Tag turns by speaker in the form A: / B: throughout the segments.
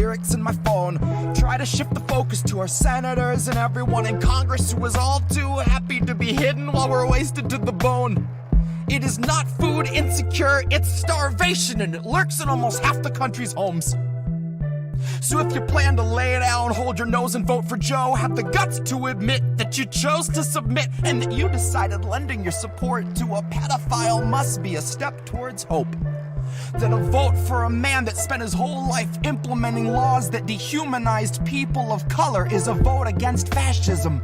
A: lyrics in my phone. Try to shift the focus to our senators and everyone in Congress who is all too happy to be hidden while we're wasted to the bone. It is not food insecure, it's starvation, and it lurks in almost half the country's homes. So if you plan to lay down, hold your nose and vote for Joe, have the guts to admit that you chose to submit and that you decided lending your support to a pedophile must be a step towards hope. That a vote for a man that spent his whole life implementing laws that dehumanized people of color is a vote against fascism.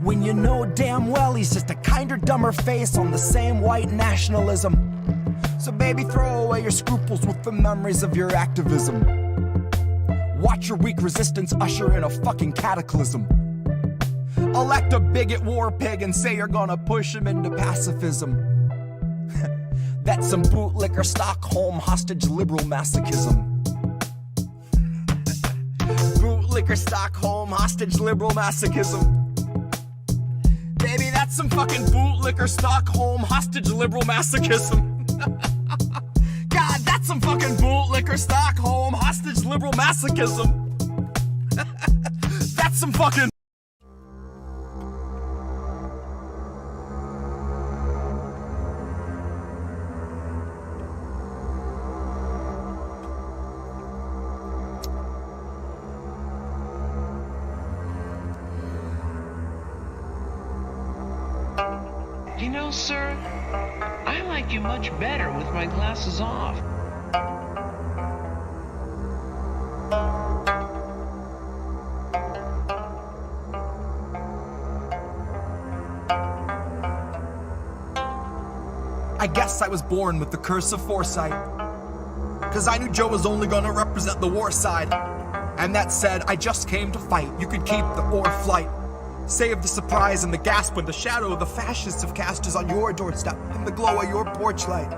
A: When you know damn well he's just a kinder, dumber face on the same white nationalism. So baby, throw away your scruples with the memories of your activism. Watch your weak resistance usher in a fucking cataclysm. Elect a bigot war pig and say you're gonna push him into pacifism. That's some bootlicker Stockholm hostage liberal masochism. Bootlicker Stockholm hostage liberal masochism. Baby, that's some fucking bootlicker Stockholm hostage liberal masochism. God, that's some fucking bootlicker Stockholm hostage liberal masochism. That's some fucking...
B: You know, sir, I like you much better with my glasses off.
A: I guess I was born with the curse of foresight, 'cause I knew Joe was only gonna represent the war side. And that said, I just came to fight. You could keep the ore flight. Save the surprise and the gasp when the shadow of the fascists have cast is on your doorstep in the glow of your porch light.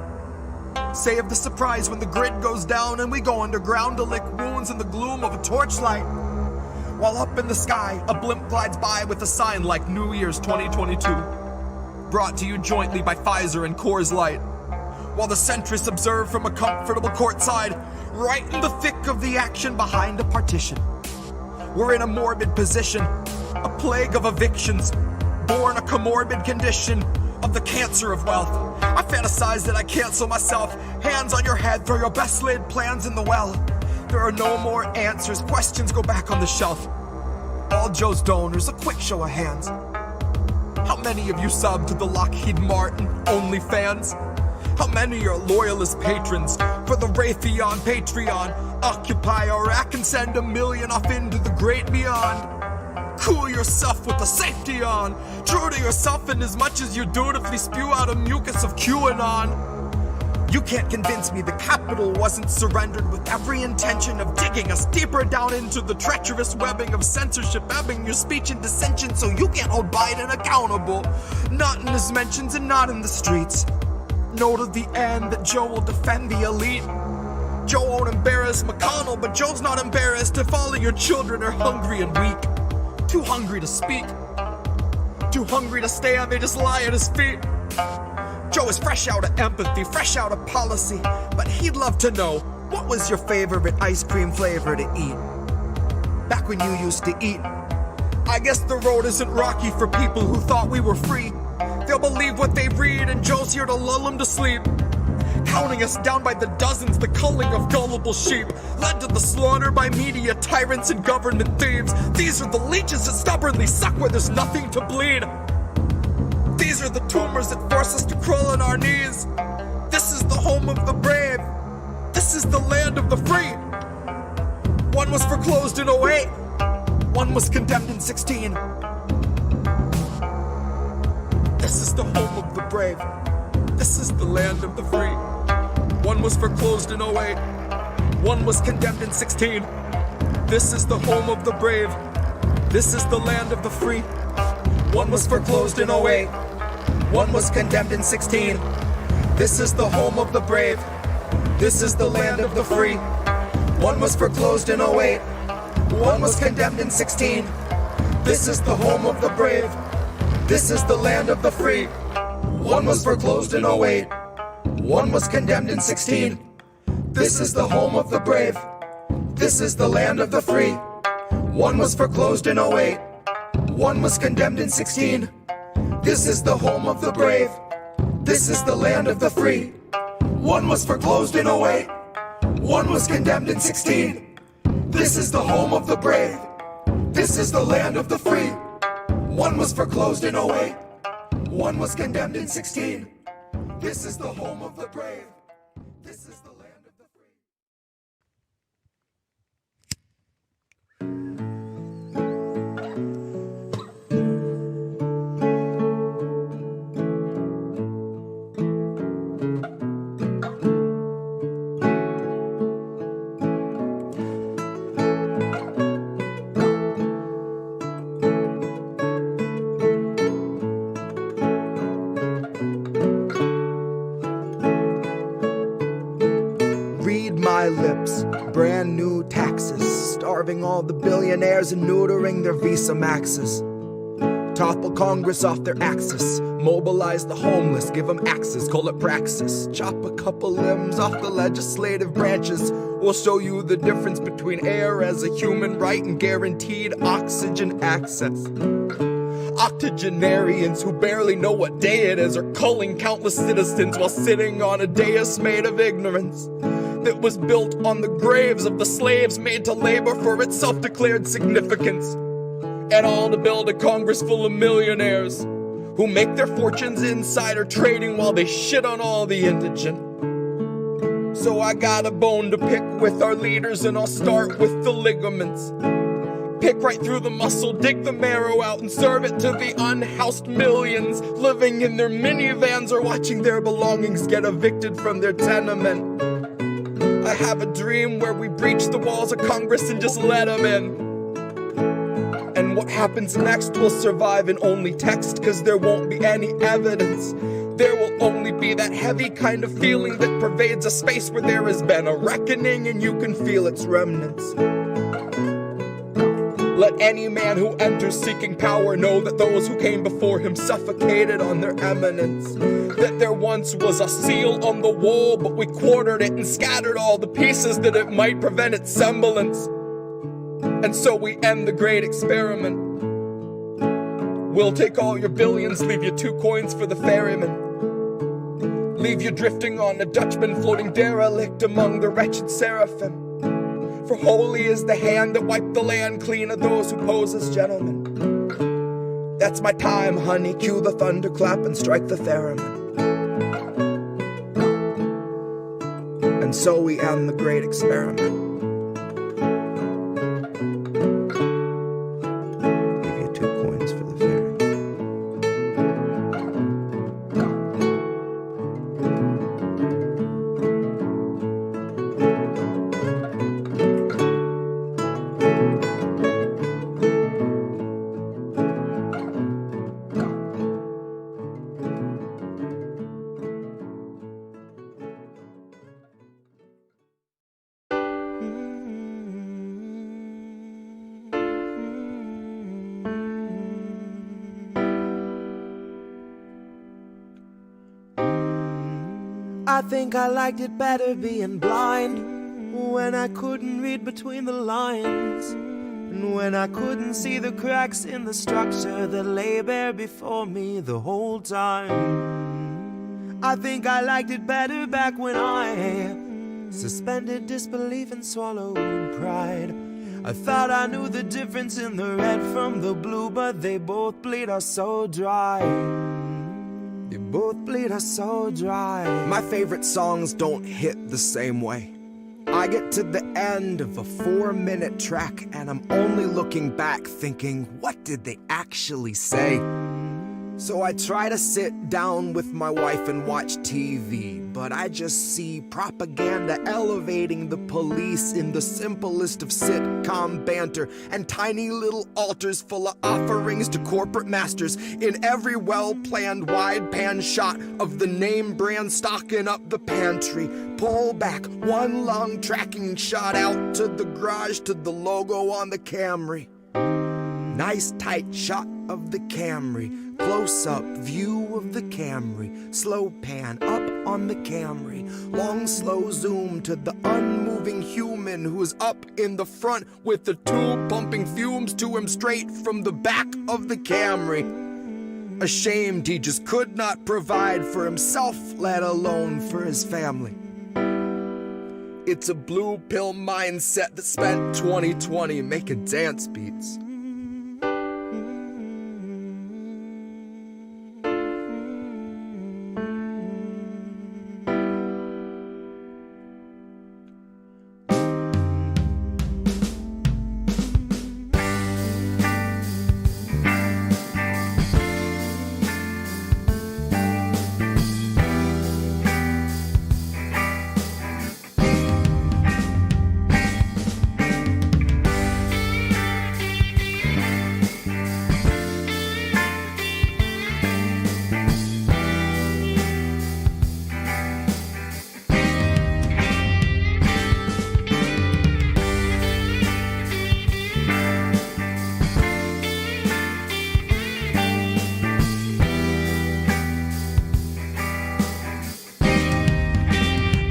A: Save the surprise when the grid goes down and we go underground to lick wounds in the gloom of a torchlight. While up in the sky, a blimp glides by with a sign like New Year's 2022. Brought to you jointly by Pfizer and Coors Light. While the centrists observe from a comfortable courtside, right in the thick of the action behind a partition. We're in a morbid position, a plague of evictions, born a comorbid condition of the cancer of wealth. I fantasize that I cancel myself, hands on your head, throw your best laid plans in the well. There are no more answers, questions go back on the shelf. All Joe's donors, a quick show of hands. How many of you sub to the Lockheed Martin OnlyFans? How many are loyal as patrons for the Raytheon Patreon? Occupy Iraq and send $1 million off into the great beyond. Cool yourself with the safety on. True to yourself in as much as you dutifully spew out a mucus of QAnon. You can't convince me the Capitol wasn't surrendered with every intention of digging us deeper down into the treacherous webbing of censorship, ebbing your speech and dissension so you can't hold Biden accountable. Not in his mentions and not in the streets. Know to the end that Joe will defend the elite. Joe won't embarrass McConnell, but Joe's not embarrassed if all of your children are hungry and weak. Too hungry to speak. Too hungry to stand, they just lie at his feet. Joe is fresh out of empathy, fresh out of policy, but he'd love to know, what was your favorite ice cream flavor to eat? Back when you used to eat. I guess the road isn't rocky for people who thought we were free. They'll believe what they read, and Joe's here to lull them to sleep. Counting us down by the dozens, the culling of gullible sheep, led to the slaughter by media tyrants and government thieves. These are the leeches that stubbornly suck where there's nothing to bleed. These are the tumors that force us to crawl on our knees. This is the home of the brave. This is the land of the free. One was foreclosed in 08. One was condemned in 16. This is the home of the brave. This is the land of the free. One was foreclosed in 08. One was condemned in 16. This is the home of the brave. This is the land of the free. One was foreclosed in 08. One was condemned in 16. This is the home of the brave. This is the land of the free. One was foreclosed in 08. One was condemned in 16. This is the home of the brave. This is the land of the free. One was foreclosed in 08. One was condemned in 16. This is the home of the brave. This is the land of the free. One was foreclosed in 08. One was condemned in 16. This is the home of the brave. This is the land of the free. One was foreclosed in 08. One was condemned in 16. This is the home of the brave. This is the land of the free. One was foreclosed in 08. One was condemned in 16. This is the home of the brave. This is the land of the free. My lips, brand new taxes, starving all the billionaires and neutering their Visa Maxes. Topple Congress off their axis, mobilize the homeless, give them axes, call it praxis. Chop a couple limbs off the legislative branches. We'll show you the difference between air as a human right and guaranteed oxygen access. Octogenarians who barely know what day it is are culling countless citizens while sitting on a dais made of ignorance that was built on the graves of the slaves made to labor for its self-declared significance. And all to build a Congress full of millionaires who make their fortunes insider trading while they shit on all the indigent. So I got a bone to pick with our leaders, and I'll start with the ligaments. Pick right through the muscle, dig the marrow out, and serve it to the unhoused millions living in their minivans or watching their belongings get evicted from their tenement. I have a dream where we breach the walls of Congress and just let them in. And what happens next will survive in only text, cause there won't be any evidence. There will only be that heavy kind of feeling that pervades a space where there has been a reckoning and you can feel its remnants. Let any man who enters seeking power know that those who came before him suffocated on their eminence. That there once was a seal on the wall, but we quartered it and scattered all the pieces that it might prevent its semblance. And so we end the great experiment. We'll take all your billions, leave you 2 coins for the ferryman. Leave you drifting on a Dutchman floating derelict among the wretched seraphim. For holy is the hand that wiped the land clean of those who pose as gentlemen. That's my time, honey, cue the thunderclap and strike the theremin. And so we end the great experiment. Give you 2 coins for the ferryman. I think I liked it better being blind, when I couldn't read between the lines, and when I couldn't see the cracks in the structure that lay bare before me the whole time. I think I liked it better back when I suspended disbelief and swallowed pride. I thought I knew the difference in the red from the blue, but they both bleed us so dry. They both bleed us so dry. My favorite songs don't hit the same way. I get to the end of a 4-minute track and I'm only looking back thinking, what did they actually say? So I try to sit down with my wife and watch TV, but I just see propaganda elevating the police in the simplest of sitcom banter, and tiny little altars full of offerings to corporate masters in every well-planned wide pan shot of the name brand stocking up the pantry. Pull back one long tracking shot out to the garage to the logo on the Camry. Nice tight shot
C: of the Camry. Close-up view of the Camry. Slow pan up on the Camry. Long slow zoom to the unmoving human who's up in the front with the tube pumping fumes to him straight from the back of the Camry. Ashamed he just could not provide for himself, let alone for his family. It's a blue pill mindset that spent 2020 making dance beats.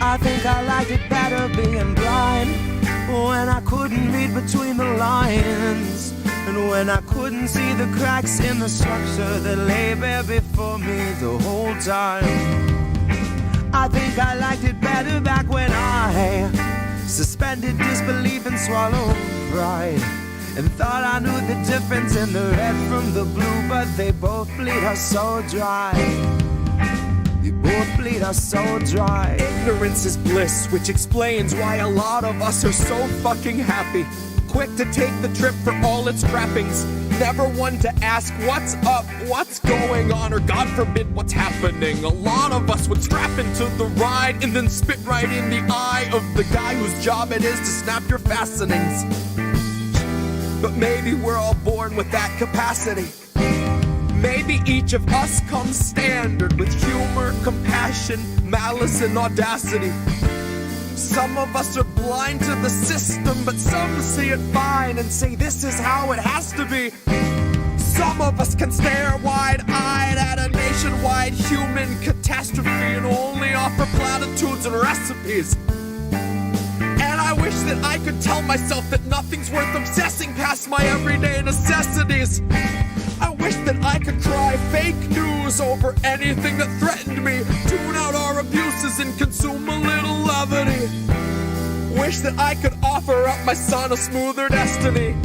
D: I think I liked it better being blind, when I couldn't read between the lines, and when I couldn't see the cracks in the structure that lay bare before me the whole time. I think I liked it better back when I suspended disbelief and swallowed pride, and thought I knew the difference in the red from the blue, but they both bleed us so dry. They both bleed us so dry.
A: Ignorance is bliss, which explains why a lot of us are so fucking happy. Quick to take the trip for all its trappings. Never one to ask what's up, what's going on, or God forbid what's happening. A lot of us would strap into the ride and then spit right in the eye of the guy whose job it is to snap your fastenings. But maybe we're all born with that capacity. Maybe each of us comes standard with humor, compassion, malice, and audacity. Some of us are blind to the system, but some see it fine and say this is how it has to be. Some of us can stare wide-eyed at a nationwide human catastrophe and only offer platitudes and recipes. And I wish that I could tell myself that nothing's worth obsessing past my everyday necessities. I wish that I could cry fake news over anything that threatened me, tune out our abuses and consume a little levity. Wish that I could offer up my son a smoother destiny.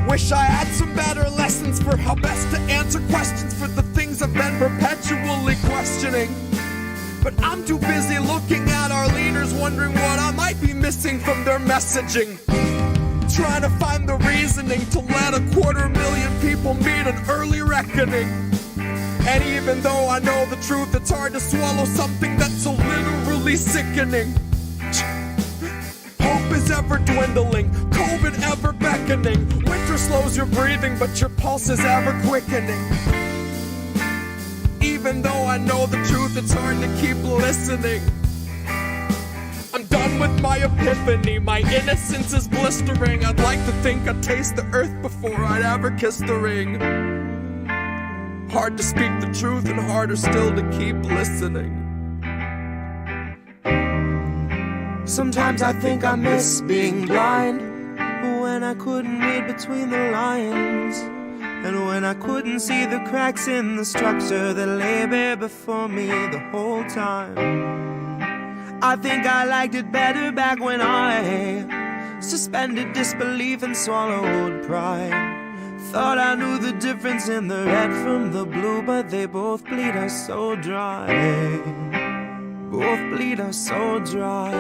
A: Wish I had some better lessons for how best to answer questions for the things I've been perpetually questioning. But I'm too busy looking at our leaders, wondering what I might be missing from their messaging. Trying to find the reasoning to let 250,000 people meet an early reckoning. And even though I know the truth, it's hard to swallow something that's so literally sickening. Hope is ever dwindling, COVID ever beckoning. Winter slows your breathing, but your pulse is ever quickening. Even though I know the truth, it's hard to keep listening. I'm done with my epiphany, my innocence is blistering. I'd like to think I'd taste the earth before I'd ever kiss the ring. Hard to speak the truth and harder still to keep listening.
D: Sometimes I think I miss being blind, when I couldn't read between the lines, and when I couldn't see the cracks in the structure that lay bare before me the whole time. I think I liked it better back when I suspended disbelief and swallowed pride. Thought I knew the difference in the red from the blue, but they both bleed us so dry. Both bleed us so dry.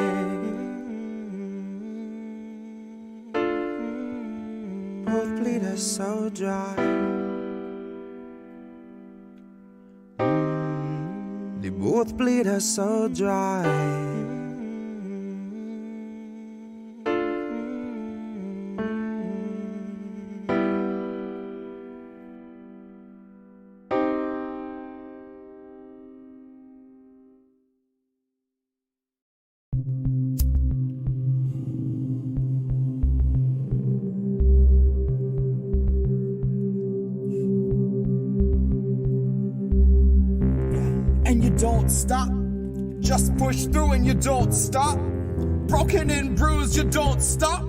D: Both bleed us so dry. They both bleed us so dry.
A: don't stop. Just push through and you don't stop. Broken and bruised, you don't stop.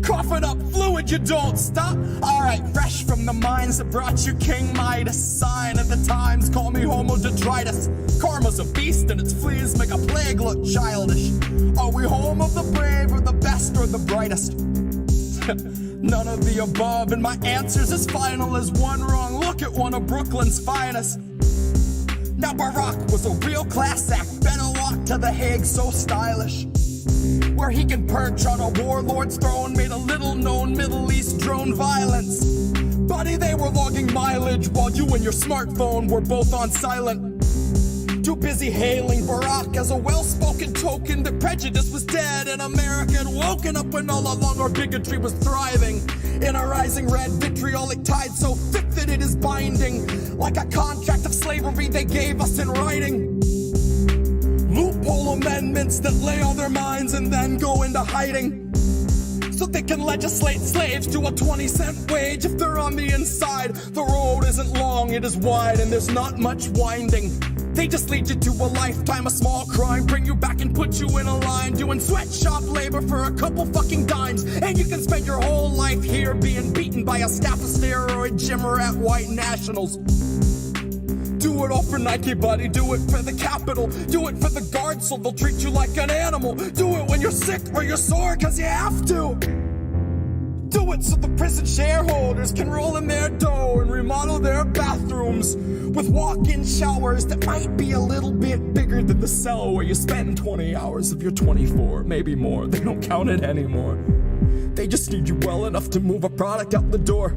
A: Coughing up fluid, you don't stop. Alright, fresh from the mines that brought you King Midas. Sign of the times, call me Homo detritus. Karma's a beast and its fleas make a plague look childish. Are we home of the brave or the best or the brightest? None of the above, and my answer's as final as one wrong look at one of Brooklyn's finest. Now Barack was a real class act, better walk to The Hague so stylish, where he can perch on a warlord's throne, made a little known Middle East drone violence. Buddy, they were logging mileage while you and your smartphone were both on silent. Too busy hailing Barack as a well-spoken token that prejudice was dead and America had woken up when all along our bigotry was thriving. In a rising red vitriolic tide so thick that it is binding, like a contract of slavery they gave us in writing. Loophole amendments that lay on their minds and then go into hiding, so they can legislate slaves to a 20-cent wage if they're on the inside. The road isn't long, it is wide, and there's not much winding. They just lead you to a lifetime of small crime, bring you back and put you in a line, doing sweatshop labor for a couple fucking dimes. And you can spend your whole life here being beaten by a staff of steroid gym rat white nationals. Do it all for Nike, buddy, do it for the capital. Do it for the guards so they'll treat you like an animal. Do it when you're sick or you're sore cause you have to. Do it so the prison shareholders can roll in their dough and remodel their bathrooms with walk-in showers that might be a little bit bigger than the cell where you spend 20 hours of your 24, maybe more. They don't count it anymore. They just need you well enough to move a product out the door.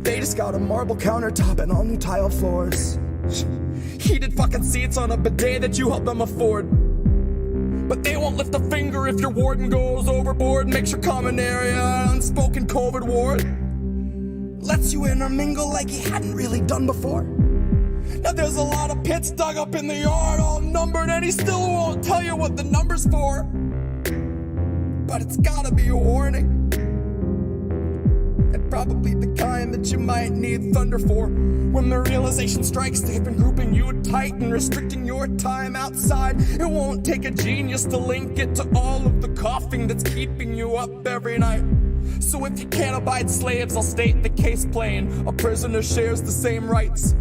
A: They just got a marble countertop and all new tile floors. Heated fucking seats on a bidet that you help them afford. But they won't lift a finger if your warden goes overboard, makes your common area an unspoken COVID ward. Lets you intermingle like he hadn't really done before. Now there's a lot of pits dug up in the yard, all numbered, and he still won't tell you what the number's for. But it's gotta be a warning. And probably the kind that you might need thunder for. When the realization strikes, they've been grouping you tight and restricting your time outside. It won't take a genius to link it to all of the coughing that's keeping you up every night. So if you can't abide slaves, I'll state the case plain. A prisoner shares the same rights.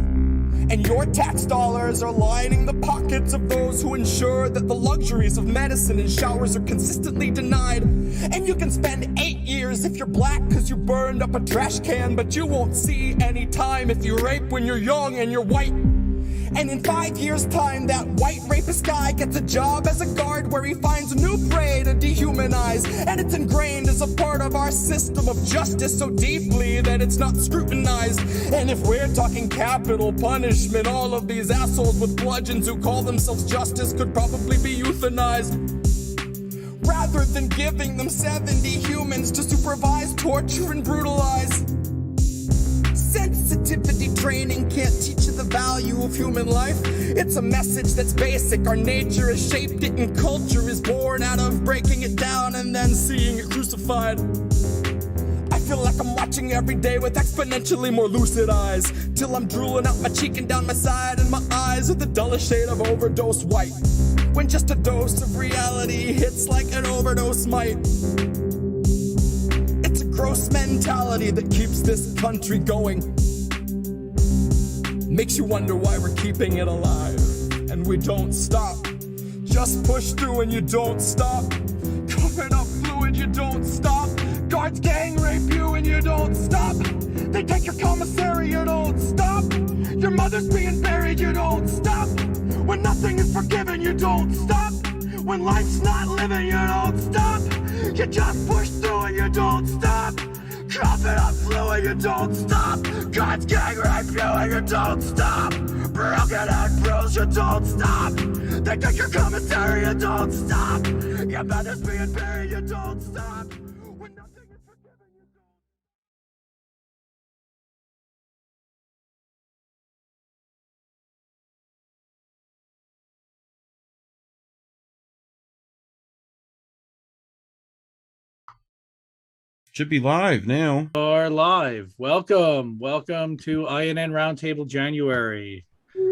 A: And your tax dollars are lining the pockets of those who ensure that the luxuries of medicine and showers are consistently denied. And you can spend 8 years if you're black cause you burned up a trash can, but you won't see any time if you rape when you're young and you're white. And in 5 years' time, that white rapist guy gets a job as a guard where he finds a new prey to dehumanize. And it's ingrained as a part of our system of justice so deeply that it's not scrutinized. And if we're talking capital punishment, all of these assholes with bludgeons who call themselves justice could probably be euthanized. Rather than giving them 70 humans to supervise, torture, and brutalize. Sensitivity training can't teach you the value of human life. It's a message that's basic. Our nature has shaped it and culture is born out of breaking it down and then seeing it crucified. I feel like I'm watching every day with exponentially more lucid eyes, till I'm drooling out my cheek and down my side, and my eyes are the dullest shade of overdose white, when just a dose of reality hits like an overdose might. It's a gross mentality that keeps this country going. Makes you wonder why we're keeping it alive. And we don't stop. Just push through and you don't stop. Coughing up fluid, you don't stop. Guards gang rape you and you don't stop. They take your commissary, you don't stop. Your mother's being buried, you don't stop. When nothing is forgiven, you don't stop. When life's not living, you don't stop. You just push through and you don't stop. Coughing up fluid, you don't stop. God's gang rape you and you don't stop. Broken and bruised, you don't stop. They take your commissary, you don't stop. Your mother's being buried, you don't stop. When nothing is forgiven, you don't.
E: Should be live now.
F: Are live. Welcome to INN Roundtable January.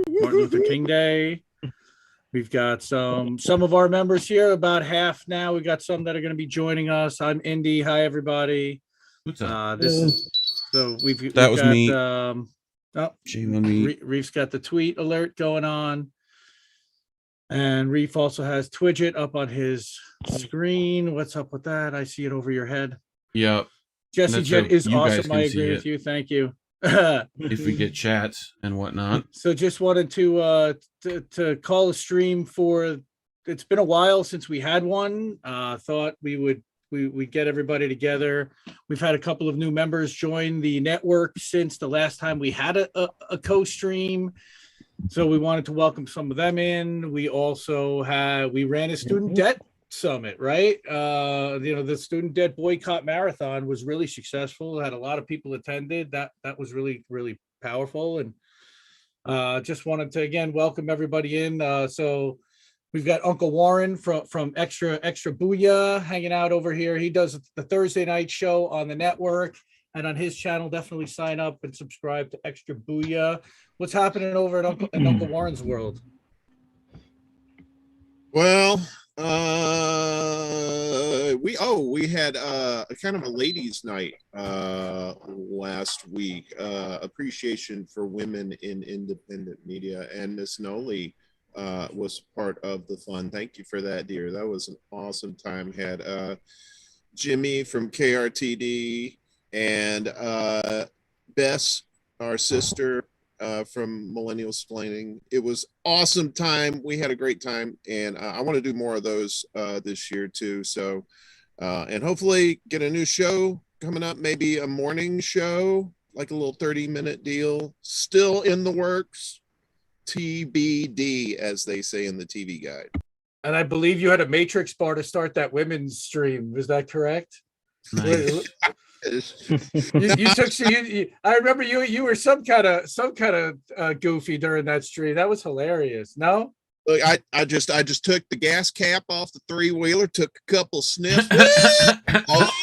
F: Martin Luther King Day. We've got some of our members here, about half now. We got some that are going to be joining us. I'm Indy. Hi, everybody.
E: What's up?
F: This is so we've
E: That was
F: got,
E: me.
F: Shame
E: on me.
F: Reef's got the tweet alert going on, and Reef also has Twidget up on his screen. What's up with that? I see it over your head.
E: Yep.
F: Jesse
E: That's
F: Jet
E: so
F: is
E: you guys
F: awesome.
E: can
F: I
E: see
F: agree
E: it.
F: with you. Thank you.
E: If we get chats and whatnot.
F: So just wanted to call a stream for. It's been a while since we had one. Thought we'd get everybody together. We've had a couple of new members join the network since the last time we had a co-stream. So we wanted to welcome some of them in. We also ran a student debt summit, right? The student debt boycott marathon was really successful. Had a lot of people attended. That was really, really powerful. And just wanted to again welcome everybody in. So we've got Uncle Warren from Extra Booyah hanging out over here. He does the Thursday night show on the network, and on his channel, definitely sign up and subscribe to Extra Booyah. What's happening over at Uncle Warren's world?
G: Well, we had a kind of a ladies' night last week. Appreciation for women in independent media, and Miss Noli was part of the fun. Thank you for that, dear. That was an awesome time. Had Jimmy from KRTD and Bess, our sister, from Millennial Splaining. It was awesome time. We had a great time, and I want to do more of those this year too. So, and hopefully get a new show coming up, maybe a morning show, like a little 30-minute deal. Still in the works. TBD, as they say in the TV guide.
F: And I believe you had a Matrix bar to start that women's stream. Is that correct?
E: Nice.
F: You took. I remember you were some kind of goofy during that stream. That was hilarious. No.
G: Look, I just took the gas cap off the 3-wheeler, took a couple sniffs.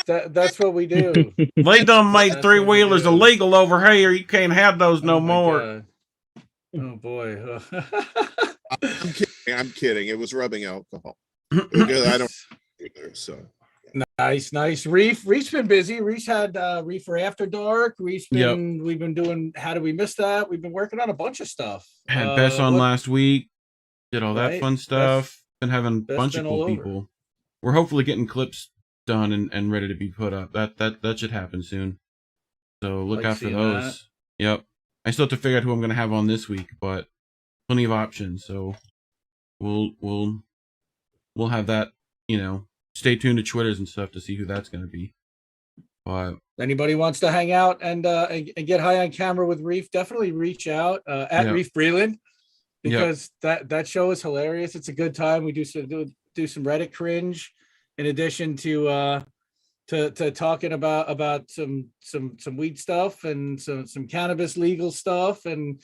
F: That's what we do.
E: They done made 3-wheelers illegal over here. You can't have those no more.
F: God. Oh boy.
G: I'm kidding. It was rubbing alcohol. I don't either, so.
F: Nice. Reef's been busy. Reef's had Reefer After Dark. We've been doing How Did We Miss That? We've been working on a bunch of stuff.
E: Had Bess on last week. Did all that fun stuff. Been having a bunch of cool people. We're hopefully getting clips done and ready to be put up. That should happen soon. So look out for those. That. Yep. I still have to figure out who I'm gonna have on this week, but plenty of options. So we'll have that, stay tuned to Twitters and stuff to see who that's going to be. But
F: anybody wants to hang out and get high on camera with Reef, definitely reach out at Reef Breland, because that show is hilarious. It's a good time. We do some Reddit cringe, in addition to talking about some weed stuff and some cannabis legal stuff, and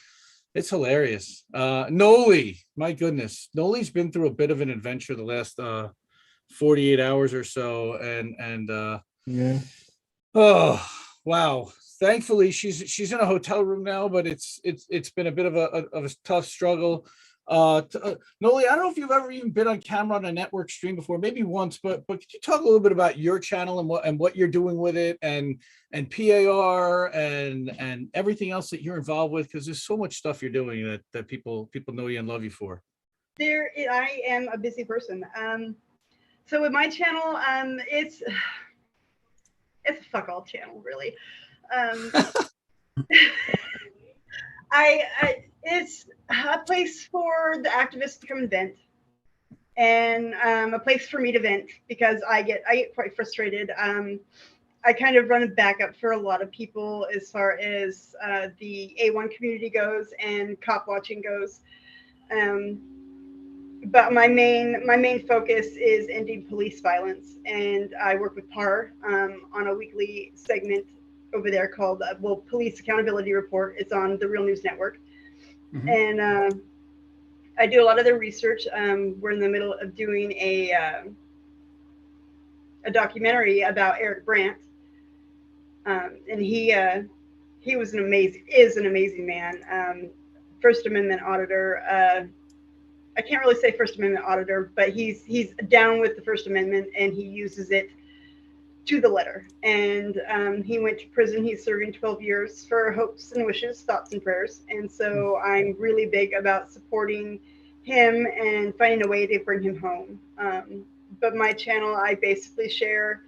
F: it's hilarious. Noli, my goodness, Noli's been through a bit of an adventure the last 48 hours or so, and oh wow, thankfully she's in a hotel room now, but it's been a bit of a tough struggle. Noli, I don't know if you've ever even been on camera on a network stream before, maybe once, but could you talk a little bit about your channel and what you're doing with it, and PAR and everything else that you're involved with, because there's so much stuff you're doing that people know you and love you for.
H: I am a busy person. So with my channel, it's a fuck all channel, really. It's a place for the activists to come and vent, and a place for me to vent, because I get quite frustrated. I kind of run a backup for a lot of people as far as the A1 community goes and cop watching goes. But my main focus is ending police violence, and I work with PAR on a weekly segment over there called Police Accountability Report. It's on the Real News Network. Mm-hmm. And I do a lot of the research. We're in the middle of doing a documentary about Eric Brandt, and he is an amazing man. First Amendment auditor. I can't really say First Amendment auditor, but he's down with the First Amendment and he uses it to the letter. And he went to prison. He's serving 12 years for hopes and wishes, thoughts and prayers. And so I'm really big about supporting him and finding a way to bring him home. But my channel, I basically share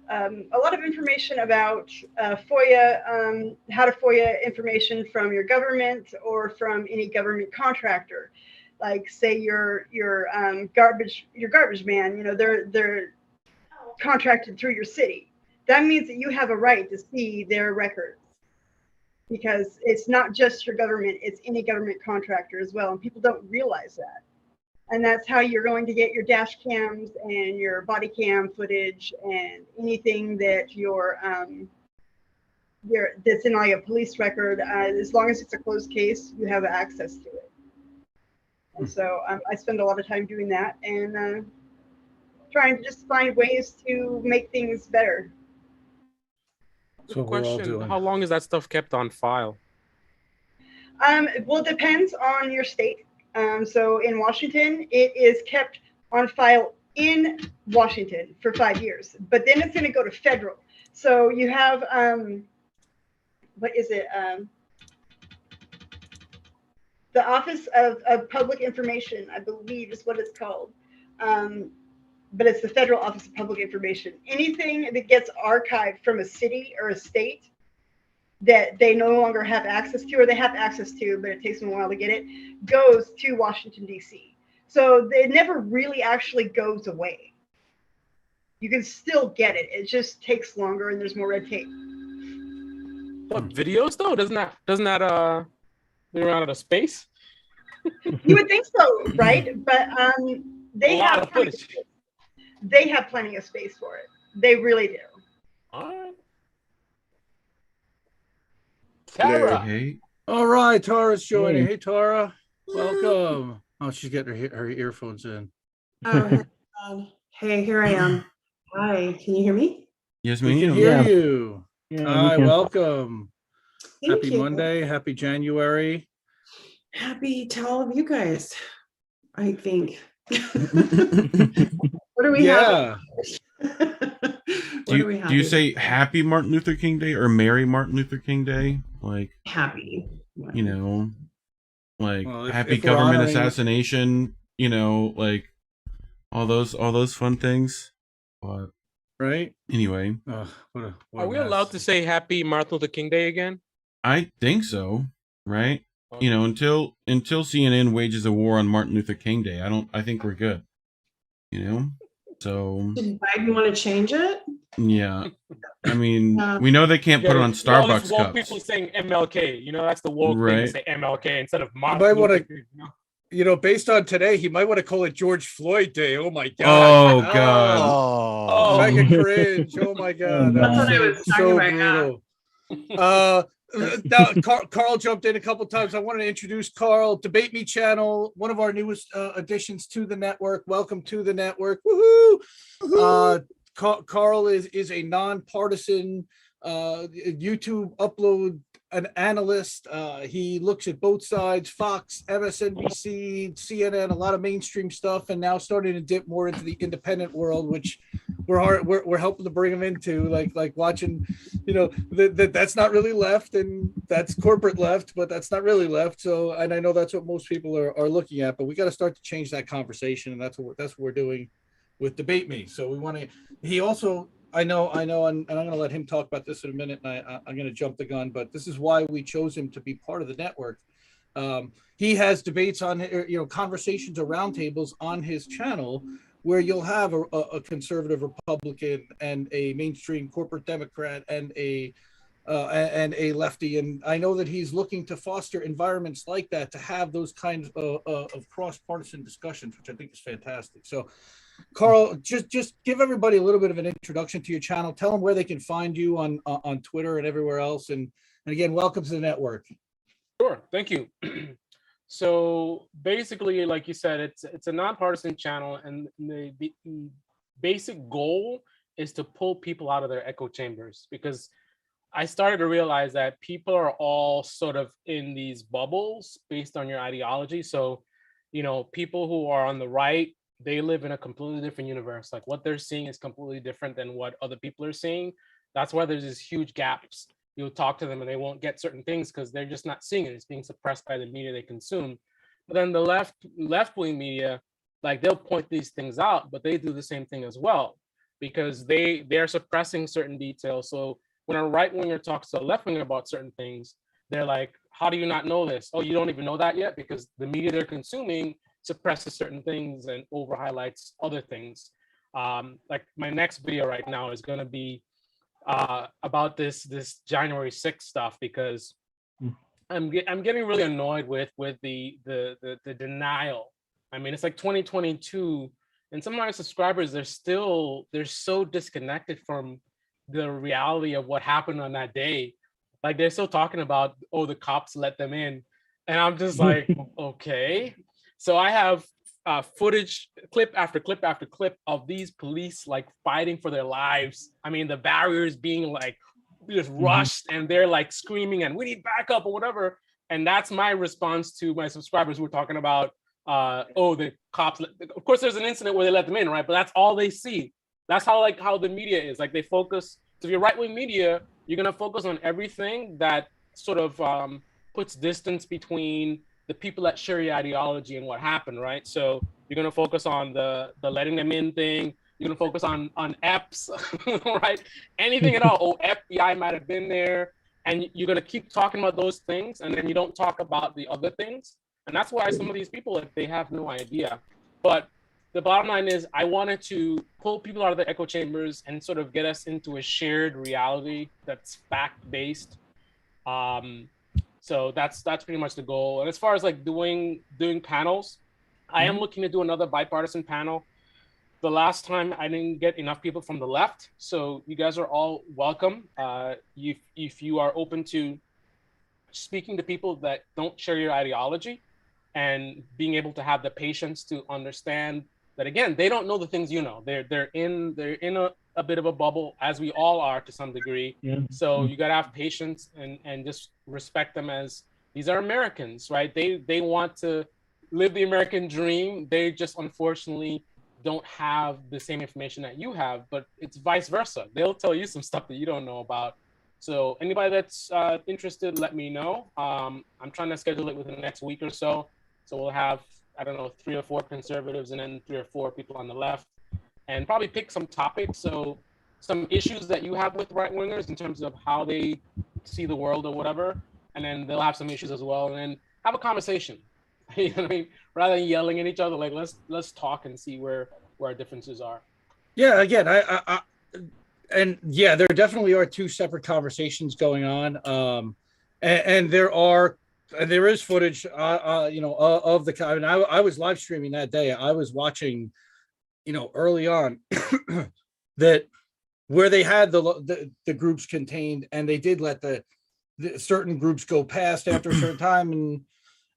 H: a lot of information about FOIA, how to FOIA information from your government or from any government contractor. Like say your garbage man, you know, they're contracted through your city. That means that you have a right to see their records, because it's not just your government, it's any government contractor as well. And people don't realize that. And that's how you're going to get your dash cams and your body cam footage and anything that your that's in like a police record. As long as it's a closed case, you have access to it. And so I spend a lot of time doing that and trying to just find ways to make things better.
F: So question:
I: how long is that stuff kept on file?
H: Well, it depends on your state. So in Washington, it is kept on file in Washington for 5 years, but then it's going to go to federal. So you have, what is it? The Office of Public Information, I believe is what it's called. But it's the Federal Office of Public Information. Anything that gets archived from a city or a state that they no longer have access to, or they have access to, but it takes them a while to get it, goes to Washington, D.C. So it never really actually goes away. You can still get it. It just takes longer and there's more red tape.
I: What, videos though? Doesn't that be around out of space?
H: You would think so, right? But they have plenty of space for it. They really do.
I: All right.
E: Tara. Hey.
F: All right, Tara's joining. Hey, Tara. Welcome. Oh, she's getting her earphones in.
J: Oh, hey, here I am. Hi, can you hear me?
E: Yes,
F: we can hear you. Hi, welcome.
J: Thank
F: Happy
J: you.
F: Monday. Happy January.
J: Happy to all of you guys, I think. What do we have?
E: Do you say Happy Martin Luther King Day or Merry Martin Luther King Day? Like
J: happy.
E: You know, like happy
F: if
E: government assassination, you know, like all those fun things. But
F: right?
E: Anyway.
I: Are we allowed to say Happy Martin Luther King Day again?
E: I think so, right? You know, until CNN wages a war on Martin Luther King Day, I think we're good. You know? So
J: Did Biden want to change it?
E: Yeah. I mean, we know they can't put it on Starbucks
I: woke
E: cups.
I: people saying MLK, you know, that's the woke thing to say MLK instead of Martin
F: might want
I: Luther
F: to,
I: King, you know?
F: you know, based on today, he might want to call it George Floyd Day. Oh my God.
E: Oh God.
F: Oh, I can cringe. Oh my God.
J: That's what I was talking about.
F: Brutal. Now, Carl jumped in a couple times. I wanted to introduce Carl, Debate Me channel, one of our newest additions to the network. Welcome to the network. Woohoo! Carl is a nonpartisan YouTube upload an analyst. He looks at both sides, Fox, MSNBC, CNN, a lot of mainstream stuff, and now starting to dip more into the independent world, which we're helping to bring him into, like watching, you know, that's not really left, and that's corporate left, but that's not really left. So, and I know that's what most people are looking at, but we got to start to change that conversation, and that's what we're doing with Debate Me. So we want to. He also. I know, and I'm going to let him talk about this in a minute, and I'm going to jump the gun, but this is why we chose him to be part of the network. He has debates on, you know, conversations or roundtables on his channel where you'll have a conservative Republican and a mainstream corporate Democrat and a lefty. And I know that he's looking to foster environments like that, to have those kinds of cross-partisan discussions, which I think is fantastic. So, Carl, just give everybody a little bit of an introduction to your channel. Tell them where they can find you on Twitter and everywhere else. And again, welcome to the network.
I: Sure, thank you. So basically, like you said, it's a nonpartisan channel, and the basic goal is to pull people out of their echo chambers, because I started to realize that people are all sort of in these bubbles based on your ideology. So people who are on the right, they live in a completely different universe. Like what they're seeing is completely different than what other people are seeing. That's why there's these huge gaps. You'll talk to them and they won't get certain things because they're just not seeing it. It's being suppressed by the media they consume. But then the left-wing media, like they'll point these things out, but they do the same thing as well because they're suppressing certain details. So when a right-winger talks to a left-winger about certain things, they're like, how do you not know this? Oh, you don't even know that yet? Because the media they're consuming suppresses certain things and over highlights other things. Like my next video right now is going to be about this January 6th stuff because I'm getting really annoyed with the denial. I mean, it's like 2022, and some of my subscribers they're so disconnected from the reality of what happened on that day. Like they're still talking about, oh, the cops let them in, and I'm just like, okay. So I have footage, clip after clip after clip of these police like fighting for their lives. I mean, the barriers being like just rushed and they're like screaming and we need backup or whatever. And that's my response to my subscribers who were talking about, oh, the cops. Of course, there's an incident where they let them in, right? But that's all they see. That's how the media is. Like they focus. So if you're right-wing media, you're gonna focus on everything that sort of puts distance between the people that share your ideology and what happened, right? So you're gonna focus on the letting them in thing. You're gonna focus on EPs, right? Anything at all. Oh, FBI might have been there, and you're gonna keep talking about those things, and then you don't talk about the other things. And that's why some of these people, like, they have no idea. But the bottom line is, I wanted to pull people out of the echo chambers and sort of get us into a shared reality that's fact-based. So that's pretty much the goal. And as far as like doing panels, I am looking to do another bipartisan panel. The last time I didn't get enough people from the left, so you guys are all welcome. If you are open to speaking to people that don't share your ideology and being able to have the patience to understand that, again, they don't know the things you know. They're in a bit of a bubble, as we all are to some degree. Yeah. So you gotta have patience and just respect them as these are Americans, right? They want to live the American dream. They just unfortunately don't have the same information that you have, but it's vice versa. They'll tell you some stuff that you don't know about. So anybody that's interested, let me know. I'm trying to schedule it within the next week or so. So we'll have, I don't know, 3 or 4 conservatives and then 3 or 4 people on the left, and probably pick some topics. So some issues that you have with right wingers in terms of how they see the world or whatever. And then they'll have some issues as well. And then have a conversation. You know what I mean? Rather than yelling at each other, like let's talk and see where our differences are.
F: Yeah, again, and yeah, there definitely are 2 separate conversations going on. And there is footage, of the. I mean, I was live streaming that day. I was watching, early on, that where they had the groups contained, and they did let the certain groups go past after a certain time,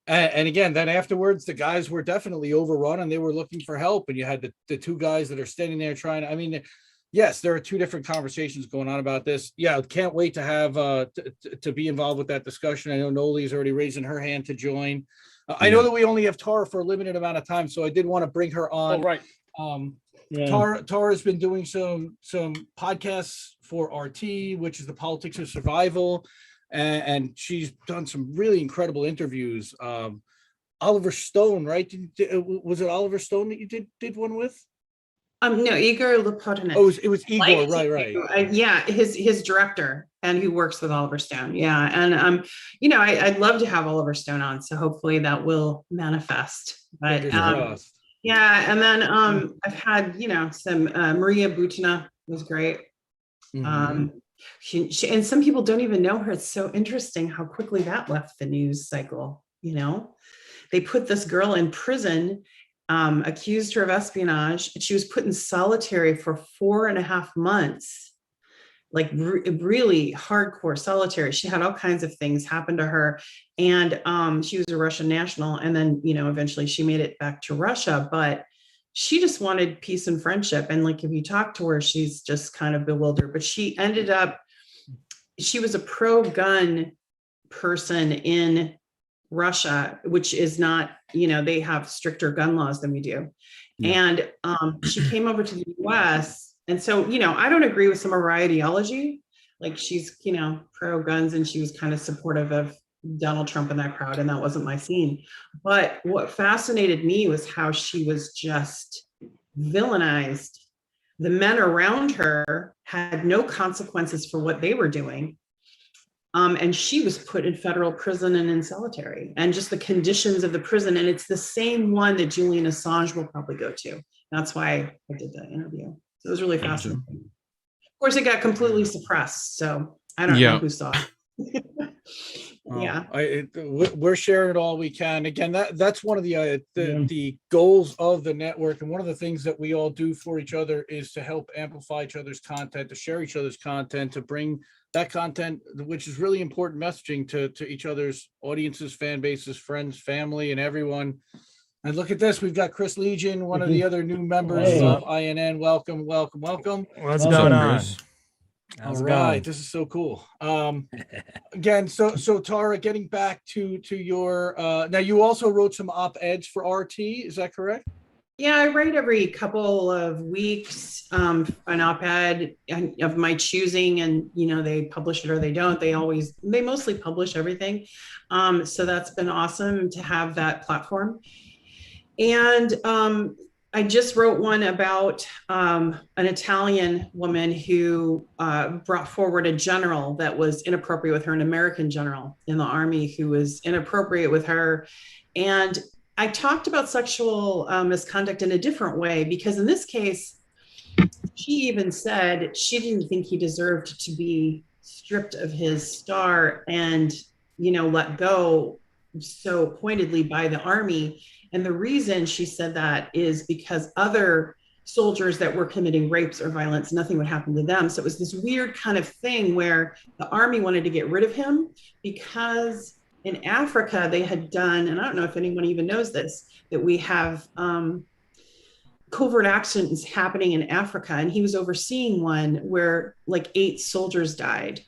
F: and again, then afterwards, the guys were definitely overrun, and they were looking for help, and you had the 2 guys that are standing there trying. I mean, yes, there are 2 different conversations going on about this. Yeah, can't wait to have to be involved with that discussion. I know Noli's already raising her hand to join. I know that we only have Tara for a limited amount of time, so I did want to bring her on.
I: Oh, right.
F: Tara's been doing some podcasts for RT, which is the Politics of Survival, and she's done some really incredible interviews. Oliver Stone, right? Was it Oliver Stone that you did one with?
J: No, Igor Lopotinin.
F: Oh, it was Igor, right.
J: Yeah, his director, and who works with Oliver Stone. Yeah, and I'd love to have Oliver Stone on, so hopefully that will manifest. But yeah, and then I've had some Maria Bhutana was great. She and some people don't even know her. It's so interesting how quickly that left the news cycle. They put this girl in prison. Accused her of espionage. She was put in solitary for 4.5 months, like really hardcore solitary. She had all kinds of things happen to her, and she was a Russian national. And then, eventually she made it back to Russia, but she just wanted peace and friendship. And like, if you talk to her, she's just kind of bewildered. But she ended up, she was a pro-gun person in Russia, which is not, they have stricter gun laws than we do.
E: Yeah.
J: And she came over to the US. And so, I don't agree with some of her ideology. Like she's, pro guns, and she was kind of supportive of Donald Trump and that crowd, and that wasn't my scene. But what fascinated me was how she was just villainized. The men around her had no consequences for what they were doing. And she was put in federal prison and in solitary, and just the conditions of the prison. And it's the same one that Julian Assange will probably go to. That's why I did that interview. So it was really fascinating. Of course, it got completely suppressed. So I don't know who saw it. Yeah,
F: we're sharing it all we can. Again, that's one of the goals of the network, and one of the things that we all do for each other is to help amplify each other's content, to share each other's content, to bring that content, which is really important messaging to each other's audiences, fan bases, friends, family, and everyone. And look at this, we've got Chris Legion, one of the other new members of INN. Welcome.
K: What's going on?
F: All right, this is so cool. Again, so Tara, getting back to your now, you also wrote some op-eds for RT, is that correct?
J: Yeah, I write every couple of weeks an op-ed of my choosing, and they publish it or they don't. They mostly publish everything. So that's been awesome to have that platform. And I just wrote one about an Italian woman who brought forward a general that was inappropriate with her, an American general in the Army who was inappropriate with her. And I talked about sexual misconduct in a different way, because in this case, she even said she didn't think he deserved to be stripped of his star and, let go so pointedly by the Army. And the reason she said that is because other soldiers that were committing rapes or violence, nothing would happen to them. So it was this weird kind of thing where the Army wanted to get rid of him because in Africa they had done, and I don't know if anyone even knows this, that we have covert actions happening in Africa. And he was overseeing one where like 8 soldiers died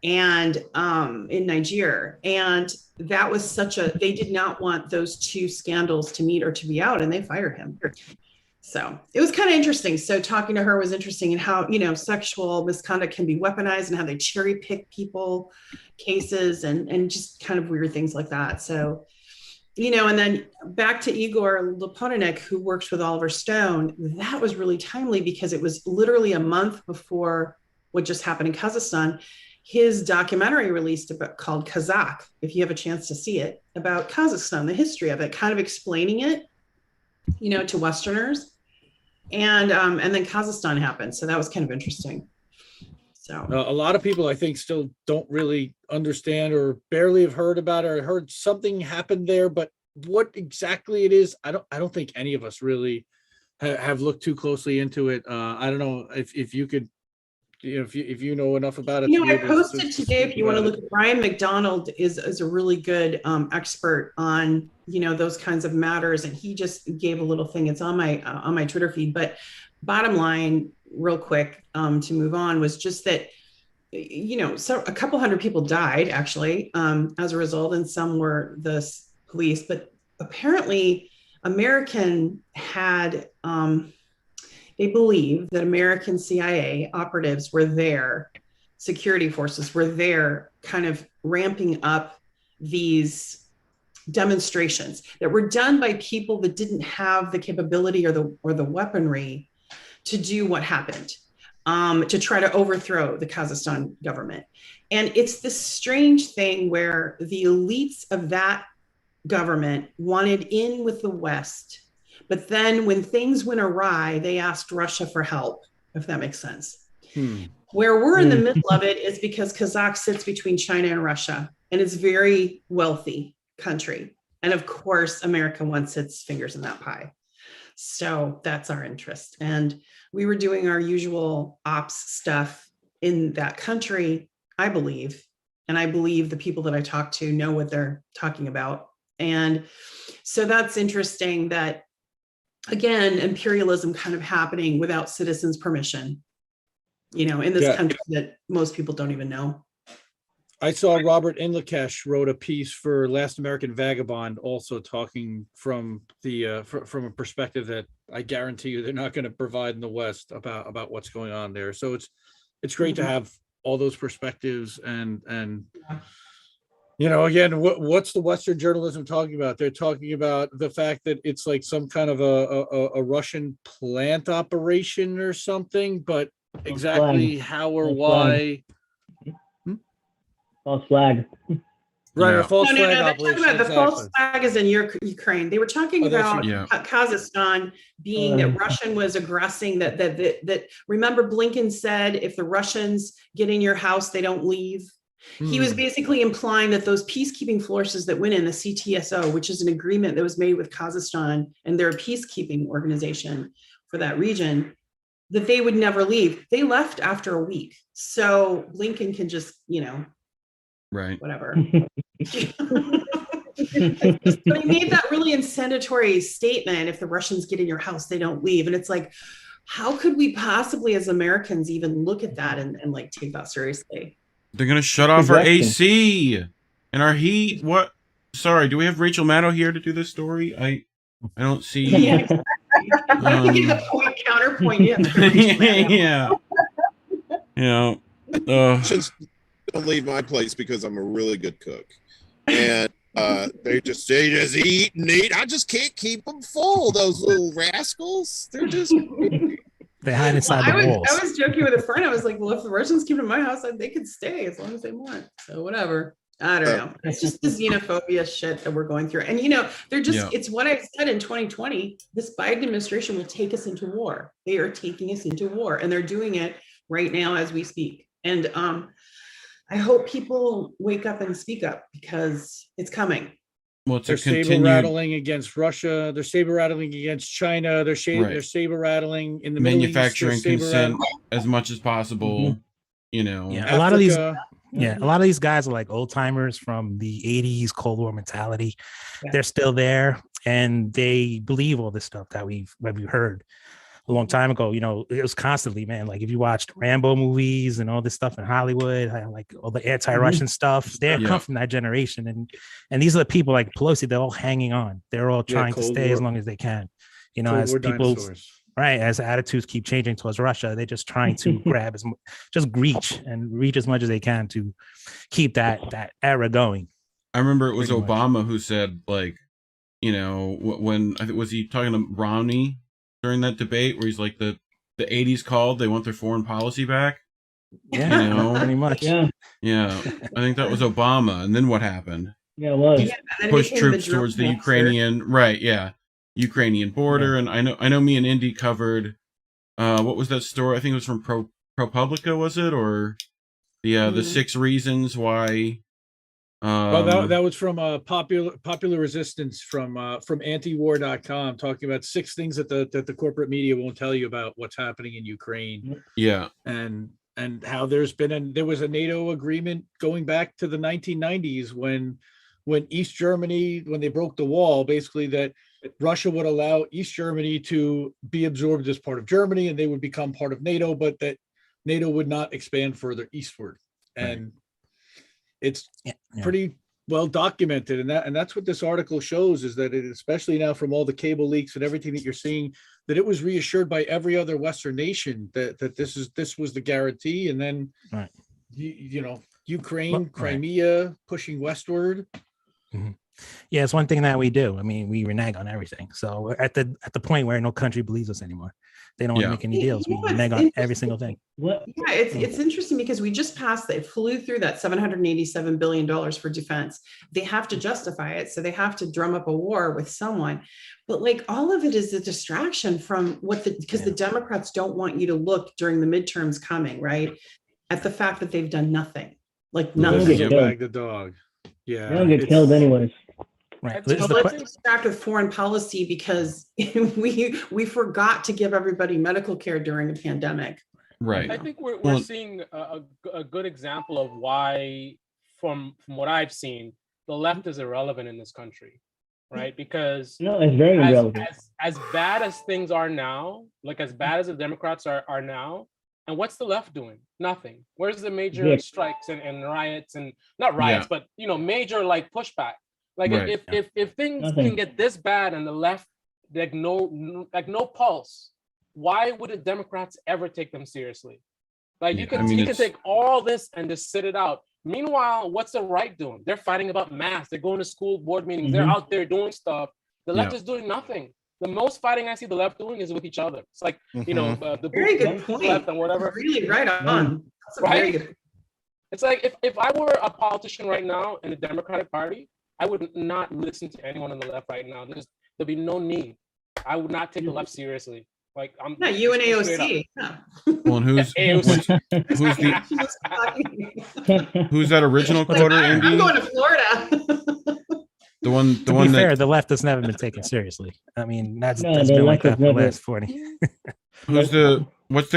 J: and in Nigeria. And that was they did not want those 2 scandals to meet or to be out, and they fired him. So it was kind of interesting. So talking to her was interesting, and how, sexual misconduct can be weaponized, and how they cherry pick people, cases, and just kind of weird things like that. So, and then back to Igor Lepotinik, who works with Oliver Stone. That was really timely because it was literally a month before what just happened in Kazakhstan. His documentary released called Kazakh, if you have a chance to see it, about Kazakhstan, the history of it, kind of explaining it, to Westerners. And then Kazakhstan happened. So that was kind of interesting. So
F: a lot of people, I think, still don't really understand or barely have heard about it, or heard something happened there, but what exactly it is, I don't think any of us really have looked too closely into it. I don't know if you could, if you know enough about it.
J: I posted today, if you want to look at Brian McDonald is a really good expert on, those kinds of matters. And he just gave a little thing. It's on my Twitter feed. But bottom line, real quick, to move on, was just that, so a couple hundred people died actually as a result, and some were the police. But apparently American had, they believe that American CIA operatives were there, security forces were there, kind of ramping up these demonstrations that were done by people that didn't have the capability or the weaponry to do what happened, to try to overthrow the Kazakhstan government. And it's this strange thing where the elites of that government wanted in with the West. But then when things went awry, they asked Russia for help, if that makes sense. Where we're in the middle of it is because Kazakh sits between China and Russia, and it's a very wealthy country. And of course, America wants its fingers in that pie. So that's our interest. And we were doing our usual ops stuff in that country, I believe. And I believe the people that I talk to know what they're talking about. And so that's interesting that, again, imperialism kind of happening without citizens' permission, in this country that most people don't even know.
F: I saw Robert Inlakesh wrote a piece for Last American Vagabond, also talking from the from a perspective that I guarantee you they're not going to provide in the West about what's going on there. So it's great to have all those perspectives and again, what's the Western journalism talking about? They're talking about the fact that it's like some kind of a Russian plant operation or something, but exactly how or why.
L: False flag.
F: Right,
E: Yeah.
F: a false
J: No,
F: flag
J: they're
F: operation.
J: talking about the
F: exactly.
J: false flag is in Ukraine. They were talking
F: Oh, that's
J: about
E: yeah.
J: Kazakhstan being that Russian was aggressing. That remember Blinken said if the Russians get in your house, they don't leave. He was basically implying that those peacekeeping forces that went in the CTSO, which is an agreement that was made with Kazakhstan and their peacekeeping organization for that region, that they would never leave. They left after a week. So Blinken can just,
E: Right.
J: whatever. But he made that really incendiary statement, if the Russians get in your house, they don't leave. And it's like, how could we possibly as Americans even look at that and like take that seriously?
E: They're gonna shut off our AC and our heat. What? Sorry, do we have Rachel Maddow here to do this story? I don't see.
J: Yeah, exactly. You get the point counterpoint.
E: Yeah.
G: Just don't leave my place because I'm a really good cook, and they just eat and eat. I just can't keep them full. Those little rascals. They're just.
K: They hide inside the walls.
J: I was joking with a friend. I was like, well, if the Russians keep it in my house, they could stay as long as they want. So whatever. I don't know. It's just the xenophobia shit that we're going through. And, they're just, it's what I said in 2020, this Biden administration will take us into war. They are taking us into war, and they're doing it right now as we speak. And I hope people wake up and speak up because it's coming.
E: Well,
F: they're saber rattling against Russia. They're saber rattling against China. They're saber rattling in the
E: manufacturing consent as much as possible. A lot of these.
K: Yeah, a lot of these guys are like old timers from the 80s Cold War mentality. Yeah. They're still there, and they believe all this stuff that we've heard a long time ago. It was constantly, man. Like if you watched Rambo movies and all this stuff in Hollywood, like all the anti-Russian stuff, they come from that generation, and these are the people like Pelosi. They're all hanging on. They're all trying to stay as long as they can. As people. Right, as attitudes keep changing towards Russia, they're just trying to grab reach as much as they can to keep that era going.
E: I remember it was Obama who said, like, when I think was he talking to Romney during that debate where he's like the 80s called, they want their foreign policy back.
K: Yeah, pretty much.
E: Yeah, I think that was Obama, and then what happened?
L: Yeah, it was.
E: He pushed troops towards the Ukrainian, Ukrainian border. And I know me and Indy covered what was that story? I think it was from ProPublica, was it? Or the 6 reasons why
F: that was from popular resistance from antiwar.com, talking about 6 things that the corporate media won't tell you about what's happening in Ukraine.
E: Yeah.
F: And how there was a NATO agreement going back to the 1990s when East Germany, when they broke the wall, basically that Russia would allow East Germany to be absorbed as part of Germany and they would become part of NATO, but that NATO would not expand further eastward. And it's pretty well documented. And that's what this article shows, is that especially now from all the cable leaks and everything that you're seeing, that it was reassured by every other Western nation that this was the guarantee. And then, Ukraine, Crimea pushing westward.
K: Mm-hmm. Yeah, it's one thing that we do. I mean, we renege on everything. So we're at the point where no country believes us anymore. They don't want to make any deals. We renege on every single thing.
J: It's interesting because we just passed that, flew through that $787 billion for defense. They have to justify it. So they have to drum up a war with someone. But like all of it is a distraction from because the Democrats don't want you to look during the midterms coming, right? At the fact that they've done nothing. Like nothing.
F: Wag the dog. Yeah.
L: They don't get killed anyways.
K: Right.
J: Let's distract with foreign policy because we forgot to give everybody medical care during the pandemic.
E: Right.
I: I think we're seeing a good example of why, from what I've seen, the left is irrelevant in this country, right? Because
L: it's very irrelevant.
I: As bad as things are now, like as bad as the Democrats are now, And what's the left doing? Nothing. Where's the major strikes and riots, and not riots, but major like pushback? Like if things can get this bad and the left no pulse, why would the Democrats ever take them seriously? Like you can take all this and just sit it out. Meanwhile, what's the right doing? They're fighting about masks. They're going to school board meetings. They're out there doing stuff. The left is doing nothing. The most fighting I see the left doing is with each other. It's like, the
J: very good point.
I: Left and whatever.
J: Really right on.
I: Right? It's like if I were a politician right now in the Democratic Party, I would not listen to anyone on the left right now. There'd be no need. I would not take the left seriously. Like I'm
J: not you and AOC.
E: No. Well, and who's that original quoter, Andy?
J: I'm going to Florida.
E: The one
K: fair, the left has never been taken seriously. I mean, that's been like that for the last 40.
E: What's the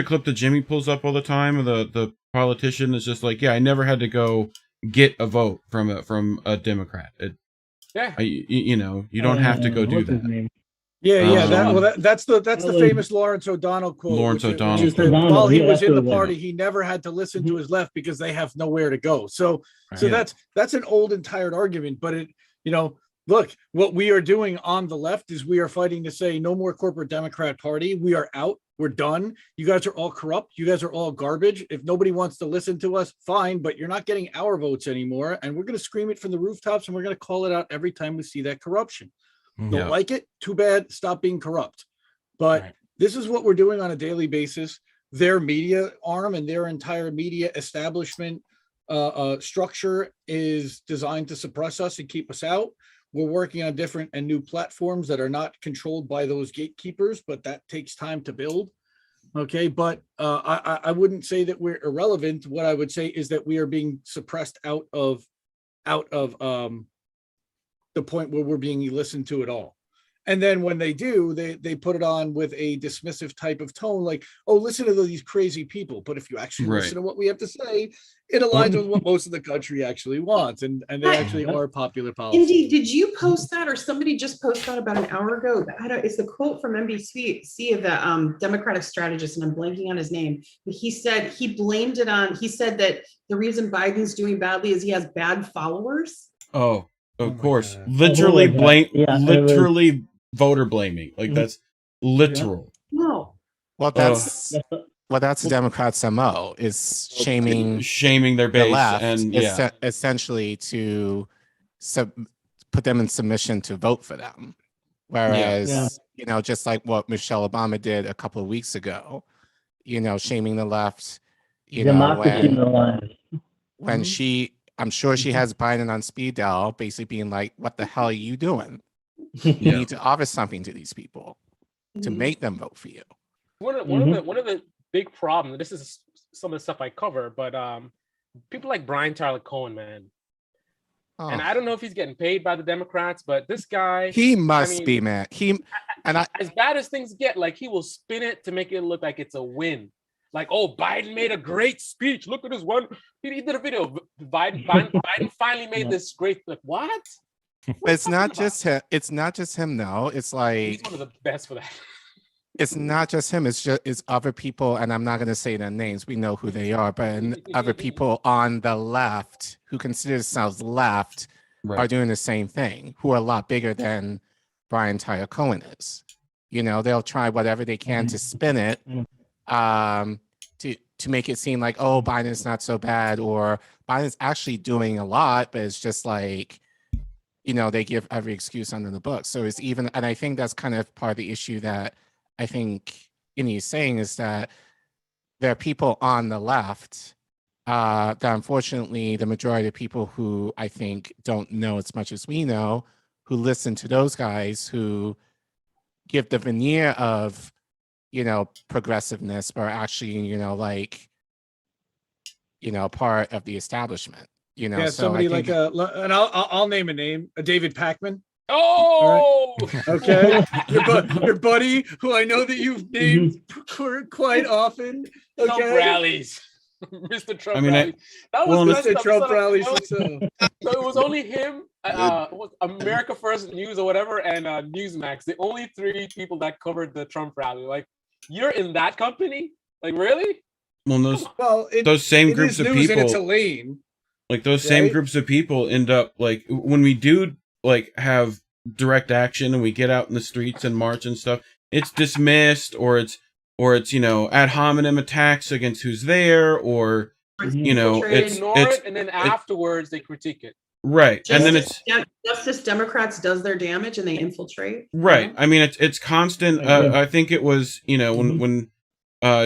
E: clip that Jimmy pulls up all the time? The politician is just like, I never had to go get a vote from a Democrat. You don't have to go do that.
F: That's the famous Lawrence O'Donnell quote. While he was in the party, he never had to listen to his left because they have nowhere to go. So that's an old and tired argument, but look, what we are doing on the left is we are fighting to say no more corporate Democrat Party. We are out. We're done. You guys are all corrupt. You guys are all garbage. If nobody wants to listen to us, fine, but you're not getting our votes anymore. And we're going to scream it from the rooftops, and we're going to call it out every time we see that corruption. Don't like it? Too bad. Stop being corrupt. But this is what we're doing on a daily basis. Their media arm and their entire media establishment structure is designed to suppress us and keep us out. We're working on different and new platforms that are not controlled by those gatekeepers, but that takes time to build. Okay, but I wouldn't say that we're irrelevant. What I would say is that we are being suppressed out of the point where we're being listened to at all. And then when they do, they put it on with a dismissive type of tone, like, oh, listen to these crazy people. But if you actually listen to what we have to say, it aligns with what most of the country actually wants. And they actually are popular policy.
J: Indeed, did you post that, or somebody just posted that about an hour ago? It's the quote from NBC of the Democratic strategist, and I'm blanking on his name. But he said he blamed it on, he said that the reason Biden's doing badly is he has bad followers.
E: Oh, of course. Literally literally voter blaming. Like that's literal.
J: No.
L: Well, that's the Democrats' MO is shaming
E: their base,
L: left,
E: and
L: essentially to put them in submission to vote for them. Whereas, just like what Michelle Obama did a couple of weeks ago, shaming the left, when I'm sure she has Biden on speed dial, basically being like, what the hell are you doing? You need to offer something to these people to make them vote for you.
I: One of the big problems, this is some of the stuff I cover, but people like Brian Tyler Cohen, man. Oh. And I don't know if he's getting paid by the Democrats, but this guy,
L: he must be, man.
I: As bad as things get, like he will spin it to make it look like it's a win. Like, oh, Biden made a great speech. Look at this one. He did a video. Biden finally made this great. Like, what?
L: It's not just him. It's not just him, though. It's like
I: he's one of the best for that.
L: It's not just him. It's other people, and I'm not going to say their names. We know who they are, but other people on the left who consider themselves left are doing the same thing. Who are a lot bigger than Brian Tyler Cohen is. They'll try whatever they can to spin it. To make it seem like, oh, Biden's not so bad, or Biden's actually doing a lot, but it's just like, they give every excuse under the book. So it's even, and I think that's kind of part of the issue that I think Innie's saying is that there are people on the left that unfortunately the majority of people who I think don't know as much as we know, who listen to those guys who give the veneer of progressiveness, but actually, part of the establishment.
F: Yeah,
L: so
F: somebody like and I'll name a name, a David Pakman.
I: Oh,
F: right. Okay. Your buddy, who I know that you've named quite often. Okay.
I: Trump rallies, Mr. Trump rallies. That was
F: Mr. Trump rallies.
I: So it was only him, America First News or whatever, and Newsmax. The only three people that covered the Trump rally. Like, you're in that company? Like, really?
E: Well, those same groups of people,
F: it's a lane.
E: Like those same groups of people end up like when we do like have direct action and we get out in the streets and march and stuff, it's dismissed or it's ad hominem attacks against who's there or it's
I: ignore it and then afterwards they critique it.
E: Right. And then it's
J: Justice Democrats does their damage and they infiltrate.
E: Right. I mean it's constant. I think it was, when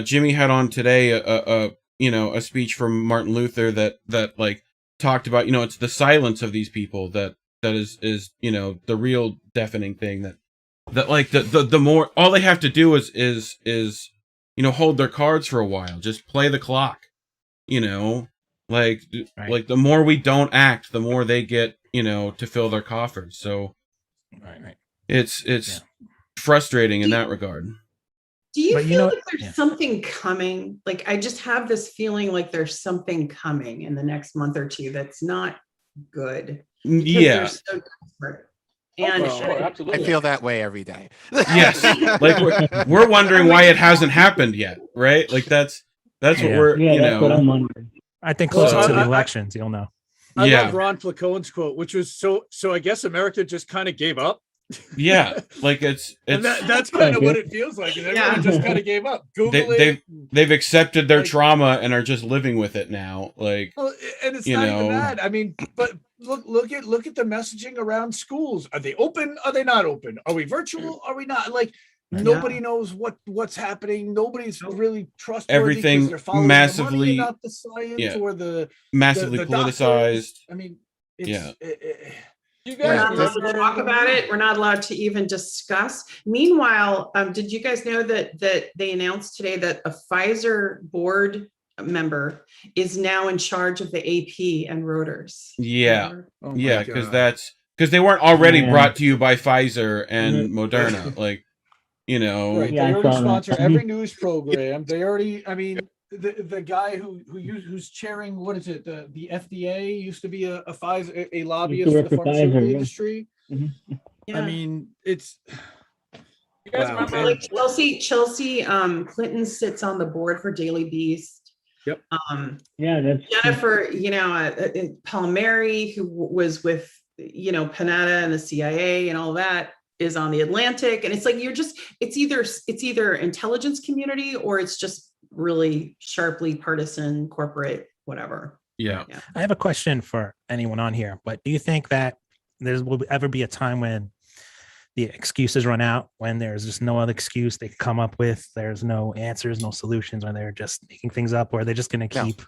E: Jimmy had on today a speech from Martin Luther that like talked about, it's the silence of these people that is the real deafening thing that like the more all they have to do is hold their cards for a while, just play the clock, like the more we don't act, the more they get to fill their coffers. So it's frustrating in that regard.
J: Do you feel like there's something coming? Like, I just have this feeling like there's something coming in the next month or two that's not good.
E: Yeah.
J: So and
L: I feel that way every day.
E: Yes. Like we're wondering why it hasn't happened yet, right? Like that's what we're
K: that's what I'm wondering. I think closer to the elections, you'll know.
F: I love Ron Flacone's quote, which was so I guess America just kind of gave up.
E: Yeah, like it's
F: and that's kind of what it feels like. Everyone just kind of gave up.
E: They've accepted their trauma and are just living with it now. Like,
F: and it's not even that. I mean, but look at the messaging around schools. Are they open? Are they not open? Are we virtual? Are we not? Like nobody knows what's happening. Nobody's really trustworthy.
E: Everything massively,
F: not the science or the
E: massively politicized.
F: I mean,
J: we're not allowed to talk about it. We're not allowed to even discuss. Meanwhile, did you guys know that they announced today that a Pfizer board member is now in charge of the AP and Reuters?
E: Yeah, because they weren't already brought to you by Pfizer and Moderna, like
F: Right. They already sponsor every news program. They already, I mean. The guy who's chairing, what is it? The FDA used to be a Pfizer, a lobbyist for the pharmaceutical industry.
J: Yeah.
F: I mean, it's.
I: You guys remember
J: like Chelsea Clinton sits on the board for Daily Beast.
F: Yep.
J: That's Jennifer, Palmieri, who was with Panetta and the CIA and all that, is on the Atlantic, and it's like it's either intelligence community or it's just really sharply partisan corporate whatever.
E: Yeah.
K: I have a question for anyone on here, but do you think that there will ever be a time when the excuses run out, when there's just no other excuse they can come up with, there's no answers, no solutions, when they're just making things up, or they're just going to keep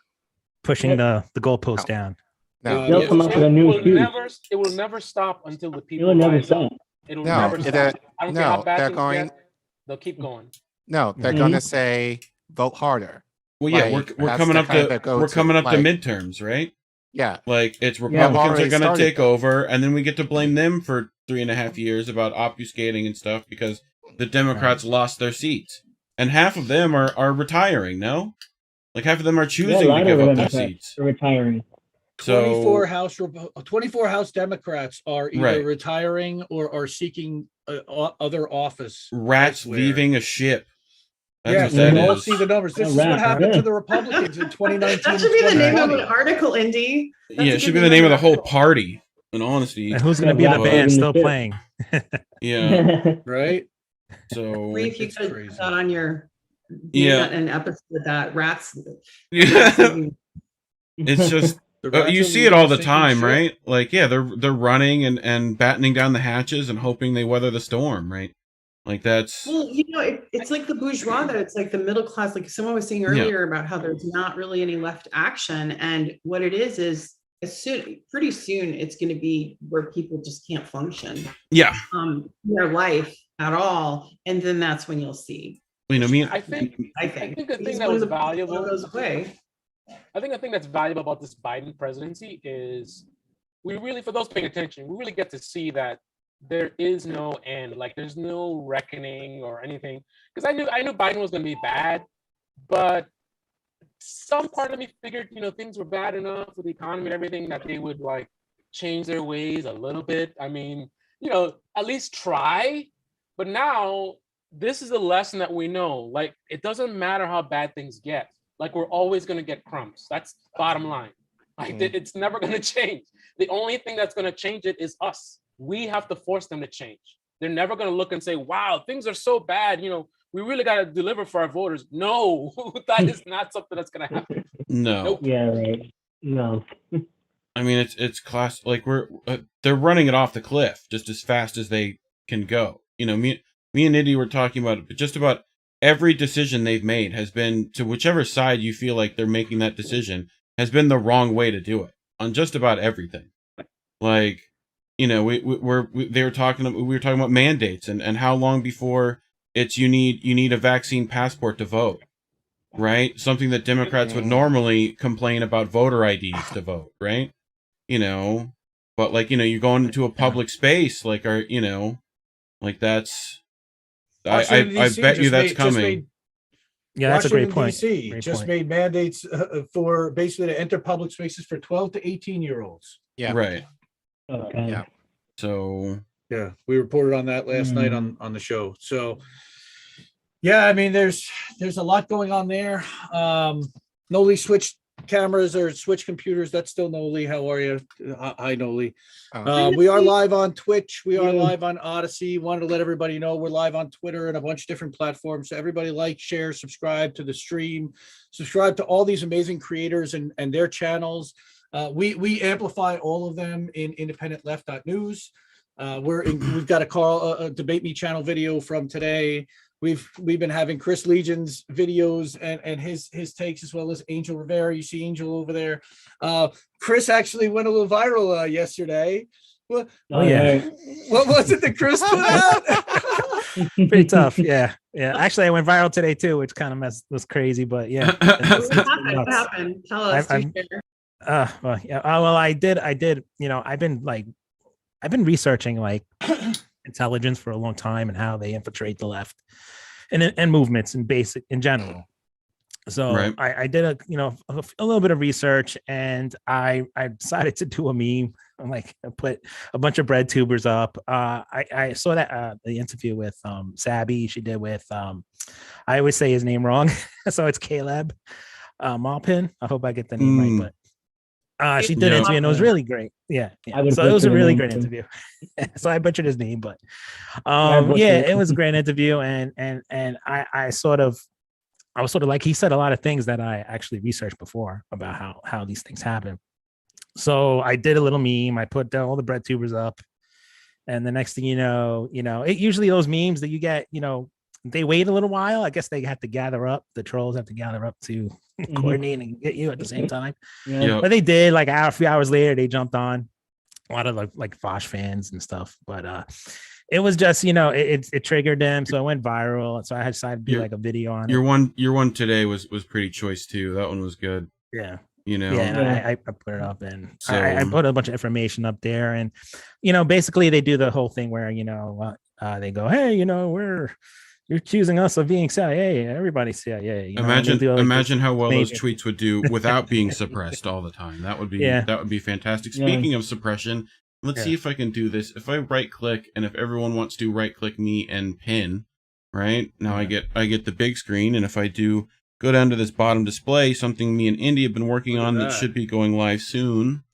K: pushing the goalpost down?
M: No. They'll come up with a new excuse.
I: It will never stop until the people.
M: It'll never stop.
I: It'll never stop. I don't care how bad things get, they'll keep going.
L: No, they're going to say vote harder.
E: Well, yeah, we're coming up to midterms, right?
L: Yeah,
E: like it's Republicans are going to take over, and then we get to blame them for 3.5 years about obfuscating and stuff because the Democrats lost their seats, and half of them are retiring. No, like half of them are choosing to give up their seats.
M: Retiring.
E: So
F: 24 House Democrats are either retiring or are seeking other office.
E: Rats leaving a ship.
F: Yes, we all see the numbers. This is what happened to the Republicans in 2019.
J: That should be the name of an article, Indy.
E: Yeah, it should be the name of the whole party, in honesty.
K: And who's going to be in the band still playing?
E: Yeah.
F: Right?
E: So
J: if you could put that on your an episode of that rats.
E: It's just you see it all the time, right? Like, they're running and battening down the hatches and hoping they weather the storm, right? Like that's
J: it's like the bourgeois, that it's like the middle class. Like someone was saying earlier about how there's not really any left action, and what it is pretty soon it's going to be where people just can't function.
E: Yeah.
J: Their life at all, and then that's when you'll see.
I: I think the thing that was valuable
J: goes away.
I: I think the thing that's valuable about this Biden presidency is we really, for those paying attention, we really get to see that there is no end. Like there's no reckoning or anything. Because I knew Biden was going to be bad, but some part of me figured, things were bad enough with the economy and everything that they would like change their ways a little bit. I mean, at least try. But now this is a lesson that we know. Like it doesn't matter how bad things get. like we're always going to get crumbs. That's bottom line. Like it's never going to change. The only thing that's going to change it is us. We have to force them to change. They're never going to look and say, wow, things are so bad. We really got to deliver for our voters. No, that is not something that's going to happen.
E: No.
I: Nope.
M: Yeah, right. No.
E: I mean, it's class. Like they're running it off the cliff just as fast as they can go. Me and Indy were talking about it, but just about every decision they've made has been, to whichever side you feel like they're making that decision, has been the wrong way to do it on just about everything. Like, we were talking about mandates and how long before it's you need a vaccine passport to vote, right? Something that Democrats would normally complain about voter IDs to vote, right? But like, you're going into a public space, like, like that's, I bet you that's coming.
K: Yeah, that's a great point.
F: DC just made mandates for basically to enter public spaces for 12 to 18-year-olds.
L: Yeah.
E: Right.
M: Okay.
L: Yeah.
E: So
F: yeah, we reported on that last night on the show. So yeah, I mean, there's a lot going on there. Noli switched cameras or switch computers. That's still Noli. How are you? Hi, Noli. We are live on Twitch. We are live on Odyssey. Wanted to let everybody know we're live on Twitter and a bunch of different platforms. So everybody like, share, subscribe to the stream, subscribe to all these amazing creators and their channels. We amplify all of them in independentleft.news. We've got a Debate Me channel video from today. We've been having Chris Legion's videos and his takes, as well as Angel Rivera. You see Angel over there. Chris actually went a little viral yesterday. What was it that Chris put out?
K: Pretty tough. Yeah. Actually, I went viral today too, which kind of was crazy, but yeah.
J: What happened? Tell us.
K: Well, I did. I've been researching like intelligence for a long time and how they infiltrate the left and movements in general. So right. I did a little bit of research, and I decided to do a meme. I put a bunch of bread tubers up. I saw that the interview with Sabby she did with I always say his name wrong, so it's Caleb Malpin. I hope I get the name right, but she did it to me, and it was really great. Yeah. So it was a really great interview. So I butchered his name, but it was a great interview, and I was sort of like, he said a lot of things that I actually researched before about how these things happen. So I did a little meme. I put all the bread tubers up, and the next thing it usually those memes that you get, they wait a little while. I guess they have to gather up. The trolls have to gather up to coordinate and get you at the same time. But they did. Like a few hours later, they jumped on. A lot of like Vosh fans and stuff. But it was just it triggered them, so it went viral. So I decided to do like a video on it.
E: Your one today was pretty choice too. That one was good.
K: Yeah.
E: I
K: put it up, and so, I put a bunch of information up there, and basically they do the whole thing where they go, hey, you're accusing us of being CIA. Everybody's CIA.
E: Imagine how well those tweets would do without being suppressed all the time. That would be fantastic. Speaking of suppression, let's see if I can do this. If I right click, and if everyone wants to right click me and pin, right now I get the big screen, and if I do go down to this bottom display, something me and Indy have been working on that should be going live soon,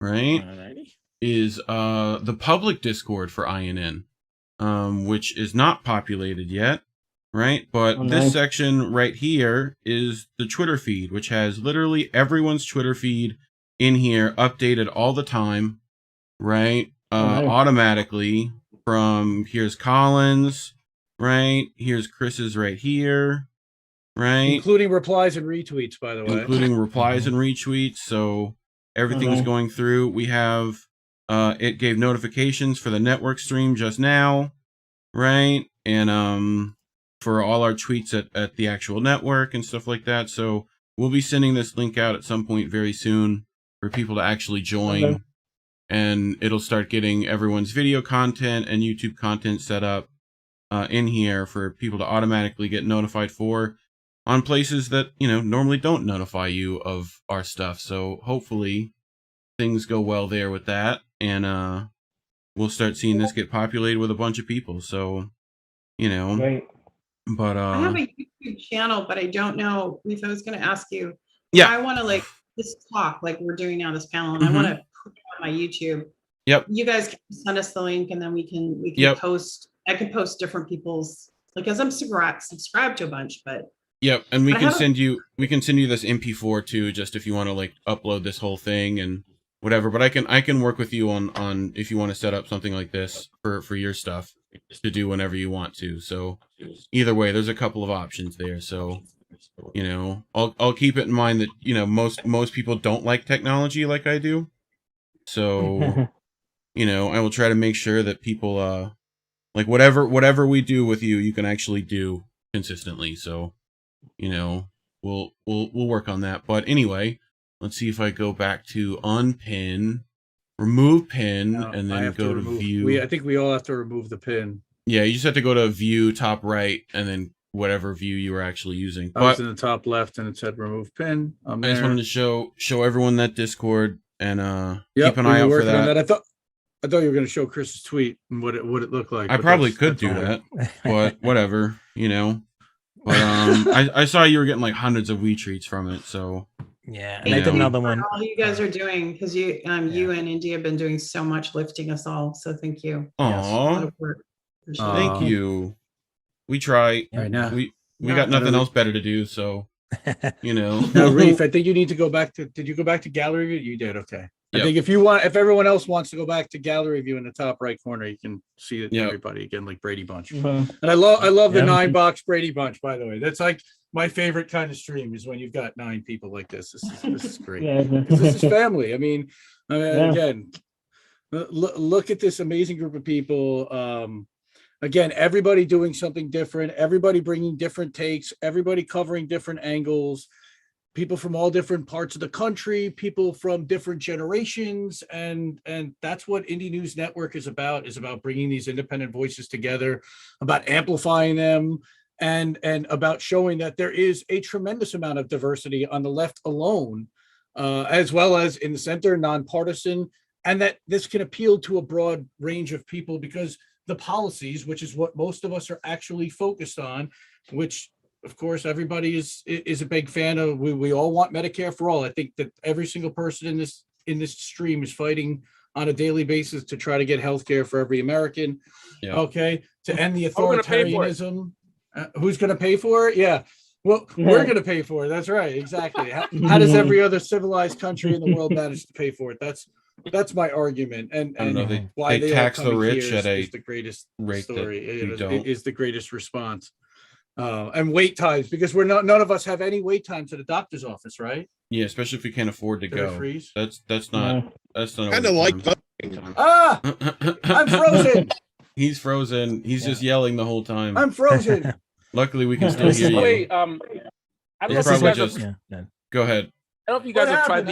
E: right? Is the public Discord for INN. Which is not populated yet, right? But this section right here is the Twitter feed, which has literally everyone's Twitter feed in here, updated all the time, right? Automatically from here's Collins, right? Here's Chris's right here, right?
F: Including replies and retweets, by the way.
E: Including replies and retweets. So everything's going through. We have it gave notifications for the network stream just now, right? And for all our tweets at the actual network and stuff like that. So we'll be sending this link out at some point very soon for people to actually join. And it'll start getting everyone's video content and YouTube content set up in here for people to automatically get notified for on places that, normally don't notify you of our stuff. So hopefully things go well there with that. And we'll start seeing this get populated with a bunch of people. So,
M: Right.
E: But
J: I have a YouTube channel, but I don't know if I was going to ask you.
E: Yeah.
J: I want to like this talk like we're doing now, this panel, and I want to put it on my YouTube.
E: Yep.
J: You guys can send us the link, and then we can post. I can post different people's like as I'm subscribed to a bunch, but.
E: Yep, and we can send you this MP4 too, just if you want to like upload this whole thing and whatever. But I can work with you on if you want to set up something like this for your stuff to do whenever you want to. So either way, there's a couple of options there. So you know, I'll keep it in mind that you know most people don't like technology like I do. So you know, I will try to make sure that people like whatever we do with you, you can actually do consistently. So. You know, we'll work on that. But anyway, let's see if I go back to unpin, remove pin, and then go to view.
F: I think we all have to remove the pin.
E: Yeah, you just have to go to view top right and then whatever view you were actually using.
F: I was in the top left and it said remove pin.
E: I just wanted to show everyone that Discord and keep an eye out for that.
F: I thought you were going to show Chris's tweet and what it looked like.
E: I probably could do that, but whatever, you know. But I saw you were getting like hundreds of retweets from it, so
K: yeah. And I did another one.
J: All you guys are doing because you and Indy have been doing so much lifting us all. So thank you.
E: Aww. Thank you. We try.
F: Right now.
E: We got nothing else better to do, so you know.
F: Now, Reef, I think you need to go back to. Did you go back to gallery view? You did. Okay. Yep. I think if everyone else wants to go back to gallery view in the top right corner, you can see it. Everybody again, like Brady Bunch. And I love the 9-box Brady Bunch. By the way, that's like my favorite kind of stream is when you've got 9 people like this. This is great. This is family. I mean again, look at this amazing group of people. Again, everybody doing something different. Everybody bringing different takes. Everybody covering different angles. People from all different parts of the country, people from different generations, and that's what Indie News Network is about bringing these independent voices together, about amplifying them, and about showing that there is a tremendous amount of diversity on the left alone, as well as in the center, nonpartisan, and that this can appeal to a broad range of people because the policies, which is what most of us are actually focused on, which of course, everybody is a big fan of. We all want Medicare for all. I think that every single person in this stream is fighting on a daily basis to try to get health care for every American. Yeah. Okay, to end the authoritarianism. Who's going to pay for it? Yeah. Well, we're going to pay for it. That's right. Exactly. How does every other civilized country in the world manage to pay for it? That's my argument. And why they tax the rich at the greatest story. Is the greatest response. And wait times, because none of us have any wait times at a doctor's office, right?
E: Yeah, especially if we can't afford to go. That's not
G: kind of like
F: I'm frozen.
E: He's frozen. He's just yelling the whole time.
F: I'm frozen.
E: Luckily, we can still hear you.
I: Wait, I don't know if you guys have,
E: go ahead.
I: I don't know if you guys have tried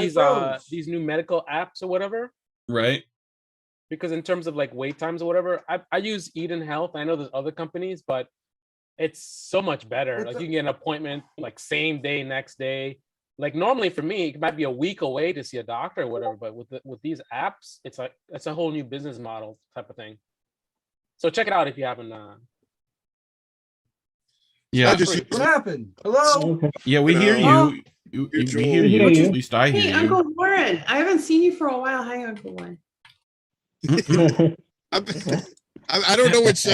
I: these new medical apps or whatever.
E: Right.
I: Because in terms of like wait times or whatever, I use Eden Health. I know there's other companies, but it's so much better. Like you can get an appointment like same day, next day. Like normally for me, it might be a week away to see a doctor or whatever. But with these apps, it's a whole new business model type of thing. So check it out if you haven't.
E: Yeah.
F: What happened? Hello.
E: Yeah, we hear you. We hear you. At least I hear you.
J: Hey, Uncle Warren. I haven't seen you for a while. Hi, Uncle Warren.
G: I don't know which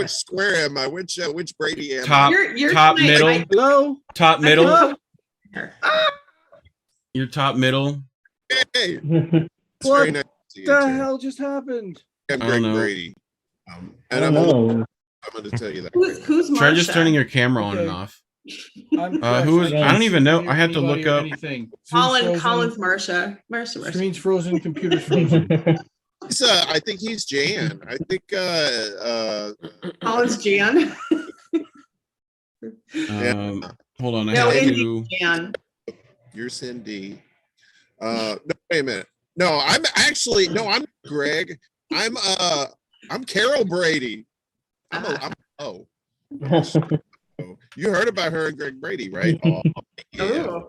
G: square am I? Which Brady am I?
E: Top middle.
F: Hello.
E: Top middle. You're top middle.
G: Hey.
F: What the hell just happened?
G: I'm Greg Brady. And I'm going to tell you that.
J: Who's Marsha?
E: Try just turning your camera on and off. Who is? I don't even know. I had to look up.
J: Colin's Marsha. Marsha.
F: Screen's frozen. Computer's frozen.
G: I think he's Jan. I think
J: Colin's Jan.
E: Hold on.
J: Jan.
G: You're Cindy. No, wait a minute. No, I'm Greg. I'm Carol Brady. You heard about her and Greg Brady, right?
J: Yeah.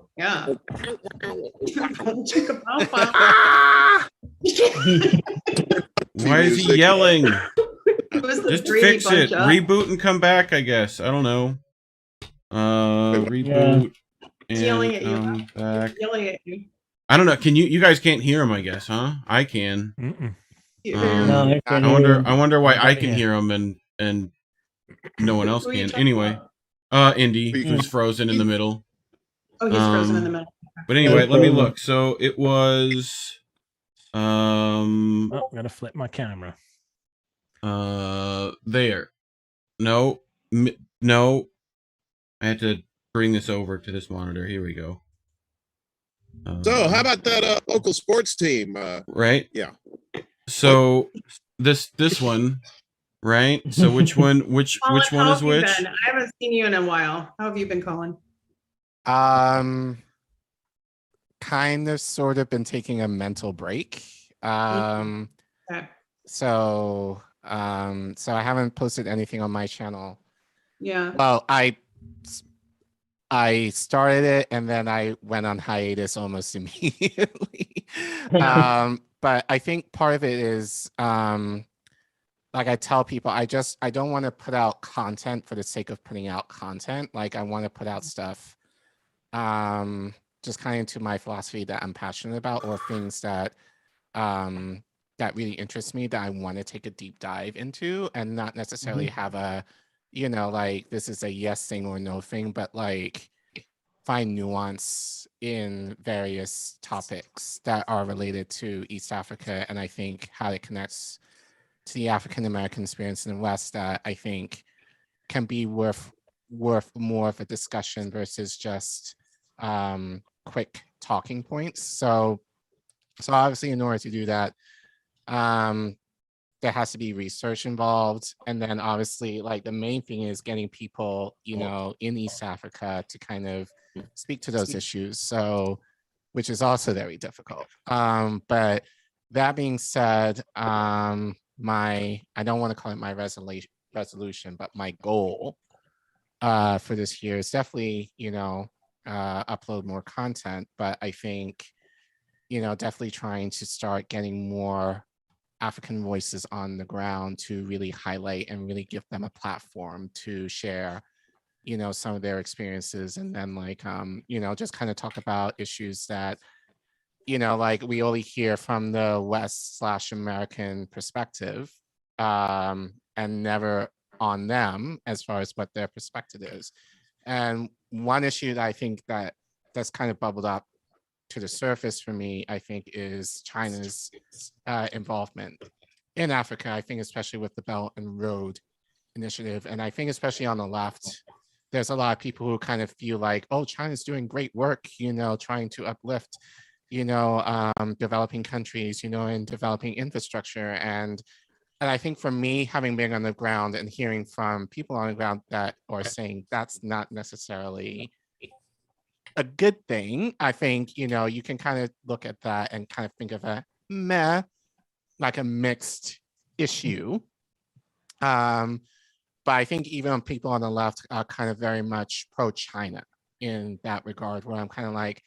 E: Why is he yelling? Just fix it. Reboot and come back, I guess. I don't know. Reboot
J: Yelling at
E: and
J: you.
E: come back.
J: Yelling at you.
E: I don't know. Can you guys can't hear him? I guess, huh? I can.
M: No, I can hear him.
E: I wonder why I
K: Nobody
E: can
K: can.
E: hear him and no one else
J: Who are you
E: can.
J: talking
E: Anyway, Indy, who's frozen in the middle.
J: Oh, he's frozen in the middle.
E: But anyway, let me look. So it was
K: Oh, gotta flip my camera.
E: there. No, no. I had to bring this over to this monitor. Here we go.
G: So how about that local sports team?
E: Right?
G: Yeah.
E: So this one, right? So which one
J: Colin,
E: one
J: how
E: is
J: have you
E: which?
J: been? I haven't seen you in a while. How have you been, Colin?
L: Kind of sort of been taking a mental break.
J: Okay.
L: So I haven't posted anything on my channel.
J: Yeah.
L: Well, I started it and then I went on hiatus almost immediately. But I think part of it is like I tell people, I don't want to put out content for the sake of putting out content. Like I want to put out stuff just kind of into my philosophy that I'm passionate about, or things that that really interest me, that I want to take a deep dive into, and not necessarily have a, you know, like this is a yes thing or no thing, but like find nuance in various topics that are related to East Africa, and I think how it connects to the African American experience in the West, that I think can be worth more of a discussion versus just quick talking points. So obviously, in order to do that, there has to be research involved, and then obviously, like the main thing is getting people, you know, in East Africa to kind of speak to those issues. So, which is also very difficult. But that being said, I don't want to call it my resolution, but my goal for this year is definitely, you know, upload more content. But I think, you know, definitely trying to start getting more African voices on the ground to really highlight and really give them a platform to share, you know, some of their experiences, and then like you know, just kind of talk about issues that, you know, like we only hear from the West/American perspective, and never on them as far as what their perspective is. And one issue that I think that's kind of bubbled up to the surface for me, I think, is China's involvement in Africa. I think especially with the Belt and Road Initiative, and I think especially on the left, there's a lot of people who kind of feel like, oh, China's doing great work, you know, trying to uplift, you know, developing countries, you know, and developing infrastructure. And I think for me, having been on the ground and hearing from people on the ground that are saying that's not necessarily a good thing, I think, you know, you can kind of look at that and kind of think of a like a mixed issue. But I think even people on the left are kind of very much pro-China in that regard, where I'm kind of like,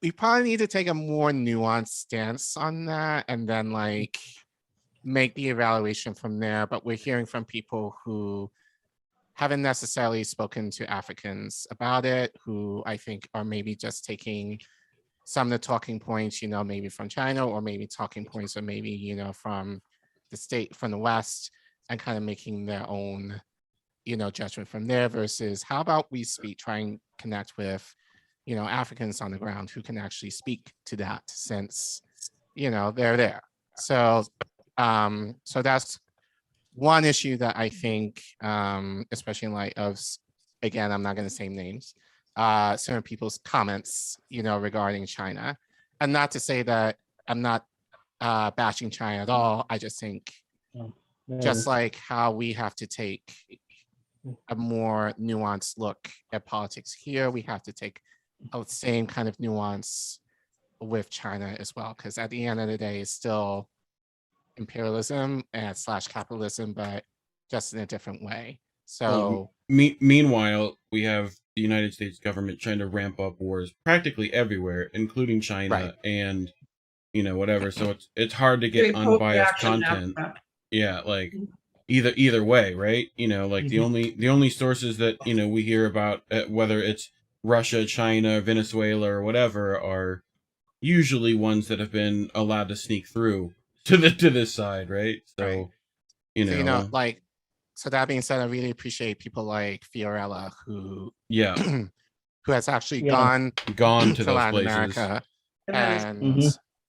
L: we probably need to take a more nuanced stance on that, and then like make the evaluation from there. But we're hearing from people who haven't necessarily spoken to Africans about it, who I think are maybe just taking some of the talking points, you know, maybe from China, or maybe talking points, or maybe, you know, from the West, and kind of making their own, you know, judgment from there, versus how about we try and connect with, you know, Africans on the ground who can actually speak to that, since, you know, they're there. So that's one issue that I think, especially in light of, again, I'm not going to say names, certain people's comments, you know, regarding China. And not to say that I'm not bashing China at all. I just think, just like how we have to take a more nuanced look at politics here, we have to take the same kind of nuance with China as well. Because at the end of the day, it's still imperialism and / capitalism, but just in a different way. So
E: meanwhile, we have the United States government trying to ramp up wars practically everywhere, including China, and, you know, whatever. So it's hard to get unbiased content. Yeah, like either way, right? You know, like the only sources that, you know, we hear about, whether it's Russia, China, Venezuela, or whatever, are usually ones that have been allowed to sneak through to this side, right? So,
L: Right.
E: you
L: So,
E: know,
L: you know, like, so that being said, I really appreciate people like Fiorella who who has actually gone
E: to
L: to
E: those
L: Latin
E: places.
L: America and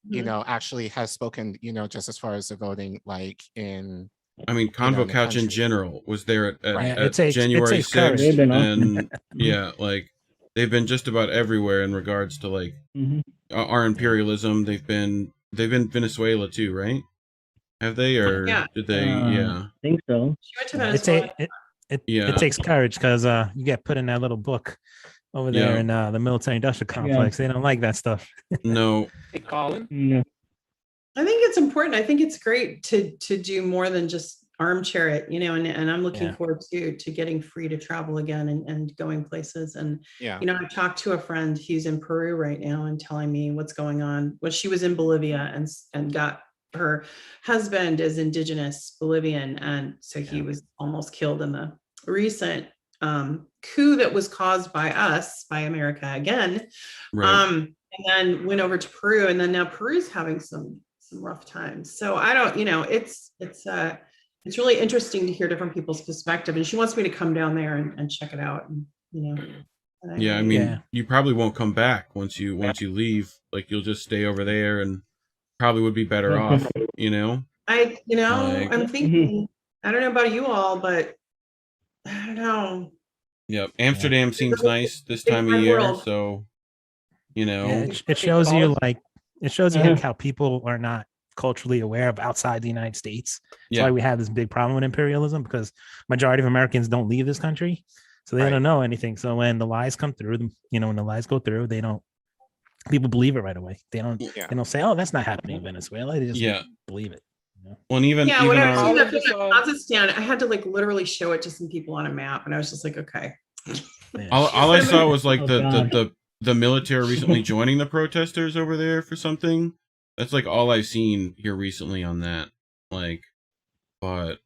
L: you know, actually has spoken, you know, just as far as the voting, like in,
E: I mean, Convo Couch in general was there at January 6th, and like they've been just about everywhere in regards to like our imperialism. They've been Venezuela too, right? Have they, or did they?
M: I think so.
J: She went to Venezuela.
K: It takes courage because you get put in that little book over there in the military industrial complex. They don't like that stuff.
E: No.
I: Hey, Colin.
M: No.
J: I think it's important. I think it's great to do more than just armchair it, you know, and I'm looking forward to getting free to travel again and going places. And, you know, I talked to a friend who's in Peru right now and telling me what's going on. Well, she was in Bolivia and got her husband is indigenous Bolivian. And so he was almost killed in the recent coup that was caused by us, by America again. And then went over to Peru, and then now Peru's having some rough times. So I don't, you know, it's really interesting to hear different people's perspective. And she wants me to come down there and check it out. And, you know.
E: I mean, you probably won't come back once you leave. Like, you'll just stay over there, and probably would be better off, you know.
J: I'm thinking, I don't know about you all, but I don't know.
E: Yep, Amsterdam seems nice this time of year, so you know,
K: it shows you like how people are not culturally aware of outside the United States. That's why we have this big problem with imperialism, because majority of Americans don't leave this country, so they don't know anything. So when the lies come through, you know, when the lies go through, people believe it right away. They don't say, "Oh, that's not happening in Venezuela." They just believe it. You know?
E: Well, and even
J: when I was seeing that Kazakhstan, I had to like literally show it to some people on a map, and I was just like, okay.
E: All I saw was like the military recently joining the protesters over there for something. That's like all I've seen here recently on that. Like, but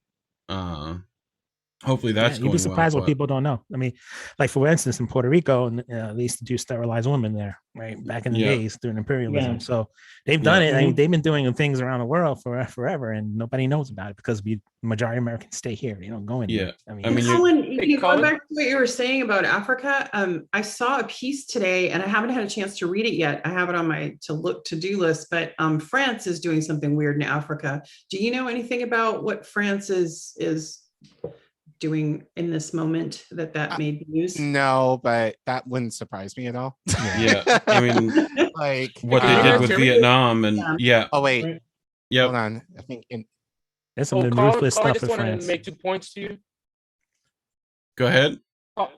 E: hopefully that's going
K: you'd be surprised
E: well,
K: what people don't know. I mean, like for instance, in Puerto Rico, and they used to do sterilized women there, right, back in the days during imperialism. So they've done it. I mean, they've been doing things around the world for forever, and nobody knows about it because majority of Americans stay here. They don't go anywhere. I mean
J: Colin, going back to what you were saying about Africa, I saw a piece today, and I haven't had a chance to read it yet. I have it on my to-do list, but France is doing something weird in Africa. Do you know anything about what France is doing in this moment that made news?
L: No, but that wouldn't surprise me at all.
E: I mean,
L: like
E: what they did with Vietnam, and
L: Oh wait, hold on. I think
K: there's some ruthless stuff
I: I just
K: in
I: wanted
K: France.
I: to make 2 points to you.
E: Go ahead.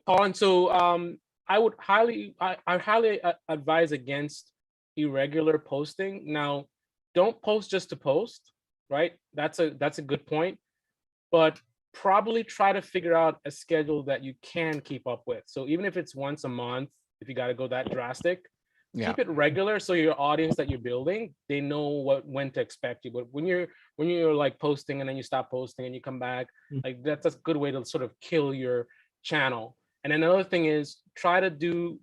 I: Colin, so I would highly advise against irregular posting. Now, don't post just to post, right? That's a good point, but probably try to figure out a schedule that you can keep up with. So even if it's once a month, if you got to go that drastic, keep it regular so your audience that you're building, they know when to expect you. But when you're like posting and then you stop posting and you come back, like that's a good way to sort of kill your channel. And another thing is try to do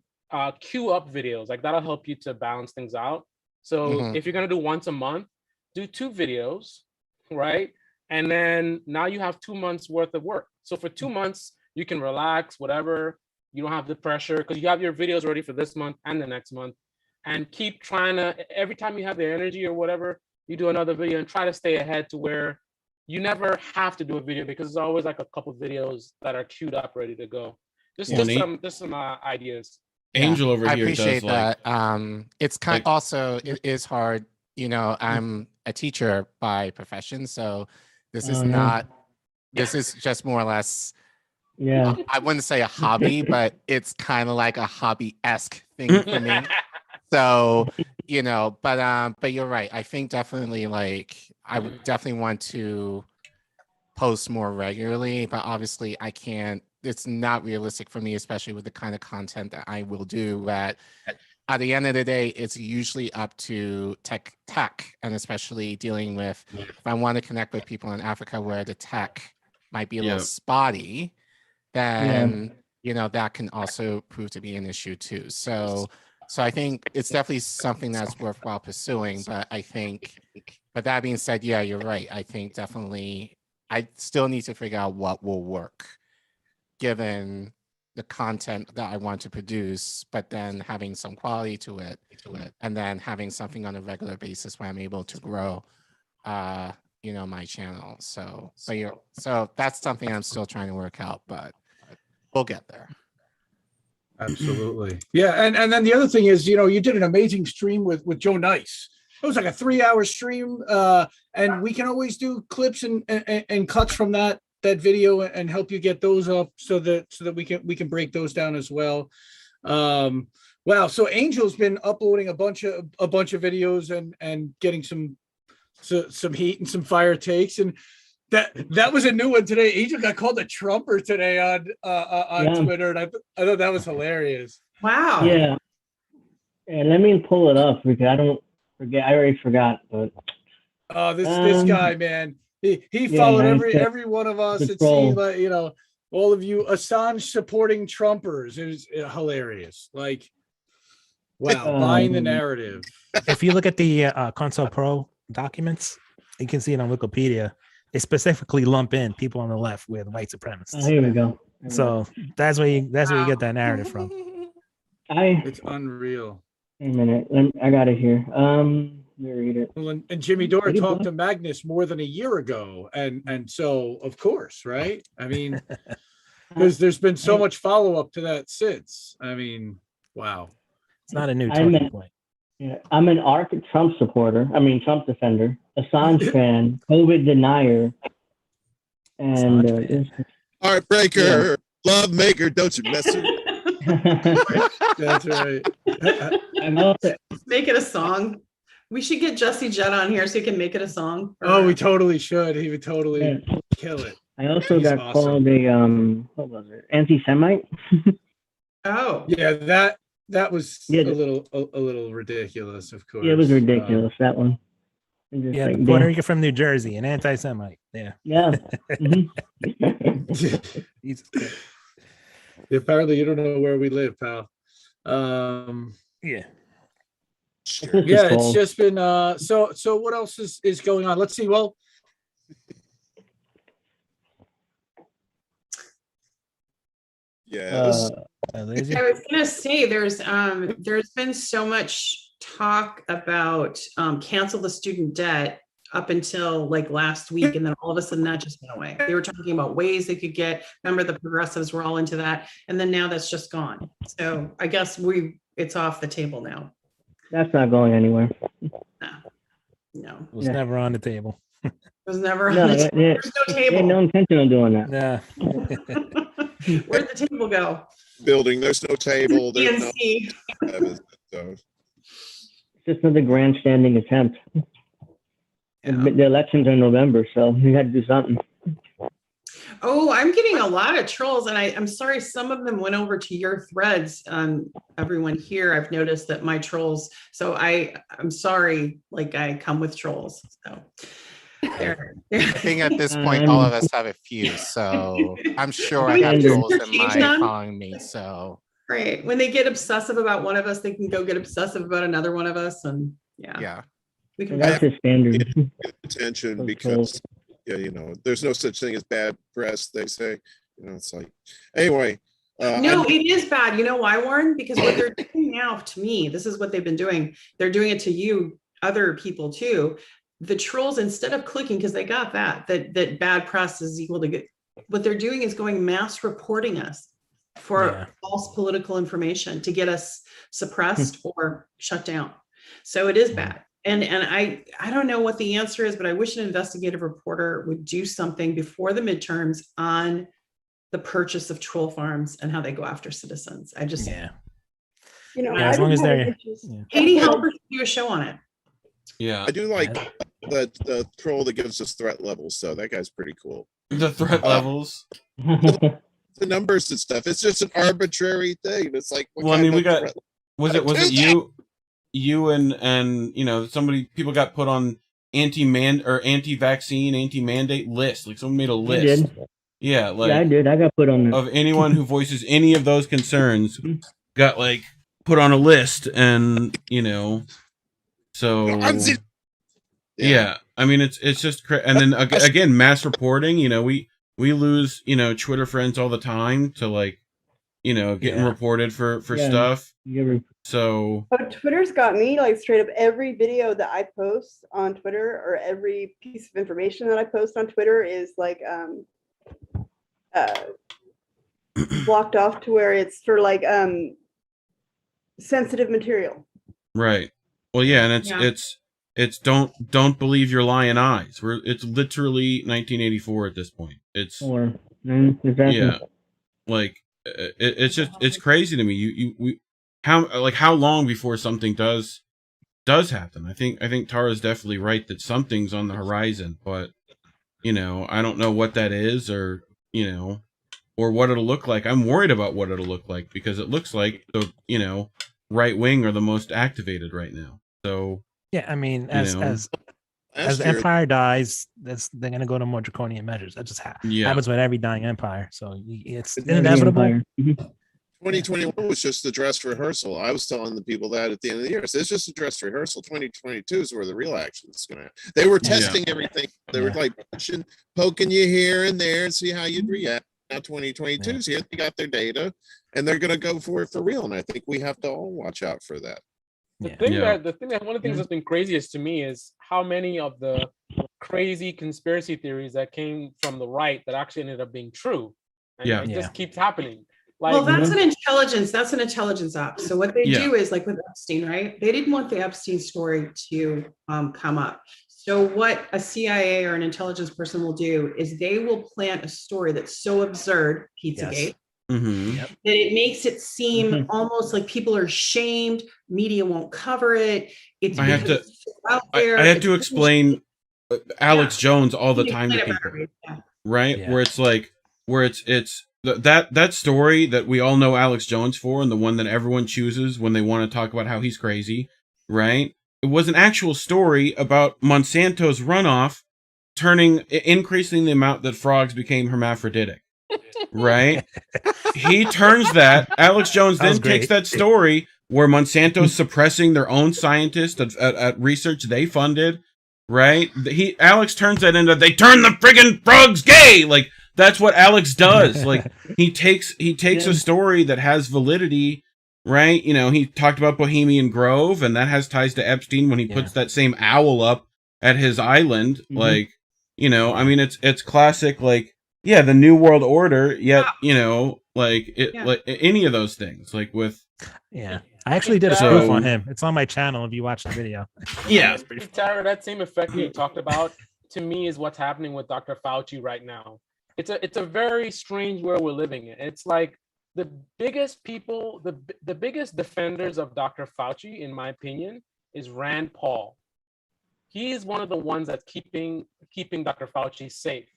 I: queue up videos. Like that'll help you to balance things out. So if you're gonna do once a month, do 2 videos, right? And then now you have 2 months worth of work. So for 2 months, you can relax, whatever. You don't have the pressure because you have your videos ready for this month and the next month. And keep trying to, every time you have the energy or whatever, you do another video and try to stay ahead to where you never have to do a video because there's always like a couple of videos that are queued up, ready to go. Just some ideas.
E: Angel over
L: I
E: here
L: appreciate
E: does
L: that. It's kind also, it is hard. You know, I'm a teacher by profession, so this is not, this is just more or less, I wouldn't say a hobby, but it's kind of like a hobby-esque thing for me. So, you know, but you're right. I think definitely like, I would definitely want to post more regularly, but obviously I can't, it's not realistic for me, especially with the kind of content that I will do. That at the end of the day, it's usually up to tech, and especially dealing with, if I want to connect with people in Africa where the tech might be a little spotty, then that can also prove to be an issue too. So I think it's definitely something that's worthwhile pursuing. But that being said, yeah, you're right. I think definitely I still need to figure out what will work given the content that I want to produce, but then having some quality to it, and then having something on a regular basis where I'm able to grow my channel. So that's something I'm still trying to work out, but we'll get there.
F: Absolutely. Yeah. And then the other thing is, you did an amazing stream with Joe Nice. It was like a 3-hour stream. And we can always do clips and cuts from that video and help you get those up so that we can break those down as well. Wow. So Angel's been uploading a bunch of videos and getting some heat and some fire takes, and that was a new one today. Angel got called a Trumper today on Twitter, and I thought that was hilarious.
J: Wow.
M: Yeah. Let me pull it up because I don't forget. I already forgot. But
F: this guy, man, he followed every one of us. It seemed like all of you Assange supporting Trumpers. It was hilarious. Like, wow, buying the narrative.
K: If you look at the Console Pro documents, you can see it on Wikipedia. They specifically lump in people on the left with white supremacists.
M: Oh, here we go.
K: So that's where you get that narrative from.
F: It's unreal.
M: Wait a minute, I got it here. Read it.
F: Well, and Jimmy Dore talked to Magnus more than a year ago, and so of course, right? I mean, there's been so much follow up to that since. I mean, wow,
K: it's not a new talking point.
M: Yeah, I'm an arc Trump supporter. I mean, Trump defender, Assange fan, COVID denier, and
G: heartbreaker, love maker. Don't you mess with it.
F: That's right.
J: Make it a song. We should get Jesse Jett on here so he can make it a song.
F: Oh, we totally should. He would totally kill it.
M: I also got called a what was it? Anti-Semite.
J: Oh.
F: Yeah, that was a little ridiculous, of course.
M: Yeah, it was ridiculous, that one.
K: Yeah, like, Puerto Rico from New Jersey, an anti-Semite. Yeah.
M: Yeah.
F: Apparently you don't know where we live, pal.
K: Yeah.
F: Sure. Yeah, it's just been so what else is going on? Let's see. Well,
G: yes.
J: I was gonna say there's been so much talk about cancel the student debt up until like last week, and then all of a sudden that just went away. They were talking about ways they could get. Remember, the progressives were all into that, and then now that's just gone. So I guess it's off the table now.
M: That's not going anywhere.
J: No.
K: It was never on the table.
J: It was never on the table. There's no table.
M: Had no intention of doing that.
K: Yeah.
J: Where'd the table go?
G: Building. There's no table. There's no.
M: It's just another grandstanding attempt. Yeah. The elections are in November, so we had to do something.
J: Oh, I'm getting a lot of trolls, and I'm sorry, some of them went over to your threads. Everyone here, I've noticed that my trolls. So I'm sorry, like I come with trolls. So
L: I think at this point, all of us have a few. So I'm sure I have trolls in my following me. So
J: great. When they get obsessive about one of us, they can go get obsessive about another one of us, and yeah.
M: We can. That's a standard.
G: Attention because. Yeah, there's no such thing as bad press, they say. It's like, anyway.
J: No, it is bad. You know why, Warren? Because what they're doing now, to me, this is what they've been doing. They're doing it to you, other people too. The trolls, instead of clicking, because they got that bad press is equal to good. What they're doing is going mass reporting us for false political information to get us suppressed or shut down. So it is bad. And I don't know what the answer is, but I wish an investigative reporter would do something before the midterms on the purchase of troll farms and how they go after citizens. I just,
K: as long as they're,
J: Katie Halper should do a show on it.
E: Yeah,
G: I do like the troll that gives us threat levels. So that guy's pretty cool.
E: The threat levels,
G: the numbers and stuff. It's just an arbitrary thing. It's like,
E: well, I mean, we got. Was it you and people got put on anti-vaccine, anti-mandate list. Like someone made a list Yeah, like
M: Yeah, I did. I got put on
E: of anyone who voices any of those concerns got like put on a list, and so yeah. I mean, it's just and then again, mass reporting. We lose Twitter friends all the time to like getting reported for stuff. So
H: Twitter's got me like straight up every video that I post on Twitter or every piece of information that I post on Twitter is like blocked off to where it's for like sensitive material.
E: Right. Well, yeah, and it's don't believe your lying eyes. It's literally 1984 at this point. It's
M: exactly.
E: Yeah, like it's crazy to me. How long before something does happen? I think Tara's definitely right that something's on the horizon, but I don't know what that is, or or what it'll look like. I'm worried about what it'll look like because it looks like the right wing are the most activated right now. So
K: yeah, I mean, as the empire dies, they're going to go to more draconian measures. That just happens with every dying empire. So it's inevitable.
G: 2021 was just the dress rehearsal. I was telling the people that at the end of the year. So it's just a dress rehearsal. 2022 is where the real action is going to happen. They were testing everything. They were like poking you here and there and see how you'd react. Now 2022 is here. They got their data and they're going to go for it for real. And I think we have to all watch out for that.
I: One of the things that's been craziest to me is how many of the crazy conspiracy theories that came from the right that actually ended up being true. And it just keeps happening. Like,
J: well, that's an intelligence op. So what they do is like with Epstein, right? They didn't want the Epstein story to come up. So what a CIA or an intelligence person will do is they will plant a story that's so absurd, Pizzagate, that it makes it seem almost like people are shamed. Media won't cover it.
E: I have to explain Alex Jones all the time to people, right? Yeah. Where it's that story that we all know Alex Jones for, and the one that everyone chooses when they want to talk about how he's crazy, right? It was an actual story about Monsanto's runoff increasing the amount that frogs became hermaphroditic, right? He turns that. Alex Jones then takes that story where Monsanto's suppressing their own scientists at research they funded, right? Alex turns that into they turn the friggin' frogs gay, like. That's what Alex does. Like he takes a story that has validity, right? He talked about Bohemian Grove, and that has ties to Epstein when he puts that same owl up at his island. Like, I mean, it's classic. Like, the New World Order. Yet, like any of those things. Like with
K: I actually did a spoof on him. It's on my channel if you watch the video.
I: Tara, that same effect you talked about to me is what's happening with Dr. Fauci right now. It's a very strange world we're living in. It's like the biggest people, the biggest defenders of Dr. Fauci, in my opinion, is Rand Paul. He is one of the ones that's keeping Dr. Fauci safe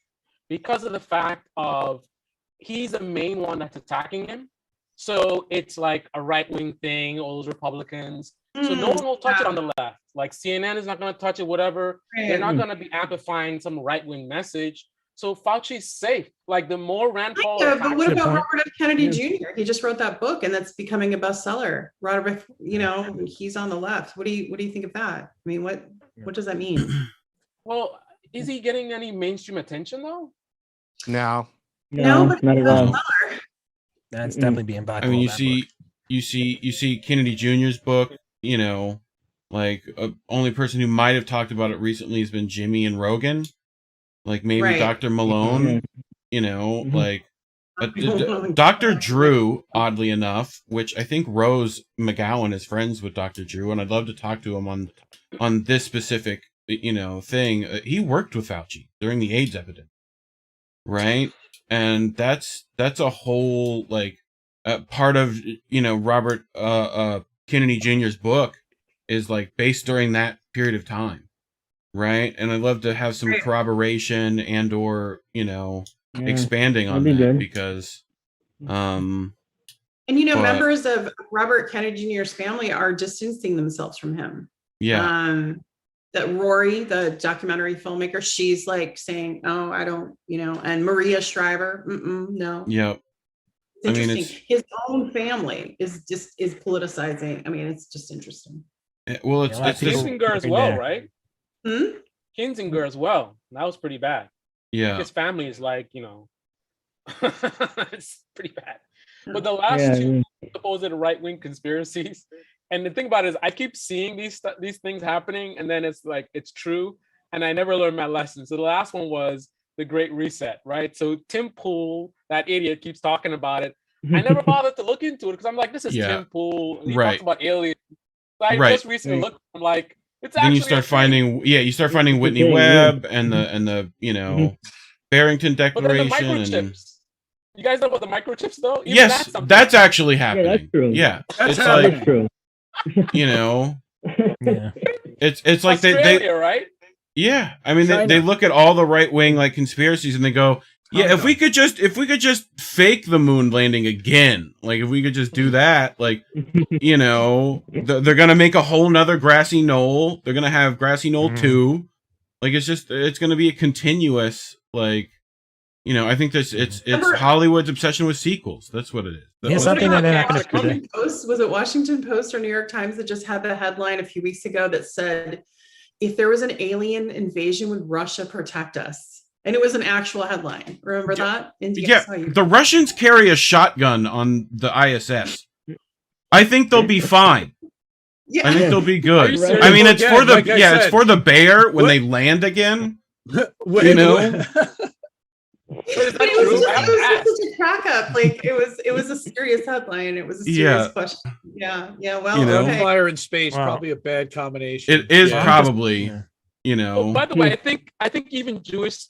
I: because of the fact of he's the main one that's attacking him. So it's like a right-wing thing, all those Republicans. So no one will touch it on the left. Like CNN is not going to touch it, whatever. They're not going to be amplifying some right-wing message. So Fauci's safe. Like the more Rand Paul.
J: But what about Robert F. Kennedy Jr.? He just wrote that book, and that's becoming a bestseller. Robert, he's on the left. What do you think of that? I mean, what does that mean?
I: Well, is he getting any mainstream attention though?
L: No,
J: but
M: not at all.
K: That's definitely being backed.
E: I mean, you see Kennedy Jr.'s book. Like only person who might have talked about it recently has been Jimmy and Rogan. Like maybe Dr. Malone, like Dr. Drew, oddly enough, which I think Rose McGowan is friends with Dr. Drew, and I'd love to talk to him on this specific, thing. He worked with Fauci during the AIDS epidemic, right? And that's a whole like part of Robert Kennedy Jr.'s book is like based during that period of time. Right, and I'd love to have some corroboration and or expanding on that because,
J: members of Robert Kennedy Jr.'s family are distancing themselves from him. that Rory, the documentary filmmaker, she's like saying, "Oh, I don't," and Maria Shriver, no.
E: Yep.
J: It's interesting. His own family is politicizing. I mean, it's just interesting.
E: Well, it's
I: Kinzinger as well, right?
J: Hmm?
I: Kinzinger as well. That was pretty bad.
E: Yeah.
I: His family is like, it's pretty bad. But the last two supposed right-wing conspiracies, and the thing about it is I keep seeing these things happening, and then it's like, it's true, and I never learned my lesson. So the last one was the Great Reset, right? So Tim Pool, that idiot, keeps talking about it. I never bothered to look into it because I'm like, this is Tim Pool, and he talks about aliens. So I just recently looked, I'm like, it's
E: then
I: actually
E: you start finding Whitney Webb and the Barrington Declaration.
I: But then the microchips. You guys know about the microchips though? Even
E: Yes, that's actually happening.
M: Yeah, that's true.
E: Yeah,
M: That's true.
E: It's like
I: Australia,
E: they
I: right?
E: Yeah, I mean they look at all the right wing like conspiracies and they go, yeah, if we could just fake the moon landing again, like if we could just do that, like they're gonna make a whole nother grassy knoll. They're gonna have grassy knoll 2. Like it's gonna be a continuous like. I think it's Hollywood's obsession with sequels. That's what it is.
K: Yeah, something that happened today.
J: Was it Washington Post or New York Times that just had the headline a few weeks ago that said, if there was an alien invasion, would Russia protect us? And it was an actual headline. Remember that?
E: The Russians carry a shotgun on the ISS. I think they'll be fine.
J: Yeah.
E: I think they'll be good. I mean, it's for the it's for the bear when they land again.
J: But it was just a crack up. Like it was a serious headline. It was a serious question. Yeah. Well, okay.
F: Fire in space, probably a bad combination.
E: It is probably,
I: Oh, by the way, I think even Jewish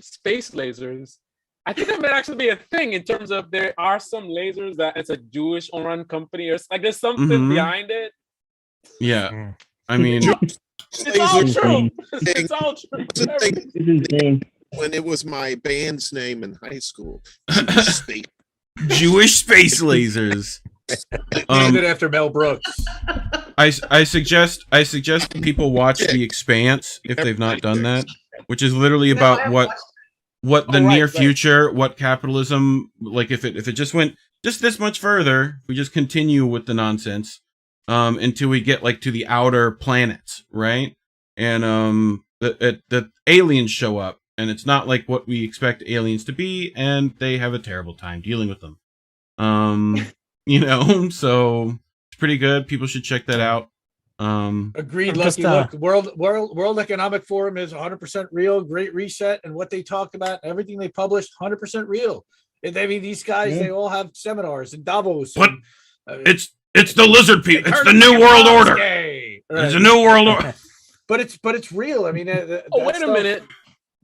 I: space lasers, I think that might actually be a thing in terms of there are some lasers that it's a Jewish run company or like there's something behind it.
E: Yeah. I mean,
I: it's all true. It's all true.
M: It's insane.
G: When it was my band's name in high school,
E: Jewish space lasers.
F: Named it after Mel Brooks.
E: I suggest people watch The Expanse if they've not done that, which is literally about what the near future, what capitalism, like if it just went just this much further, we just continue with the nonsense until we get like to the outer planets, right? And the aliens show up. And it's not like what we expect aliens to be, and they have a terrible time dealing with them. So it's pretty good. People should check that out.
F: Agreed. Lucky look. World Economic Forum is 100% real. Great Reset and what they talked about, everything they published, 100% real. I mean, these guys, they all have seminars in Davos.
E: But it's the lizard people. It's the New World Order. Right. It's a New World Order.
F: But it's real. I mean,
I: wait a minute.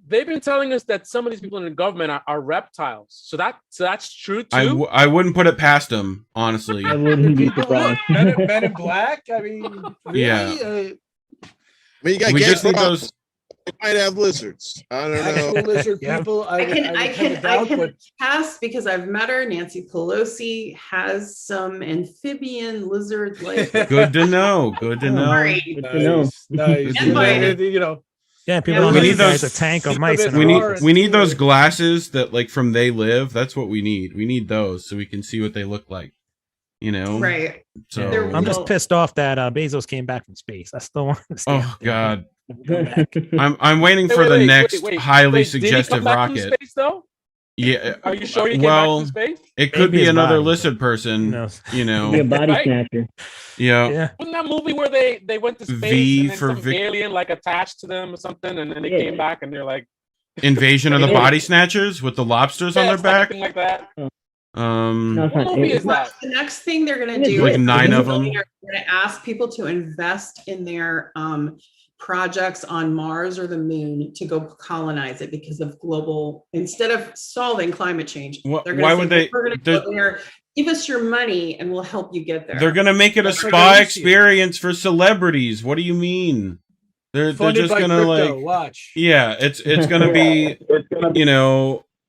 I: They've been telling us that some of these people in the government are reptiles. So that's true too.
E: I wouldn't put it past them, honestly.
M: I wouldn't be surprised.
F: Men in Black. I mean, really?
E: Yeah.
G: You got
E: we just need those.
G: They might have lizards. I don't know.
F: Lizard people.
J: I can pass because I've met her. Nancy Pelosi has some amphibian lizard like.
E: Good to know. Good to know.
M: Good to know.
F: Nice.
K: Yeah, people
E: we need those
K: a tank of mice.
E: We need those glasses that like from They Live. That's what we need. We need those so we can see what they look like.
J: Right.
E: So
K: I'm just pissed off that Bezos came back from space. I still want to stay out there.
E: God. I'm waiting for the next highly suggestive
I: did he come back
E: rocket.
I: From space, though?
E: Yeah.
I: Are you sure he came back from space?
E: It could be another lizard person.
M: Be a body snatcher.
E: Yeah.
I: Wasn't that movie where they went to space and then some alien like attached to them or something, and then they came back and they're like
E: Invasion of the Body Snatchers with the lobsters on their back?
I: Something like that.
J: What movie is that? The next thing they're going to do
E: like
J: is
E: 9 of them.
J: They're going to ask people to invest in their projects on Mars or the moon to go colonize it because of global, instead of solving climate change.
E: Why would they?
J: We're going to go there, give us your money and we'll help you get there.
E: They're going to make it a spa experience for celebrities. What do you mean? They're just going to like
F: watch.
E: Yeah, it's going to be,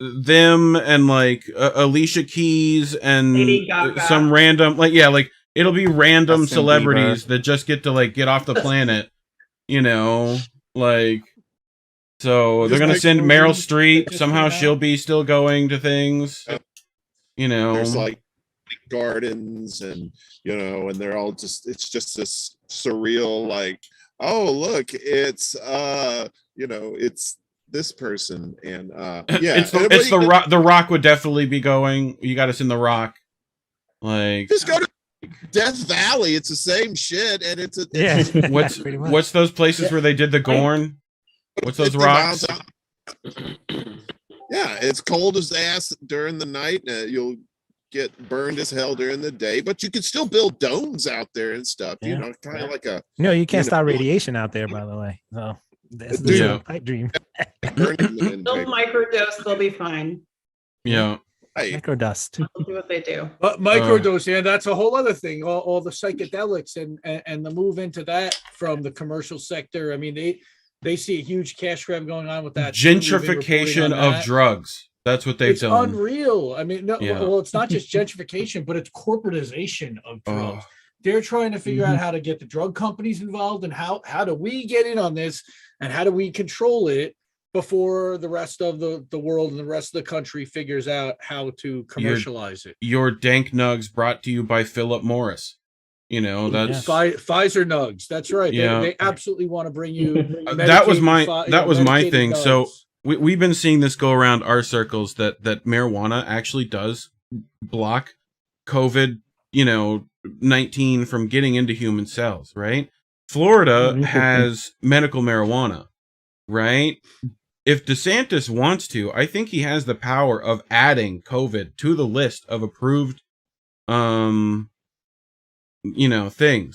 E: them and like Alicia Keys and some random, like it'll be random celebrities that just get to like get off the planet You know, like, so
F: Just
E: they're gonna
F: like
E: send
F: movie
E: Meryl
F: that
E: Streep.
F: just
E: Somehow
F: came out.
E: she'll be still going to things. You know,
G: There's like gardens, and and they're all it's just this surreal, like, oh look, it's it's this person, and
E: it's the Rock. The Rock would definitely be going. You got to send the Rock. Like,
G: just go to Death Valley. It's the same shit, and it's
E: what's those places where they did the Gorn? What's those
G: 50
E: rocks?
G: miles out. Yeah, it's cold as ass during the night. You'll get burned as hell during the day, but you can still build domes out there and stuff.
K: Yeah.
G: Kind of like a.
K: No, you can't stop radiation out there. By the way, so this is a pipe dream.
J: They'll microdose. They'll be fine.
E: Yeah.
K: Microdust.
J: They'll do what they do.
F: But microdose, yeah, that's a whole other thing. All the psychedelics and the move into that from the commercial sector. I mean, they see a huge cash grab going on with that.
E: Gentrification of drugs. That's what they've done.
F: It's unreal. I mean, no,
E: Yeah.
F: well, it's not just gentrification, but it's corporatization of drugs. They're trying to figure out how to get the drug companies involved, and how do we get in on this, and how do we control it before the rest of the world and the rest of the country figures out how to commercialize it.
E: Your dank nugs brought to you by Philip Morris. That's
F: Pfizer nugs. That's right.
E: Yeah.
F: They absolutely want to bring you.
E: that was my
F: medicated
E: thing.
F: nugs.
E: So we've been seeing this go around our circles that marijuana actually does block COVID, 19 from getting into human cells, right? Florida has medical marijuana, right? If DeSantis wants to, I think he has the power of adding COVID to the list of approved things.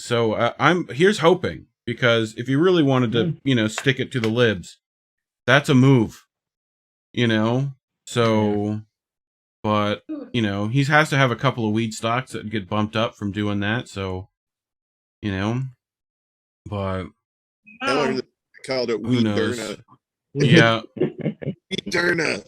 E: So here's hoping, because if he really wanted to, stick it to the libs, that's a move, so, but he has to have a couple of weed stocks that get bumped up from doing that. So, but
G: I called it
E: who knows?
G: Derna.
E: Yeah.
G: Derna.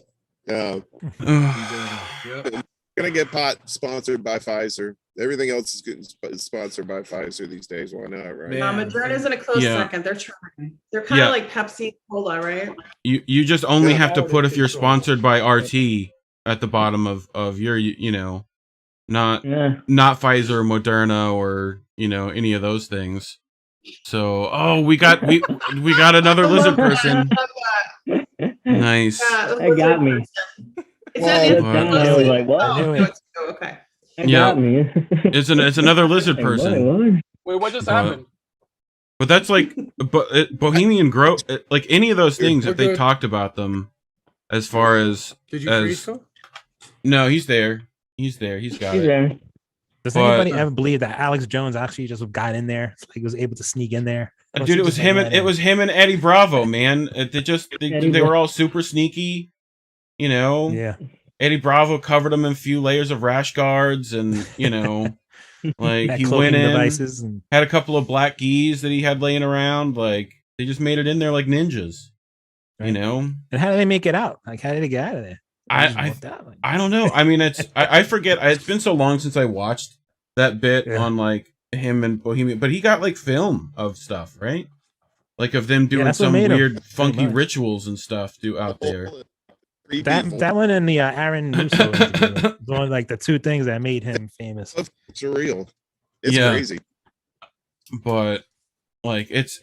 G: Gonna get pot sponsored by Pfizer. Everything else is getting sponsored by Pfizer these days. Why not, right?
J: Moderna's in a close second. They're trying. They're kind of like Pepsi and Cola, right?
E: You just only have to put if you're sponsored by RT at the bottom of your, not Pfizer or Moderna or any of those things. So, we got another lizard person. Nice.
M: That got me.
J: I
M: was like, what?
J: Okay.
M: That got me.
E: It's another lizard person.
I: Wait, what just happened?
E: But that's like Bohemian Grove, like any of those things, if they talked about them, as far as
F: Did you freeze him?
E: No, he's there. He's there. He's got it.
M: There.
K: Does anybody ever believe that Alex Jones actually just got in there? Like he was able to sneak in there.
E: Dude, it was him and Eddie Bravo, man. They were all super sneaky,
K: Yeah.
E: Eddie Bravo covered him in a few layers of rash guards, and like he went in,
K: devices and
E: had a couple of black geese that he had laying around. Like they just made it in there like ninjas,
K: And how did they make it out? Like how did they get out of there?
E: I don't know. I mean, I forget. It's been so long since I watched that bit on like him and Bohemian, but he got like film of stuff, right? Like of them doing some weird, funky rituals and stuff out there.
K: That one and the Aaron Russo interview, one like the two things that made him famous.
G: It's surreal. It's crazy.
E: But like it's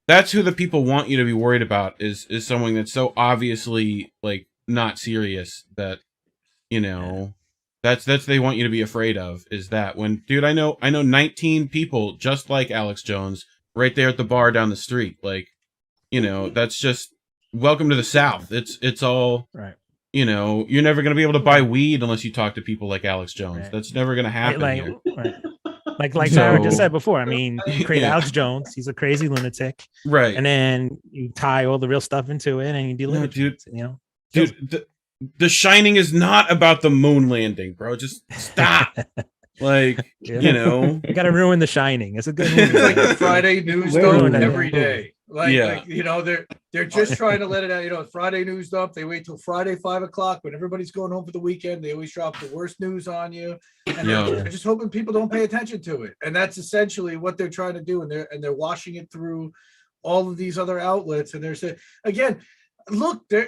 E: that's who the people want you to be worried about is someone that's so obviously like not serious that that's they want you to be afraid of, is that when, dude, I know 19 people just like Alex Jones right there at the bar down the street. Like, that's just welcome to the South. It's all
K: right.
E: You're never going to be able to buy weed unless you talk to people like Alex Jones. Right. That's never going to happen here.
K: Right. Like Tyra just said before. I mean, you create Alex Jones. He's a crazy lunatic.
E: Right.
K: And then you tie all the real stuff into it and you deliver
E: it. Dude, The Shining is not about the moon landing, bro. Just stop. You
K: gotta ruin The Shining. It's a good movie.
F: It's like a Friday news every day. Like they're just trying to let it out. Friday news dump. They wait till Friday 5 o'clock when everybody's going home for the weekend. They always drop the worst news on you, and they're just hoping people don't pay attention to it. And that's essentially what they're trying to do. And they're washing it through all of these other outlets. And they're saying again, look, I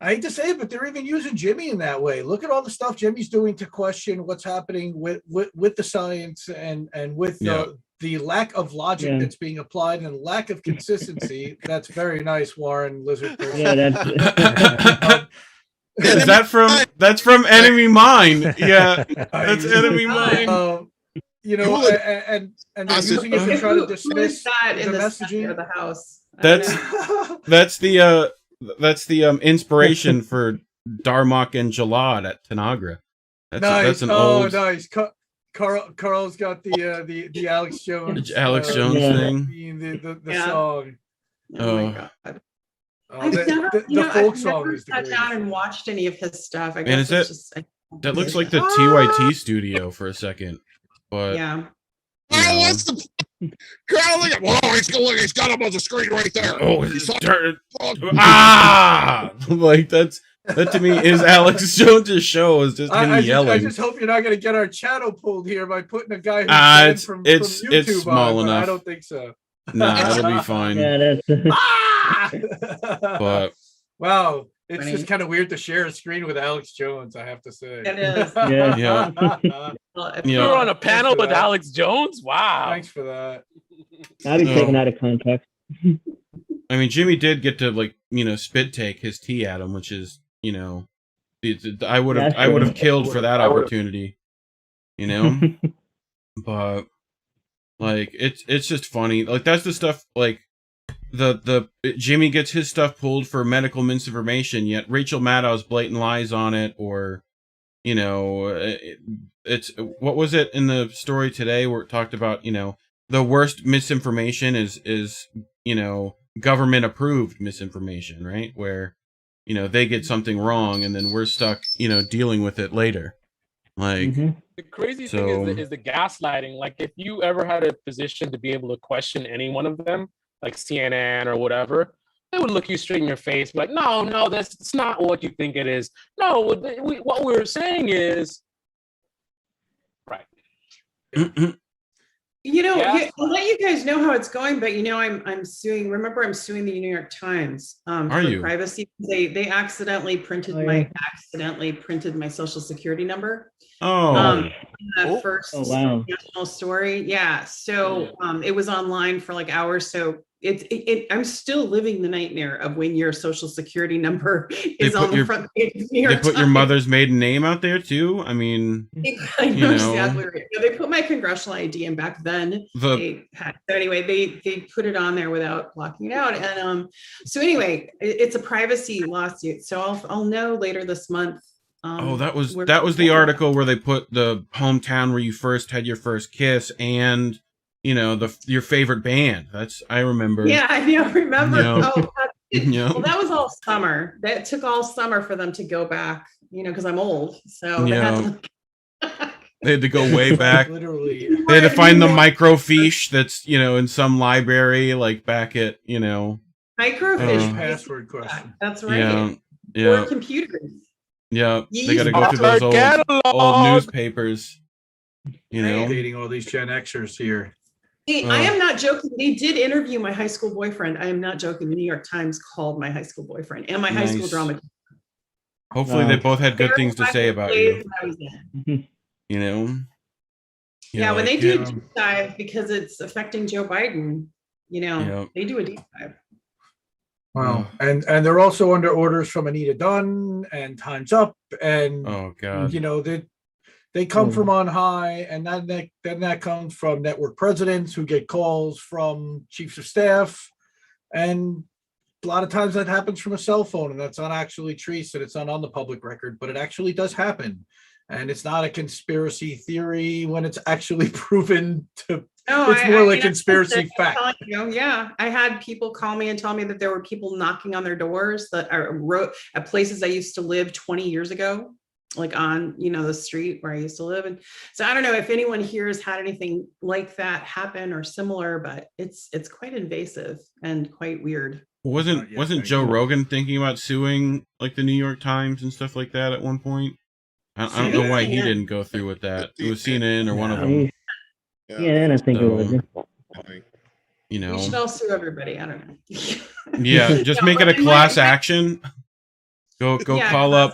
F: hate to say it, but they're even using Jimmy in that way. Look at all the stuff Jimmy's doing to question what's happening with the science and with the lack of logic that's being applied and lack of consistency. That's very nice, Warren Lizard.
M: Yeah,
E: that's from Enemy Mine. Yeah, that's Enemy Mine.
F: And they're using it to try to dismiss the messaging
J: of the house.
E: That's the inspiration for Darmok and Jalad at Tanagra. That's an old.
F: Nice. Carl's got the Alex Jones
E: thing.
F: The song.
J: Oh my god! I've never sat down and watched any of his stuff. I guess
E: that looks like the TYT studio for a second, but
G: what's the Carl? He's got him on the screen right there.
E: Oh, like that to me is Alex Jones' show. Is just him yelling.
F: I just hope you're not going to get our channel pulled here by putting a guy who's from YouTube
E: it's small
F: on,
E: enough.
F: I don't think so.
E: Nah, it'll be fine.
M: Yeah,
E: But
F: wow, it's just kind of weird to share a screen with Alex Jones. I have to say.
J: It is.
E: Yeah.
I: You were on a panel with Alex Jones. Wow.
F: Thanks for that.
M: I'd be taken out of context.
E: I mean, Jimmy did get to spit take his tea at him, which is I would have killed for that opportunity, but it's just funny. Like that's the stuff like the Jimmy gets his stuff pulled for medical misinformation, yet Rachel Maddow's blatant lies on it, or it's what was it in the story today where it talked about the worst misinformation is government approved misinformation, right? Where they get something wrong and then we're stuck dealing with it later. Like
I: the crazy thing is the gaslighting. Like if you ever had a position to be able to question any one of them, like CNN or whatever, they would look you straight in your face, like, no, that's not what you think it is. No, what we're saying is right.
J: I'll let you guys know how it's going, but I'm suing. Remember, I'm suing the New York Times for privacy. They accidentally printed my social security number. First national story. Yeah. So it was online for like hours. So I'm still living the nightmare of when your social security number is on the front page of New York Times.
E: They put your mother's maiden name out there too. I mean,
J: exactly right. They put my congressional ID in back then. They put it on there without blocking it out. And so anyway, it's a privacy lawsuit. So I'll know later this month.
E: That was the article where they put the hometown where you first had your first kiss and your favorite band. I remember.
J: Yeah, I remember. Well, that was all summer. That took all summer for them to go back, because I'm old. So
E: they had to go way back.
F: Literally.
E: They had to find the microfiche that's, in some library, like back at,
J: Microfiche.
F: Password question.
J: That's right.
E: Yeah.
J: Or computers.
E: Yeah. They got to go through those old newspapers.
F: Dating all these Gen Xers here.
J: Hey, I am not joking. They did interview my high school boyfriend. I am not joking. The New York Times called my high school boyfriend and my high school drama teacher.
E: Hopefully they both had good things to say about you.
J: Yeah, when they do a deep dive, because it's affecting Joe Biden, they do a deep dive.
F: Wow. And they're also under orders from Anita Dunn and Time's Up. And,
E: oh, God.
F: They come from on high, and then that comes from network presidents who get calls from chiefs of staff. And a lot of times that happens from a cell phone, and that's not actually traced, and it's not on the public record, but it actually does happen. And it's not a conspiracy theory when it's actually proven to. It's more like conspiracy fact.
J: Yeah, I had people call me and tell me that there were people knocking on their doors that are at places I used to live 20 years ago. like on, the street where I used to live. And so I don't know if anyone here has had anything like that happen or similar, but it's quite invasive and quite weird.
E: Wasn't Joe Rogan thinking about suing like the New York Times and stuff like that at one point? I don't know why he didn't go through with that. It was CNN or one of them.
M: Yeah, and I think it was.
J: We should all sue everybody. I don't know.
E: Yeah, just make it a class action. Go call up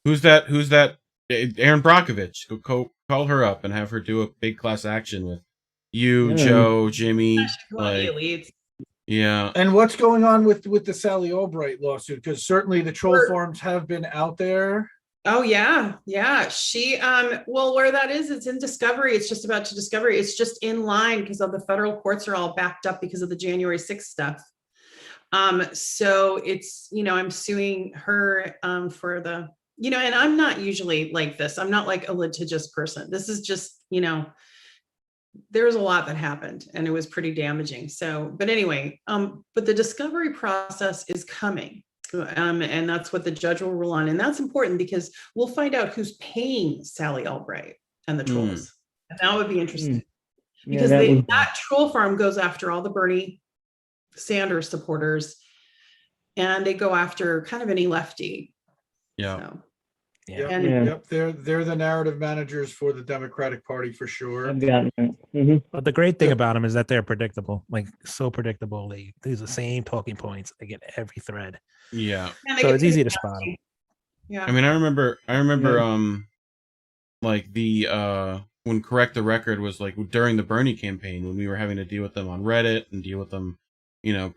E: who's that Aaron Brockovich. Go call her up and have her do a big class action with you, Joe, Jimmy, yeah.
F: And what's going on with the Sally Albright lawsuit? Because certainly the troll farms have been out there.
J: Oh yeah. She well, where that is, it's in discovery. It's just about to discovery. It's just in line because of the federal courts are all backed up because of the January 6th stuff. So it's, I'm suing her for the, and I'm not usually like this. I'm not like a litigious person. This is just, there's a lot that happened and it was pretty damaging. So, but anyway, but the discovery process is coming. And that's what the judge will rule on. And that's important because we'll find out who's paying Sally Albright and the trolls. And that would be interesting because that troll farm goes after all the Bernie Sanders supporters and they go after kind of any lefty.
E: Yeah.
J: So.
F: Yep. They're the narrative managers for the Democratic Party for sure.
K: But the great thing about them is that they're predictable, like so predictable. They use the same talking points. They get every thread.
E: Yeah.
K: So it's easy to spot them.
J: Yeah.
E: I mean, I remember, like the when Correct the Record was like during the Bernie campaign when we were having to deal with them on Reddit and deal with them,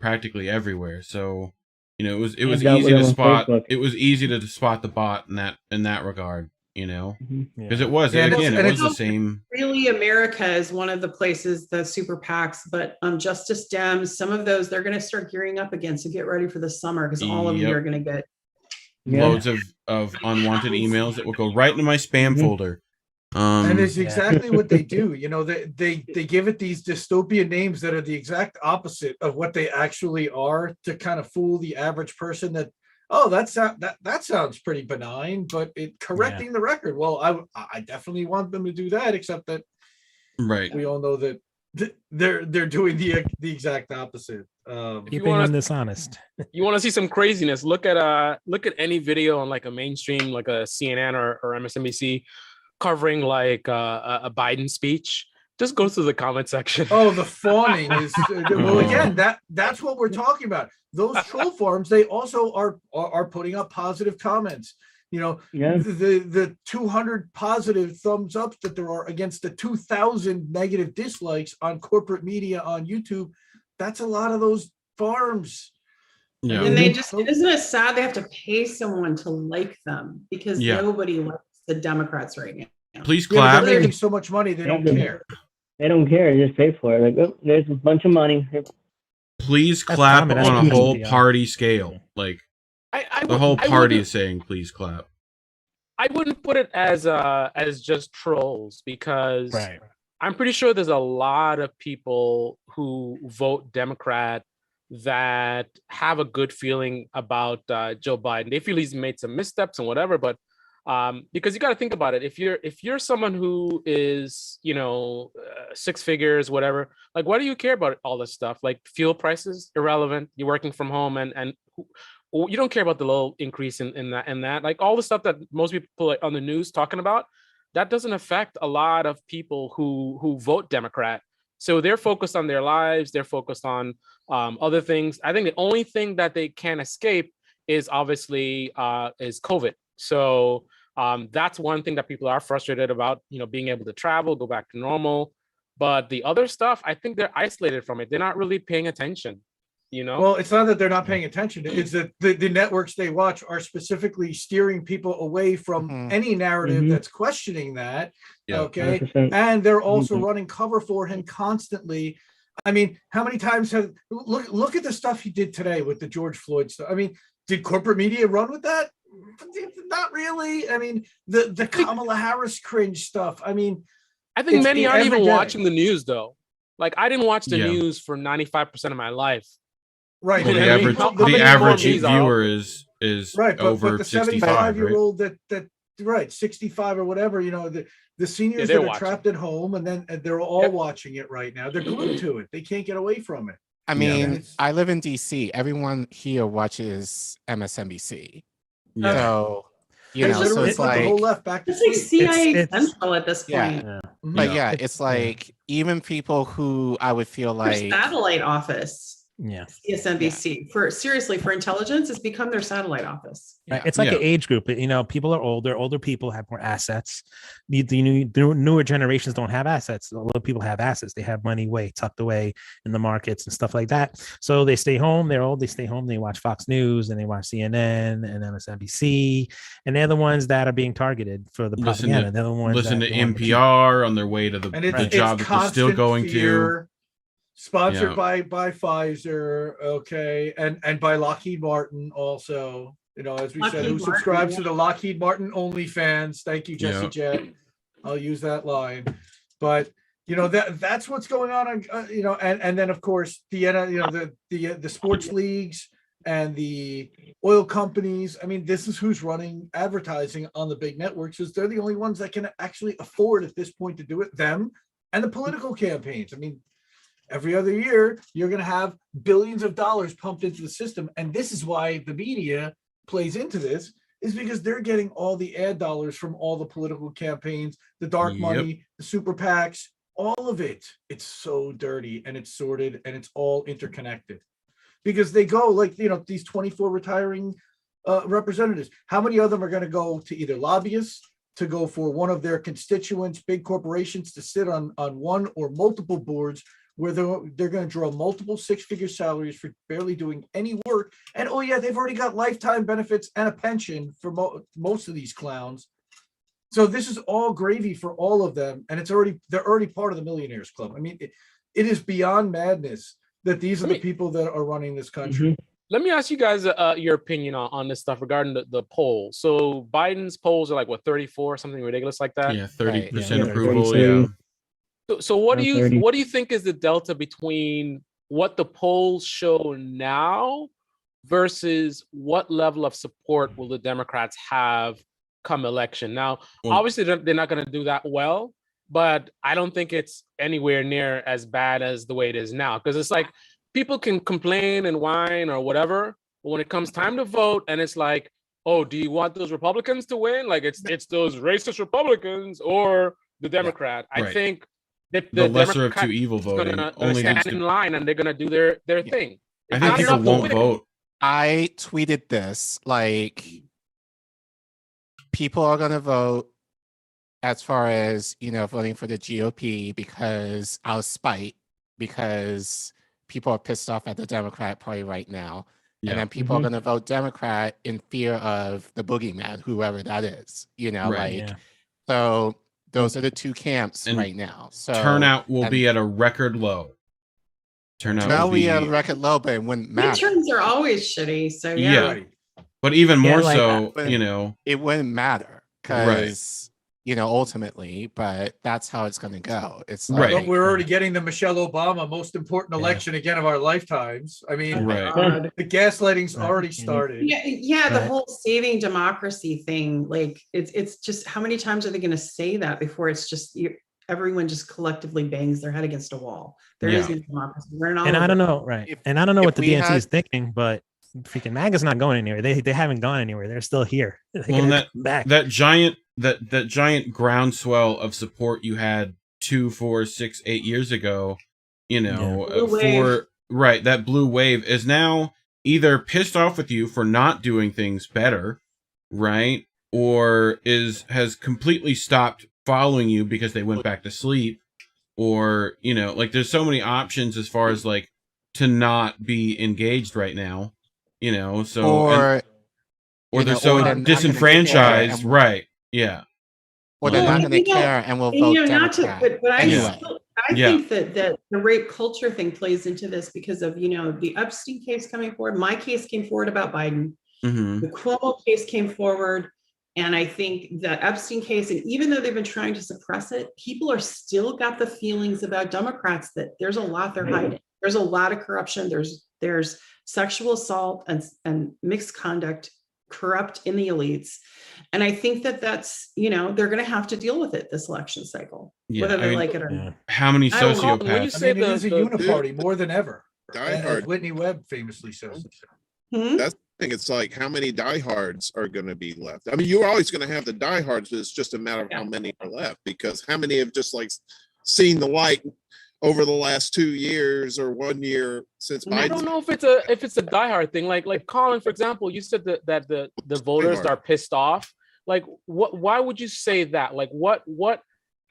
E: practically everywhere. So. It was easy to spot. It was easy to spot the bot in that regard, because it was the same.
J: Really, America is one of the places, the super PACs, but Justice Dems, some of those they're going to start gearing up again. So get ready for the summer because all of you are going to get
E: loads of unwanted emails that will go right into my spam folder.
F: And it's exactly what they do. They give it these dystopian names that are the exact opposite of what they actually are to kind of fool the average person that, that sounds pretty benign, but correcting the record. Well, I definitely want them to do that, except that we all know that they're doing the exact opposite.
K: Keeping them dishonest.
I: You want to see some craziness? Look at any video on like a mainstream, like a CNN or MSNBC. Covering like a Biden speech, just go through the comment section.
F: Oh, the fawning is well. Again, that's what we're talking about. Those troll farms, they also are putting up positive comments. The 200 positive thumbs ups that there are against the 2,000 negative dislikes on corporate media on YouTube. That's a lot of those farms.
J: Yeah. And isn't it sad they have to pay someone to like them because nobody likes the Democrats right now.
E: Please clap.
F: They're making so much money they don't care.
M: They don't care. They just pay for it. Like, there's a bunch of money.
E: Please clap on a whole party scale. Like the whole party is saying, "Please clap."
I: I wouldn't put it as just trolls because I'm pretty sure there's a lot of people who vote Democrat that have a good feeling about Joe Biden. They feel he's made some missteps and whatever, but because you got to think about it. If you're someone who is, six figures, whatever, like, why do you care about all this stuff? Like fuel prices, irrelevant. You're working from home and you don't care about the little increase in that, like all the stuff that most people on the news talking about, that doesn't affect a lot of people who vote Democrat. So they're focused on their lives. They're focused on other things. I think the only thing that they can't escape is obviously is COVID. So that's one thing that people are frustrated about, being able to travel, go back to normal. But the other stuff, I think they're isolated from it. They're not really paying attention,
F: Well, it's not that they're not paying attention. It's that the networks they watch are specifically steering people away from any narrative that's questioning that. Yeah. Okay. 100%. And they're also running cover for him constantly. I mean, how many times look at the stuff he did today with the George Floyd stuff. I mean, did corporate media run with that? Not really. I mean, the Kamala Harris cringe stuff. I mean,
I: I think many aren't even watching the news though. Like I didn't watch the news for 95% of my life.
F: Right.
E: Well, the average viewer is is
F: right,
E: over
F: but the
E: 65, right?
F: 75-year-old that right, 65 or whatever, the seniors that are trapped at home, and then they're all watching it right now. They're glued to it. They can't get away from it.
L: I mean, I live in DC. Everyone here watches MSNBC.
E: Yeah.
L: So,
F: They
L: so
F: literally
L: it's
F: put the
L: like
F: whole left back to
J: It's like
F: sleep.
J: CIA Central at this point.
L: But it's like even people who I would feel
J: Their
L: like
J: satellite office.
K: Yeah.
J: CSNBC for intelligence, it's become their satellite office.
K: Right. It's like an age group. People are older people have more assets. The newer generations don't have assets. A lot of people have assets. They have money tucked away in the markets and stuff like that. So they stay home. They're old. They stay home. They watch Fox News and they watch CNN and MSNBC. And they're the ones that are being targeted for the propaganda. They're the ones
E: listen to NPR on their way to the job that they're still going to.
F: Sponsored by Pfizer, okay, and by Lockheed Martin also. As we said, who subscribes to the Lockheed Martin OnlyFans? Thank you, Jesse Jet. I'll use that line. But that's what's going on. And then of course the sports leagues and the oil companies. I mean, this is who's running advertising on the big networks, because they're the only ones that can actually afford at this point to do it. Them and the political campaigns. I mean, every other year, you're going to have billions of dollars pumped into the system. And this is why the media plays into this, is because they're getting all the ad dollars from all the political campaigns, the dark money, the super PACs, all of it. It's so dirty and it's sorted and it's all interconnected. Because they go like, these 24 retiring representatives, how many of them are going to go to either lobbyists, to go for one of their constituents, big corporations, to sit on one or multiple boards, where they're going to draw multiple six-figure salaries for barely doing any work. And they've already got lifetime benefits and a pension for most of these clowns. So this is all gravy for all of them, and they're already part of the Millionaires Club. I mean, it is beyond madness that these are the people that are running this country.
I: Let me ask you guys your opinion on this stuff regarding the poll. So Biden's polls are like 34, something ridiculous like that.
E: Yeah, 30% approval. Yeah.
I: So what do you think is the delta between what the polls show now versus what level of support will the Democrats have come election? Now, obviously they're not going to do that well, but I don't think it's anywhere near as bad as the way it is now, because it's like people can complain and whine or whatever, but when it comes time to vote and it's like, oh, do you want those Republicans to win? Like it's those racist Republicans or the Democrat. I think the lesser of two evil voting only stand in line and they're gonna do their thing.
E: I think people won't vote.
L: I tweeted this, like, people are gonna vote as far as voting for the GOP because out of spite, because people are pissed off at the Democrat Party right now. And then people are gonna vote Democrat in fear of the boogeyman, whoever that is. So those are the two camps right now. So
E: turnout will be at a record low.
L: Turnout will be at a record low, but it wouldn't matter.
J: Midterms are always shitty. So
E: but even more so,
L: it wouldn't matter because ultimately, but that's how it's going to go. It's like,
F: but we're already getting the Michelle Obama most important election again of our lifetimes. I mean, the gaslighting's already started.
J: The whole saving democracy thing, like it's just, how many times are they going to say that before it's just everyone just collectively bangs their head against a wall? There is no democracy.
K: And I don't know, and I don't know what the DNC is thinking, but freaking MAGA's not going anywhere. They haven't gone anywhere. They're still here.
E: That giant groundswell of support you had 2, 4, 6, 8 years ago, that blue wave is now either pissed off with you for not doing things better, right? Or has completely stopped following you because they went back to sleep, or there's so many options as far as like to not be engaged right now, or they're so disenfranchised, right? Yeah.
L: Or they're not going to care and will vote Democrat.
J: But I think that the rape culture thing plays into this because of, the Epstein case coming forward. My case came forward about Biden. The Cuomo case came forward. And I think the Epstein case, and even though they've been trying to suppress it, people are still got the feelings about Democrats that there's a lot they're hiding. There's a lot of corruption. There's sexual assault and misconduct corrupt in the elites. And I think that that's, you know, they're going to have to deal with it this election cycle, whether they like it or not.
E: How many
J: I will-
E: sociopaths?
F: I mean, it is a uniparty more than ever.
G: Die
F: As
G: hard.
F: Whitney Webb famously says.
G: That's the thing. It's like how many diehards are going to be left? I mean, you're always going to have the diehards. It's just a matter of how many are left, because how many have just like seen the light over the last 2 years or 1 year since
I: I don't know if it's a diehard thing. Like Colin, for example, you said that the voters are pissed off. Like, why would you say that? Like, what would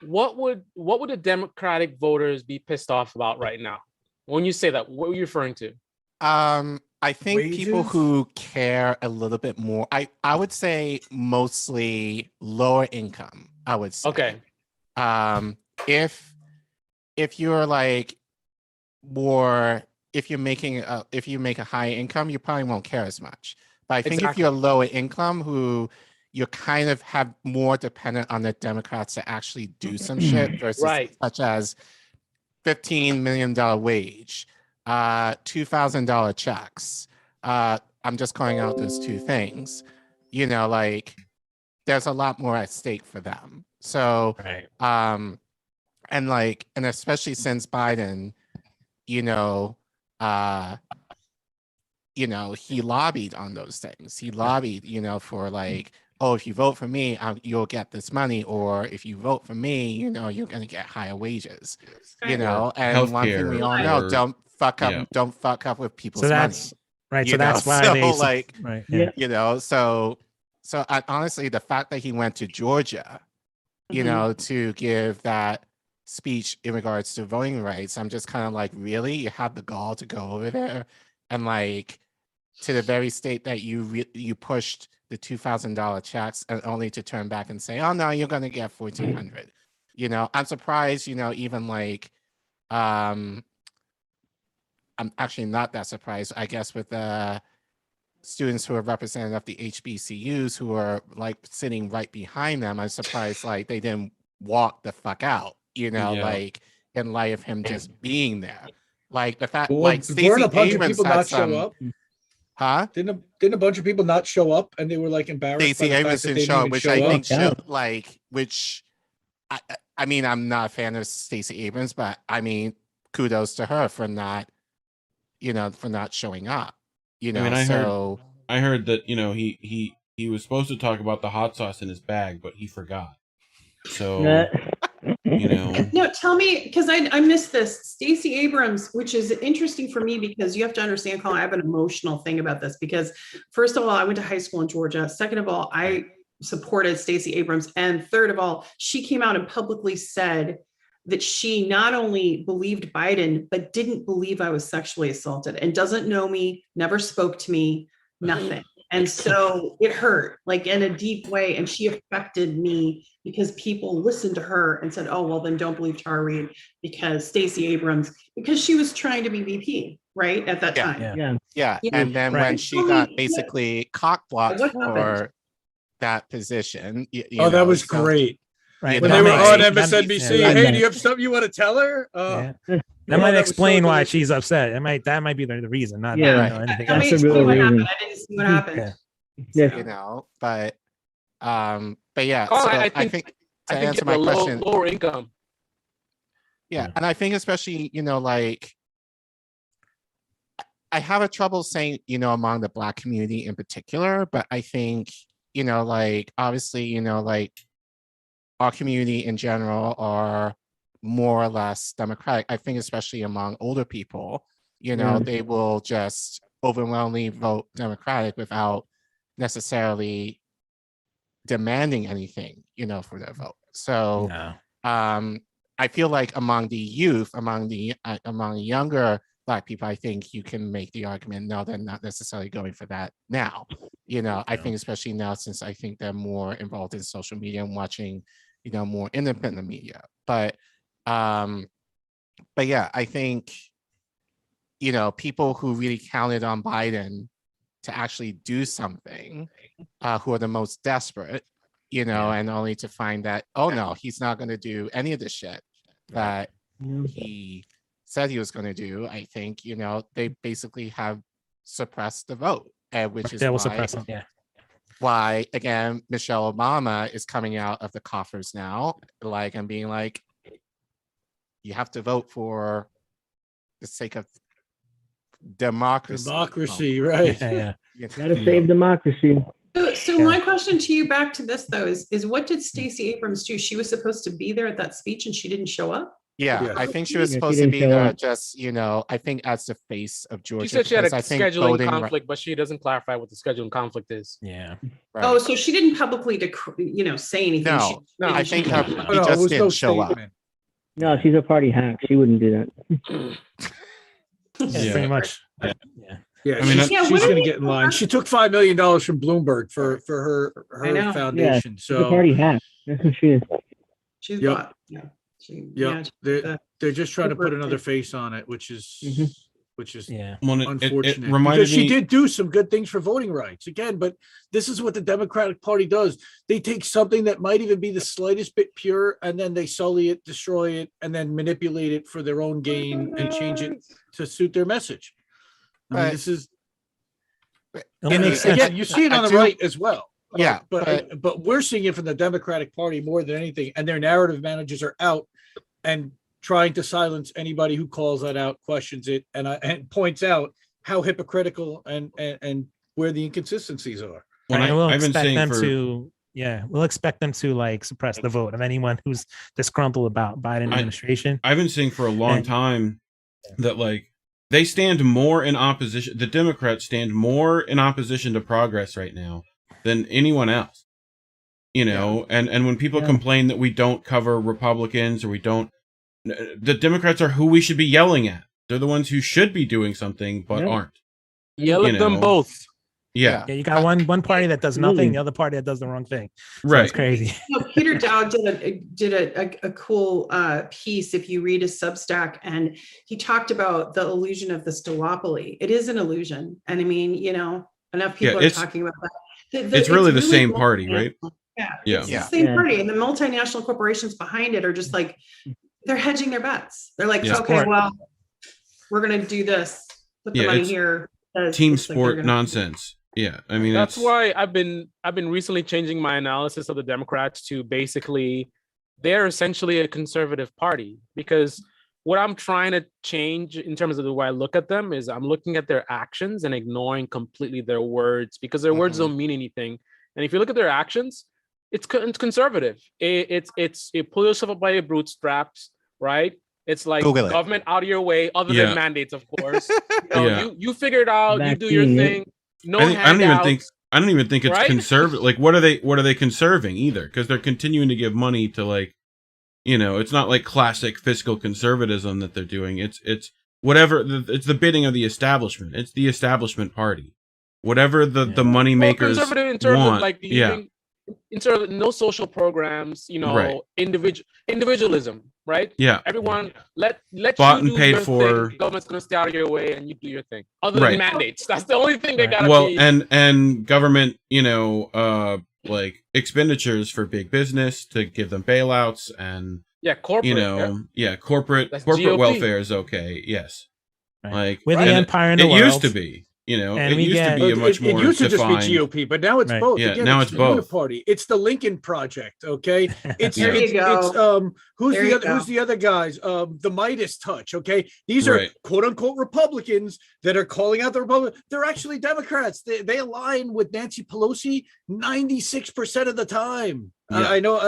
I: the Democratic voters be pissed off about right now? When you say that, what are you referring to?
L: I think people who care a little bit more, I would say mostly lower income, I would say.
I: Okay.
L: If you're like more, if you make a high income, you probably won't care as much. But I think if you're lower income, who you're kind of have more dependent on the Democrats to actually do some shit versus such as $15 million wage, $2,000 checks. I'm just calling out those two things. You know, like there's a lot more at stake for them. So, and especially since Biden, he lobbied on those things. He lobbied, for like, oh, if you vote for me, you'll get this money, or if you vote for me, you're going to get higher wages. And one thing we all know, don't fuck up with people's money.
K: Right. So that's why
L: so honestly, the fact that he went to Georgia, to give that speech in regards to voting rights, I'm just kind of like, really? You have the gall to go over there and like to the very state that you pushed the $2,000 checks, and only to turn back and say, oh no, you're going to get $1,400. I'm surprised, even like, I'm actually not that surprised, I guess, with the students who are representative of the HBCUs who are like sitting right behind them. I'm surprised like they didn't walk the fuck out, like in light of him just being there. Like the fact, like Stacey Abrams had some, huh?
F: Didn't a bunch of people not show up, and they were like embarrassed?
L: Stacey Abrams didn't show up, which I think showed, like, which I mean, I'm not a fan of Stacey Abrams, but I mean, kudos to her for not, for not showing up.
E: I heard that he was supposed to talk about the hot sauce in his bag, but he forgot. So
J: No, tell me, because I missed this. Stacey Abrams, which is interesting for me because you have to understand, Colin, I have an emotional thing about this because first of all, I went to high school in Georgia. Second of all, I supported Stacey Abrams. And third of all, she came out and publicly said that she not only believed Biden, but didn't believe I was sexually assaulted and doesn't know me, never spoke to me, nothing. And so it hurt like in a deep way. And she affected me because people listened to her and said, oh, well, then don't believe Tara Reade because Stacey Abrams, because she was trying to be VP, right? At that time.
L: Yeah. And then when she got basically cock-blocked for that position.
F: That was great. Right. When they were on MSNBC, hey, do you have something you want to tell her?
K: That might explain why she's upset. That might be the reason. Not anything else.
J: That's the real reason. I didn't see what happened.
L: But yeah.
I: Colin,
L: so I think to answer my question,
I: lower income.
L: Yeah, and I think especially like I have a trouble saying among the Black community in particular, but I think like obviously like our community in general are more or less Democratic. I think especially among older people, they will just overwhelmingly vote Democratic without necessarily demanding anything, for their vote. So I feel like among the youth, among the younger Black people, I think you can make the argument, no, they're not necessarily going for that now. I think especially now, since I think they're more involved in social media and watching, more independent media. But yeah, I think, people who really counted on Biden to actually do something, who are the most desperate, and only to find that, oh no, he's not going to do any of the shit that he said he was going to do. I think, they basically have suppressed the vote, which is
K: they will suppress him.
L: why, again, Michelle Obama is coming out of the coffers now, like, and being like, you have to vote for the sake of democracy.
F: Democracy, right?
K: Yeah.
M: Gotta save democracy.
J: So my question to you back to this though is what did Stacey Abrams do? She was supposed to be there at that speech and she didn't show up?
L: Yeah, I think she was
M: Yeah, she
L: supposed to
M: didn't
L: be
M: show
L: there
M: up.
L: just, I think as the face of Georgia.
I: She said she had a
L: because I think
I: scheduling
L: voting-
I: conflict, but she doesn't clarify what the scheduling conflict is.
K: Yeah.
L: Right.
J: Oh, so she didn't publicly, say anything.
L: No,
I: No,
L: I think her,
F: No,
L: he
F: it
L: just
F: was no
L: didn't show up.
F: statement.
M: No, she's a party hack. She wouldn't do that.
K: Yeah, pretty much. Yeah.
F: Yeah,
E: I mean,
F: she's,
J: Yeah,
F: she's
J: what
F: going to
J: do
F: get in line. She took $5 million from Bloomberg for
J: I know.
F: her foundation.
M: She's a party hack. That's what she is.
J: She's
F: Yep.
J: bought. Yeah. She,
F: Yeah, they're just trying to put
J: super
F: another
J: thing.
F: face on it, which is
K: Yeah.
E: Well, it
F: unfortunate.
E: reminded
F: Because she
E: me.
F: did do some good things for voting rights again, but this is what the Democratic Party does. They take something that might even be the slightest bit pure, and then they sully it, destroy it, and then manipulate it for their own gain and change it to suit their message. I mean,
L: Right.
F: this is
K: It only makes sense.
F: again, you see it
L: I
F: on the
L: do-
F: right as well.
L: Yeah,
F: but we're seeing it from the Democratic Party more than anything, and their narrative managers are out and trying to silence anybody who calls that out, questions it, and points out how hypocritical and where the inconsistencies are.
E: When
K: And we'll
E: I've been
K: expect
E: saying
K: them
E: for
K: to, we'll expect them to like suppress the vote of anyone who's disgruntled about Biden administration.
E: I've been saying for a long
K: And-
E: time that like they stand more in opposition. The Democrats stand more in opposition to progress right now than anyone else. And when people complain that we don't cover Republicans or we don't, the Democrats are who we should be yelling at. They're the ones who should be doing something but aren't.
I: Yell at them both.
E: Yeah.
K: Yeah, you got one party that does nothing, the other party that does the wrong thing. So
E: Right.
K: It's crazy.
J: Peter Dowd did a cool piece. If you read his Substack, and he talked about the illusion of this duopoly. It is an illusion, and I mean, enough people are talking about that.
E: It's really the same party, right?
J: Yeah, it's the same party, and the multinational corporations behind it are just like they're hedging their bets. They're like, okay, well, we're gonna do this. Put the money here.
E: Team sport nonsense. Yeah, I mean
I: that's why I've been recently changing my analysis of the Democrats to basically they're essentially a conservative party, because what I'm trying to change in terms of the way I look at them is I'm looking at their actions and ignoring completely their words, because their words don't mean anything. And if you look at their actions, it's conservative. It pull yourself up by your bootstraps, right? It's like
L: Google it.
I: government out of your way, other than mandates, of course. You figure it out, you do your
M: Vaccine,
I: thing. No
E: I don't even think it's
I: right?
E: conservative. Like, what are they conserving either? Because they're continuing to give money to it's not like classic fiscal conservatism that they're doing. It's whatever. It's the bidding of the establishment. It's the establishment party. Whatever the money makers
I: conservative in terms
E: want.
I: of like in terms of no social programs,
E: Right.
I: individualism, right?
E: Yeah.
I: Everyone let
E: Bought
I: you
E: and
I: do
E: paid
I: your
E: for.
I: thing. Government's gonna stay out of your way and you do your thing. Other
E: Right.
I: than mandates. That's the only thing they gotta
E: Well,
I: be.
E: and government, like expenditures for big business to give them bailouts and
I: corporate.
E: corporate
I: That's
E: corporate
I: GOP.
E: welfare is okay. Yes.
K: Right.
E: Like
K: We're the
E: and
K: empire in the
E: it
K: world.
E: used to be.
K: And
E: it
K: we
E: used to
K: get-
E: be a much more
F: it used to
E: defined.
F: just be GOP, but now it's
K: Right.
F: both.
E: Yeah,
F: Again,
E: now it's
F: the
E: both.
F: Uniparty. It's the Lincoln Project. Okay, it's
J: There you go.
F: it's who's
J: There
F: the
J: you
F: other
J: go.
F: who's the other guys? The Midas touch. Okay, these are
E: Right.
F: quote unquote Republicans that are calling out the Republic. They're actually Democrats. They align with Nancy Pelosi 96% of the time.
E: Yeah.
F: I know.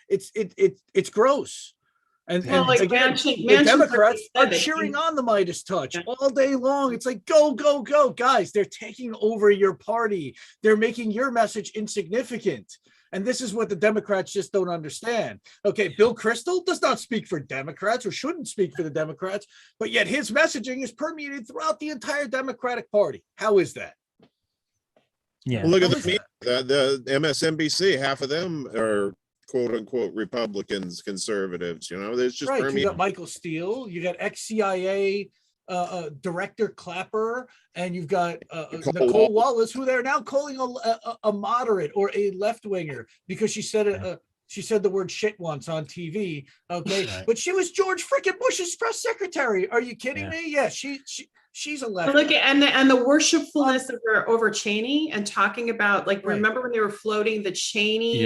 F: It's gross. And,
J: Well,
F: and
J: like
F: again,
J: Manchin
F: the Democrats are
J: said that
F: cheering on the Midas touch all day long. It's like, go, go, go. Guys, they're taking over your party. They're making your message insignificant. And this is what the Democrats just don't understand. Okay, Bill Kristol does not speak for Democrats or shouldn't speak for the Democrats, but yet his messaging is permeated throughout the entire Democratic Party. How is that?
K: Yeah.
G: Well, look at
F: How
G: the
F: is
G: media. The MSNBC, half of them are quote unquote Republicans, conservatives. There's just
F: Right, you
G: permeated.
F: got Michael Steele, you got ex-CIA director Clapper, and you've got Nicole Wallace, who they're now calling a moderate or a left-winger because she said she said the word shit once on TV. Okay,
K: Right.
F: but she was George freaking Bush's press secretary. Are you kidding me? Yeah, she's a left.
J: Look at and the worshipfulness of her over Cheney and talking about like remember when they were floating the Cheney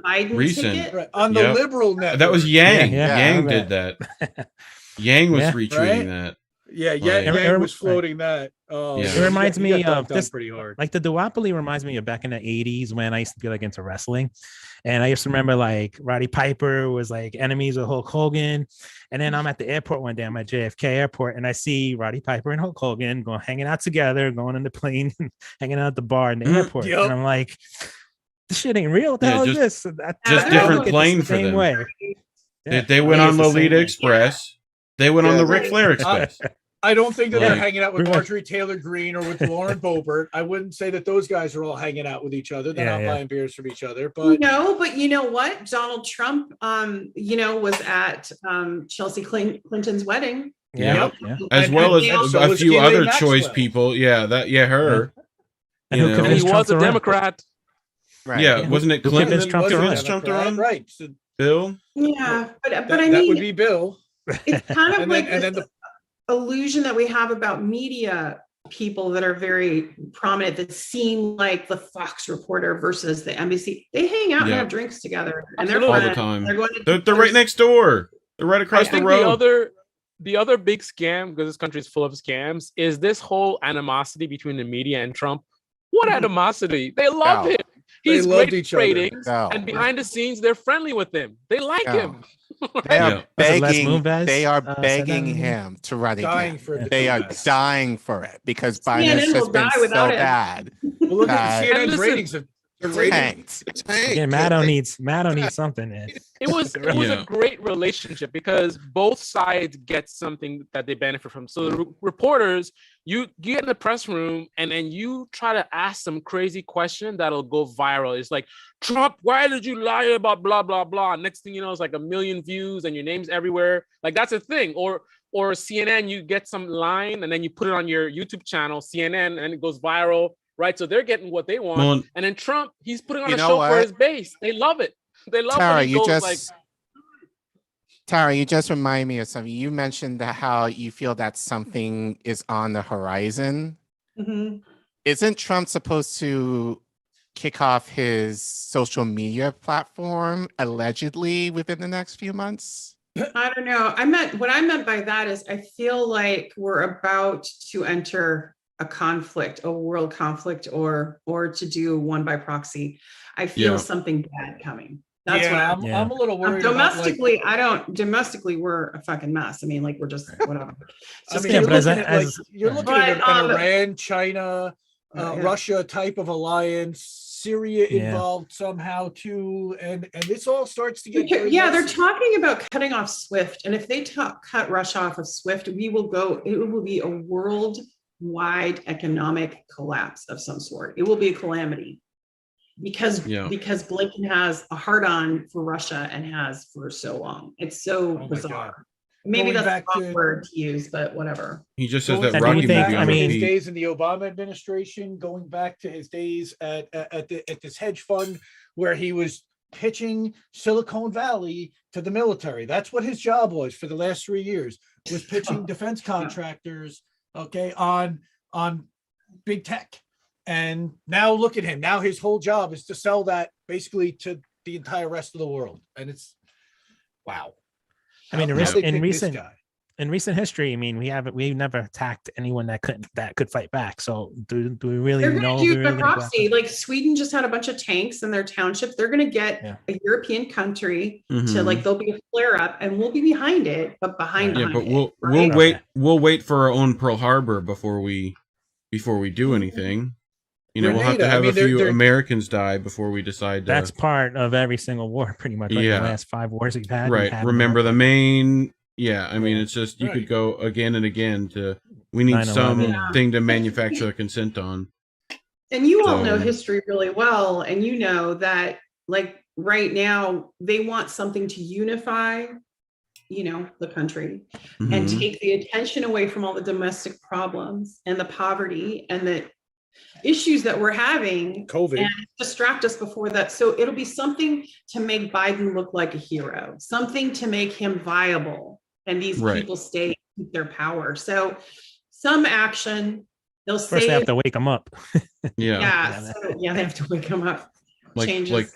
J: Biden
E: recent
F: right.
J: ticket
F: On the liberal network.
E: That was Yang.
K: Yeah,
E: Yang did that. Yang was retweeting that.
F: Yeah, Yang was floating that. Oh,
K: it reminds me of this
F: pretty hard.
K: Like the duopoly reminds me of back in the 80s when I used to be like into wrestling, and I used to remember like Roddy Piper was like enemies with Hulk Hogan, and then I'm at the airport one day, I'm at JFK airport, and I see Roddy Piper and Hulk Hogan going hanging out together, going on the plane, hanging out at the bar in the airport, and I'm like, this shit ain't real. What the hell is this?
E: Just different plane for them.
K: Way.
E: They went on Lolita Express. They went on the Ric Flair Express.
F: I don't think that they're hanging out with Marjorie Taylor Greene or with Lauren Boebert. I wouldn't say that those guys are all hanging out with each other. They're not buying beers from each other. But
J: no, but you know what? Donald Trump, was at Chelsea Clinton's wedding.
E: As well as a few other choice people. Yeah, her.
N: And he was a Democrat.
E: Right. Yeah, wasn't it Clinton?
K: Trump
E: to run?
F: Right.
E: So Bill?
J: Yeah, but I mean
F: that would be Bill.
J: It's kind of
F: and
J: like
F: then the
J: illusion that we have about media people that are very prominent that seem like the Fox reporter versus the NBC. They hang out and have drinks together, and they're
E: all the time.
J: They're going
E: they're right next door. They're right across the road.
N: The other big scam, because this country is full of scams, is this whole animosity between the media and Trump. What animosity? They love him. He's great at ratings, and behind the scenes, they're friendly with him. They like him.
L: They are begging. They are begging him to run again. They are dying for it because Biden has just been so bad.
F: Well, look at CNN's ratings.
L: Tanked.
K: Yeah, Maddo needs something.
N: It was a great relationship because both sides get something that they benefit from. So the reporters, you get in the press room and then you try to ask some crazy question that'll go viral. It's like, Trump, why did you lie about blah blah blah? Next thing you know, it's like 1 million views and your name's everywhere. Like that's a thing. Or CNN, you get some line and then you put it on your YouTube channel, CNN, and it goes viral. Right, so they're getting what they want, and then Trump, he's putting on a show for his base. They love it. They love
L: Tara,
N: when he goes like.
L: Tara, you just remind me of something. You mentioned that how you feel that something is on the horizon.
J: Mm-hmm.
L: Isn't Trump supposed to kick off his social media platform allegedly within the next few months?
J: I don't know. What I meant by that is I feel like we're about to enter a world conflict, or to do one by proxy. I feel something bad coming. That's what
F: I'm a little worried.
J: Domestically, domestically, we're a fucking mess. I mean, like we're just whatever.
F: You're looking at an Iran, China, Russia type of alliance. Syria involved somehow too, and this all starts to get
J: they're talking about cutting off SWIFT, and if they cut Russia off of SWIFT, it will be a worldwide economic collapse of some sort. It will be a calamity because Blinken has a hard-on for Russia and has for so long. It's so bizarre. Maybe that's the wrong word to use, but whatever.
E: He just says that Rocky movie on
F: his days in the Obama administration, going back to his days at this hedge fund where he was pitching Silicon Valley to the military. That's what his job was for the last 3 years, was pitching defense contractors, on big tech. And now look at him. Now his whole job is to sell that basically to the entire rest of the world. And it's wow.
K: I mean, in recent history, I mean, we've never attacked anyone that could fight back. So do we really know?
J: They're going to do proxy. Like Sweden just had a bunch of tanks in their townships. They're going to get a European country to there'll be a flare up, and we'll be behind it, but behind
E: it. We'll wait for our own Pearl Harbor before we do anything. We'll have to have a few Americans die before we decide.
K: That's part of every single war, pretty much. Like the last 5 wars we've had.
E: Right. Remember the main. Yeah. I mean, it's just you could go again and again to. We need something to manufacture a consent on.
J: And you all know history really well, and you know that, like right now, they want something to unify, the country, and take the attention away from all the domestic problems and the poverty and the issues that we're having
F: COVID.
J: and distract us before that. So it'll be something to make Biden look like a hero, something to make him viable, and these people stay keep their power. So some action, they'll say
K: First they have to wake them up.
J: yeah, they have to wake them up.
E: Like
J: Changes,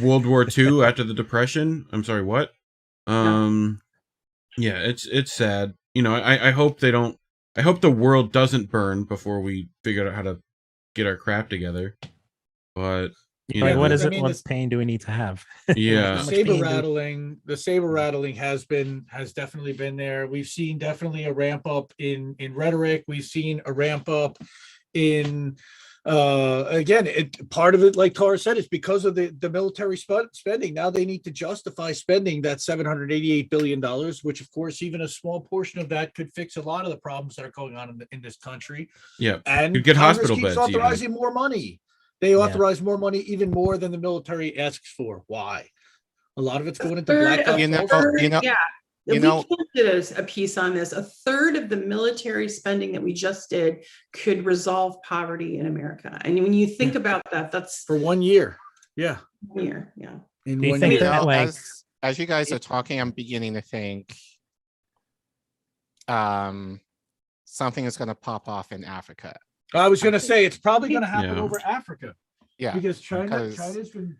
E: World War II after the Depression. I'm sorry, what? Yeah, it's sad. You know, I hope they don't. I hope the world doesn't burn before we figure out how to get our crap together. But you know,
K: what is it? What pain do we need to have?
E: Yeah,
F: The saber rattling has definitely been there. We've seen definitely a ramp up in rhetoric. We've seen a ramp up in again, part of it, like Tara said, is because of the military spending. Now they need to justify spending that $788 billion, which of course, even a small portion of that could fix a lot of the problems that are going on in this country.
E: Yeah,
F: and
E: could get
F: Congress
E: hospital
F: keeps
E: beds.
F: Authorizing more money. They authorize more money, even more than the military asks for. Why? A lot of it's going into black ops.
J: We did a piece on this. A third of the military spending that we just did could resolve poverty in America. And when you think about that, that's
F: for 1 year. Yeah.
J: 1 year. Yeah.
F: In
L: Do you
F: 1
L: think
F: year.
L: that, as you guys are talking, I'm beginning to think something is going to pop off in Africa.
F: I was going to say it's probably going to happen over Africa.
L: Yeah,
F: because China's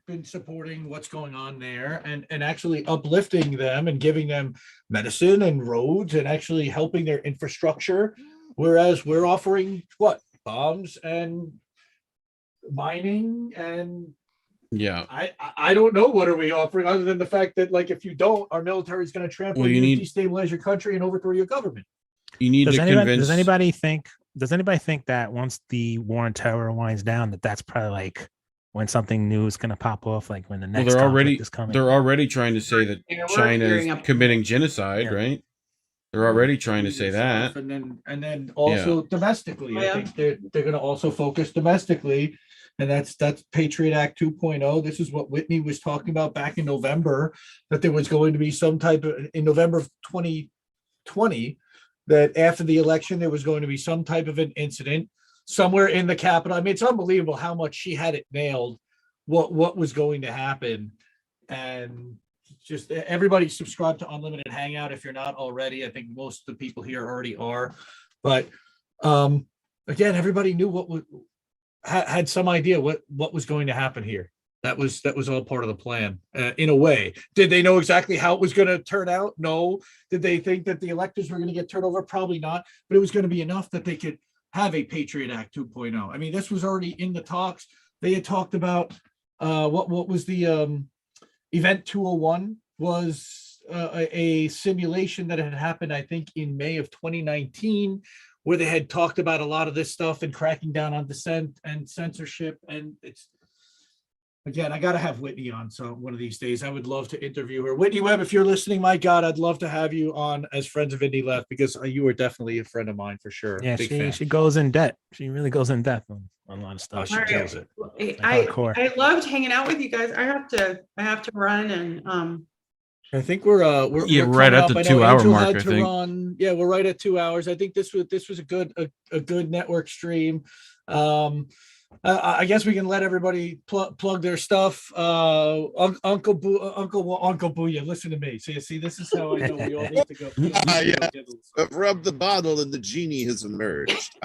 F: been supporting what's going on there and actually uplifting them and giving them medicine and roads and actually helping their infrastructure, whereas we're offering what? Bombs and mining and I don't know what are we offering other than the fact that, like, if you don't, our military is going to trample you, destabilize your country, and overthrow your government.
E: You need
K: Does anybody think that once the war on terror winds down, that's probably like when something new is going to pop off, like when the next conflict is coming?
E: They're already trying to say that China is committing genocide, right? They're already trying to say that.
F: And then also domestically, I think they're going to also focus domestically, and that's Patriot Act 2.0. This is what Whitney was talking about back in November, that there was going to be some type of, in November of 2020, that after the election, there was going to be some type of an incident somewhere in the Capitol. I mean, it's unbelievable how much she had it nailed, what was going to happen. And just everybody subscribe to Unlimited Hangout if you're not already. I think most of the people here already are. But again, everybody knew had some idea what was going to happen here. That was all part of the plan, in a way. Did they know exactly how it was going to turn out? No. Did they think that the electors were going to get turned over? Probably not. But it was going to be enough that they could have a Patriot Act 2.0. I mean, this was already in the talks. They had talked about what was the Event 201 was a simulation that had happened, I think, in May of 2019, where they had talked about a lot of this stuff and cracking down on dissent and censorship. And it's, again, I got to have Whitney on. So one of these days, I would love to interview her. Whitney Webb, if you're listening, my God, I'd love to have you on as Friends of Indie Left, because you are definitely a friend of mine for sure.
K: Yeah, she goes in debt. She really goes in depth on a lot of stuff.
F: She kills it.
J: I loved hanging out with you guys. I have to run, and
F: I think we're
E: right at the 2 hour mark. I think.
F: We're right at 2 hours. I think this was a good network stream. I guess we can let everybody plug their stuff. Uncle Booyah, listen to me. See, this is how I know we all need to go.
G: I've rubbed the bottle and the genie has emerged.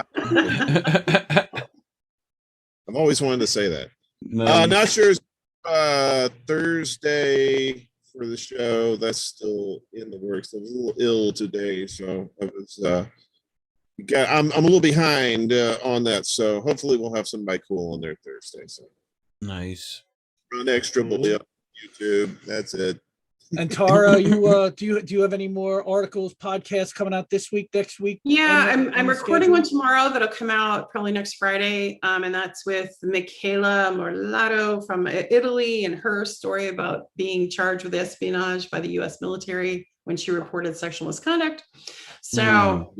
G: I've always wanted to say that.
E: No.
G: Not sure. Thursday for the show. That's still in the works. I was a little ill today, so I was. I'm a little behind on that, so hopefully we'll have somebody cool on there Thursday. So
E: nice.
G: Run Extra will be up on YouTube. That's it.
F: And Tara, do you have any more articles, podcasts coming out this week, next week?
J: Yeah, I'm recording one tomorrow that'll come out probably next Friday, and that's with Michela Morlato from Italy and her story about being charged with espionage by the U.S. military when she reported sexual misconduct. So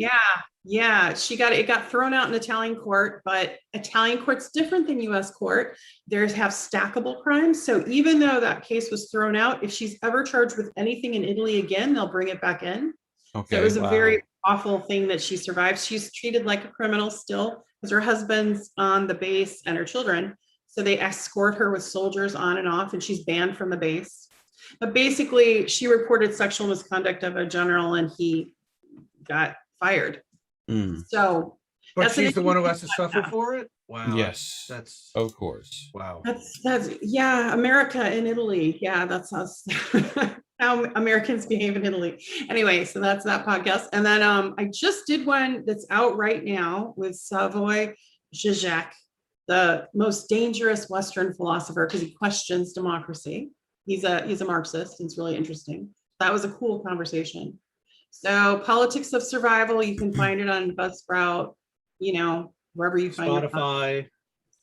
J: it got thrown out in Italian court, but Italian court's different than U.S. court. They have stackable crimes. So even though that case was thrown out, if she's ever charged with anything in Italy again, they'll bring it back in. Okay, so it was a very awful thing that she survived. She's treated like a criminal still because her husband's on the base and her children. So they escort her with soldiers on and off, and she's banned from the base. But basically, she reported sexual misconduct of a general, and he got fired. So,
F: but she's the one who has to suffer for it. Wow.
E: Yes.
F: That's
E: of course.
F: Wow.
J: That's yeah, America and Italy. Yeah, that's us. How Americans behave in Italy. Anyway, so that's that podcast. And then I just did one that's out right now with Slavoj Žižek, the most dangerous Western philosopher, because he questions democracy. He's a Marxist. It's really interesting. That was a cool conversation. So Politics of Survival, you can find it on Buzzsprout, wherever you find
F: Spotify.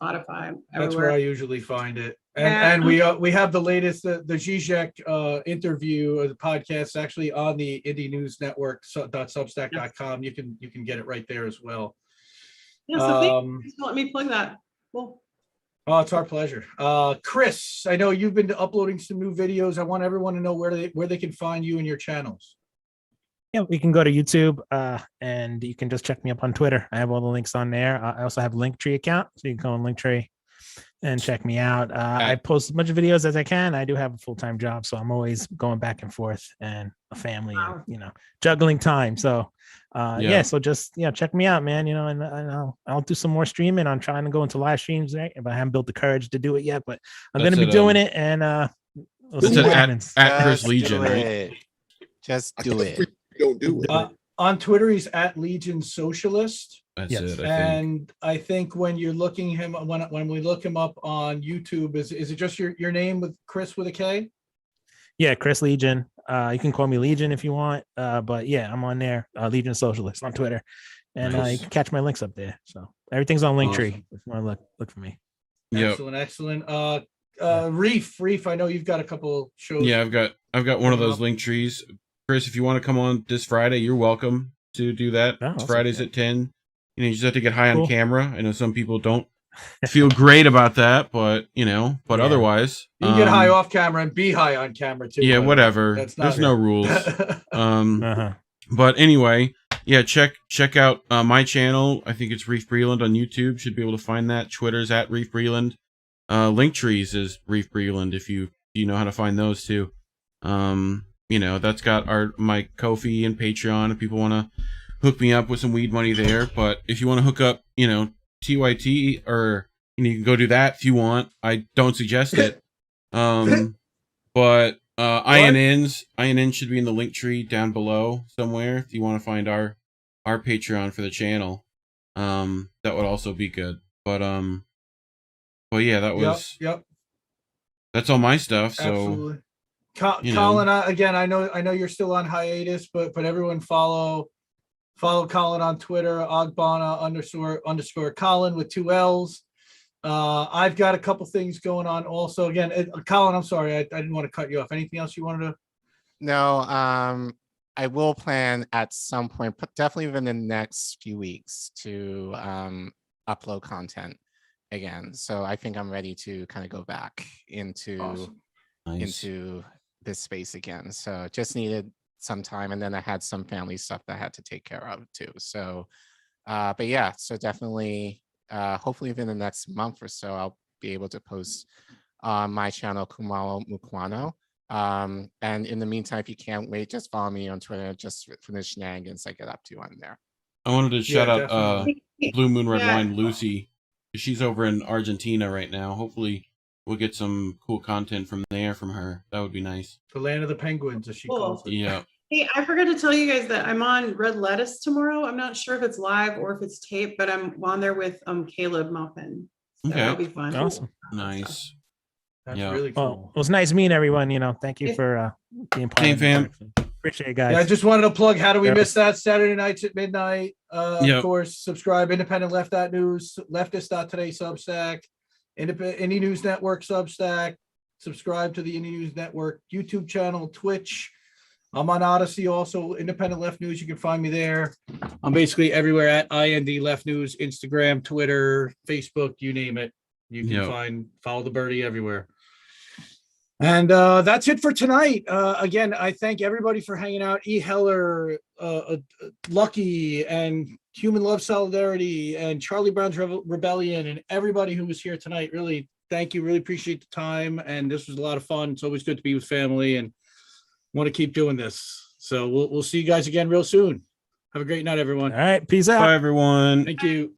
J: Spotify.
F: That's where I usually find it. And
J: Yeah.
F: and we have the latest the Zizek interview of the podcast actually on the Indie News Network .substack.com. You can get it right there as well.
J: Yeah, so thanks for letting me plug that. Cool.
F: Oh, it's our pleasure. Chris, I know you've been uploading some new videos. I want everyone to know where they can find you and your channels.
K: Yeah, you can go to YouTube and you can just check me up on Twitter. I have all the links on there. I also have a Linktree account, so you can go on Linktree and check me out. I post as much videos as I can. I do have a full-time job, so I'm always going back and forth, and a family, and, juggling time. So so just check me out, man. And I'll do some more streaming. I'm trying to go into live streams, right? But I haven't built the courage to do it yet, but I'm going to be doing it. And we'll see what happens.
E: At Chris Legion, right?
L: Just do it.
G: Don't do it.
F: On Twitter, he's at Legion Socialist.
E: That's it.
F: And I think when you're looking him when we look him up on YouTube, is it just your name with Chris with a K?
K: Yeah, Chris Legion. You can call me Legion if you want. But yeah, I'm on there. Legion Socialist on Twitter. And you can catch my links up there. So everything's on Linktree. If you want to look for me.
F: Excellent. Reef, I know you've got a couple shows.
E: Yeah, I've got one of those link trees. Chris, if you want to come on this Friday, you're welcome to do that. It's Fridays at 10. You just have to get high on camera. I know some people don't feel great about that, but otherwise
F: you can get high off camera and be high on camera too.
E: Yeah, whatever. There's no rules. But anyway, check out my channel. I think it's Reef Breland on YouTube. Should be able to find that. Twitter's at Reef Breland. Linktrees is Reef Breland if you know how to find those too. That's got my Ko-fi and Patreon if people want to hook me up with some weed money there. But if you want to hook up, TYT, or you can go do that if you want. I don't suggest it. But INN should be in the link tree down below somewhere if you want to find our Patreon for the channel. That would also be good. But yeah, that was that's all my stuff. So
F: absolutely. Colin, again, I know you're still on hiatus, but everyone follow Colin on Twitter, Ogbana _ Colin with 2 L's. I've got a couple things going on also. Again, Colin, I'm sorry, I didn't want to cut you off. Anything else you wanted to?
L: No, I will plan at some point, but definitely within the next few weeks, to upload content again. So I think I'm ready to kind of go back into this space again. So just needed some time, and then I had some family stuff that I had to take care of too. So but yeah, so definitely hopefully within the next month or so I'll be able to post on my channel Kumalo Mukwano. And in the meantime, if you can't wait, just follow me on Twitter just for the shenanigans I get up to on there.
E: I wanted to shout out Blue Moon Red Wine Lucy. She's over in Argentina right now. Hopefully we'll get some cool content from her. That would be nice.
F: The land of the penguins, as she calls it.
E: Yeah.
J: Hey, I forgot to tell you guys that I'm on Red Lettuce tomorrow. I'm not sure if it's live or if it's taped, but I'm on there with Caleb Muffin. So that'll be fun.
K: Awesome.
E: Nice.
F: That's really cool.
K: Well, it was nice meeting everyone. Thank you for being part of it. Appreciate it, guys.
F: Yeah, I just wanted to plug How Do We Miss That Saturday nights at midnight. Of course, subscribe Independent Left News, Leftist.today Substack, Indie News Network Substack. Subscribe to the Indie News Network YouTube channel, Twitch. I'm on Odyssey also, Independent Left News. You can find me there. I'm basically everywhere at IND Left News, Instagram, Twitter, Facebook, you name it. You can follow the birdie everywhere. And that's it for tonight. Again, I thank everybody for hanging out. E. Heller, Lucky, and Human Love Solidarity, and Charlie Brown's Rebellion, and everybody who was here tonight. Really, thank you. Really appreciate the time. And this was a lot of fun. It's always good to be with family and want to keep doing this. So we'll see you guys again real soon. Have a great night, everyone.
K: All right. Peace out.
E: Bye, everyone.
F: Thank you.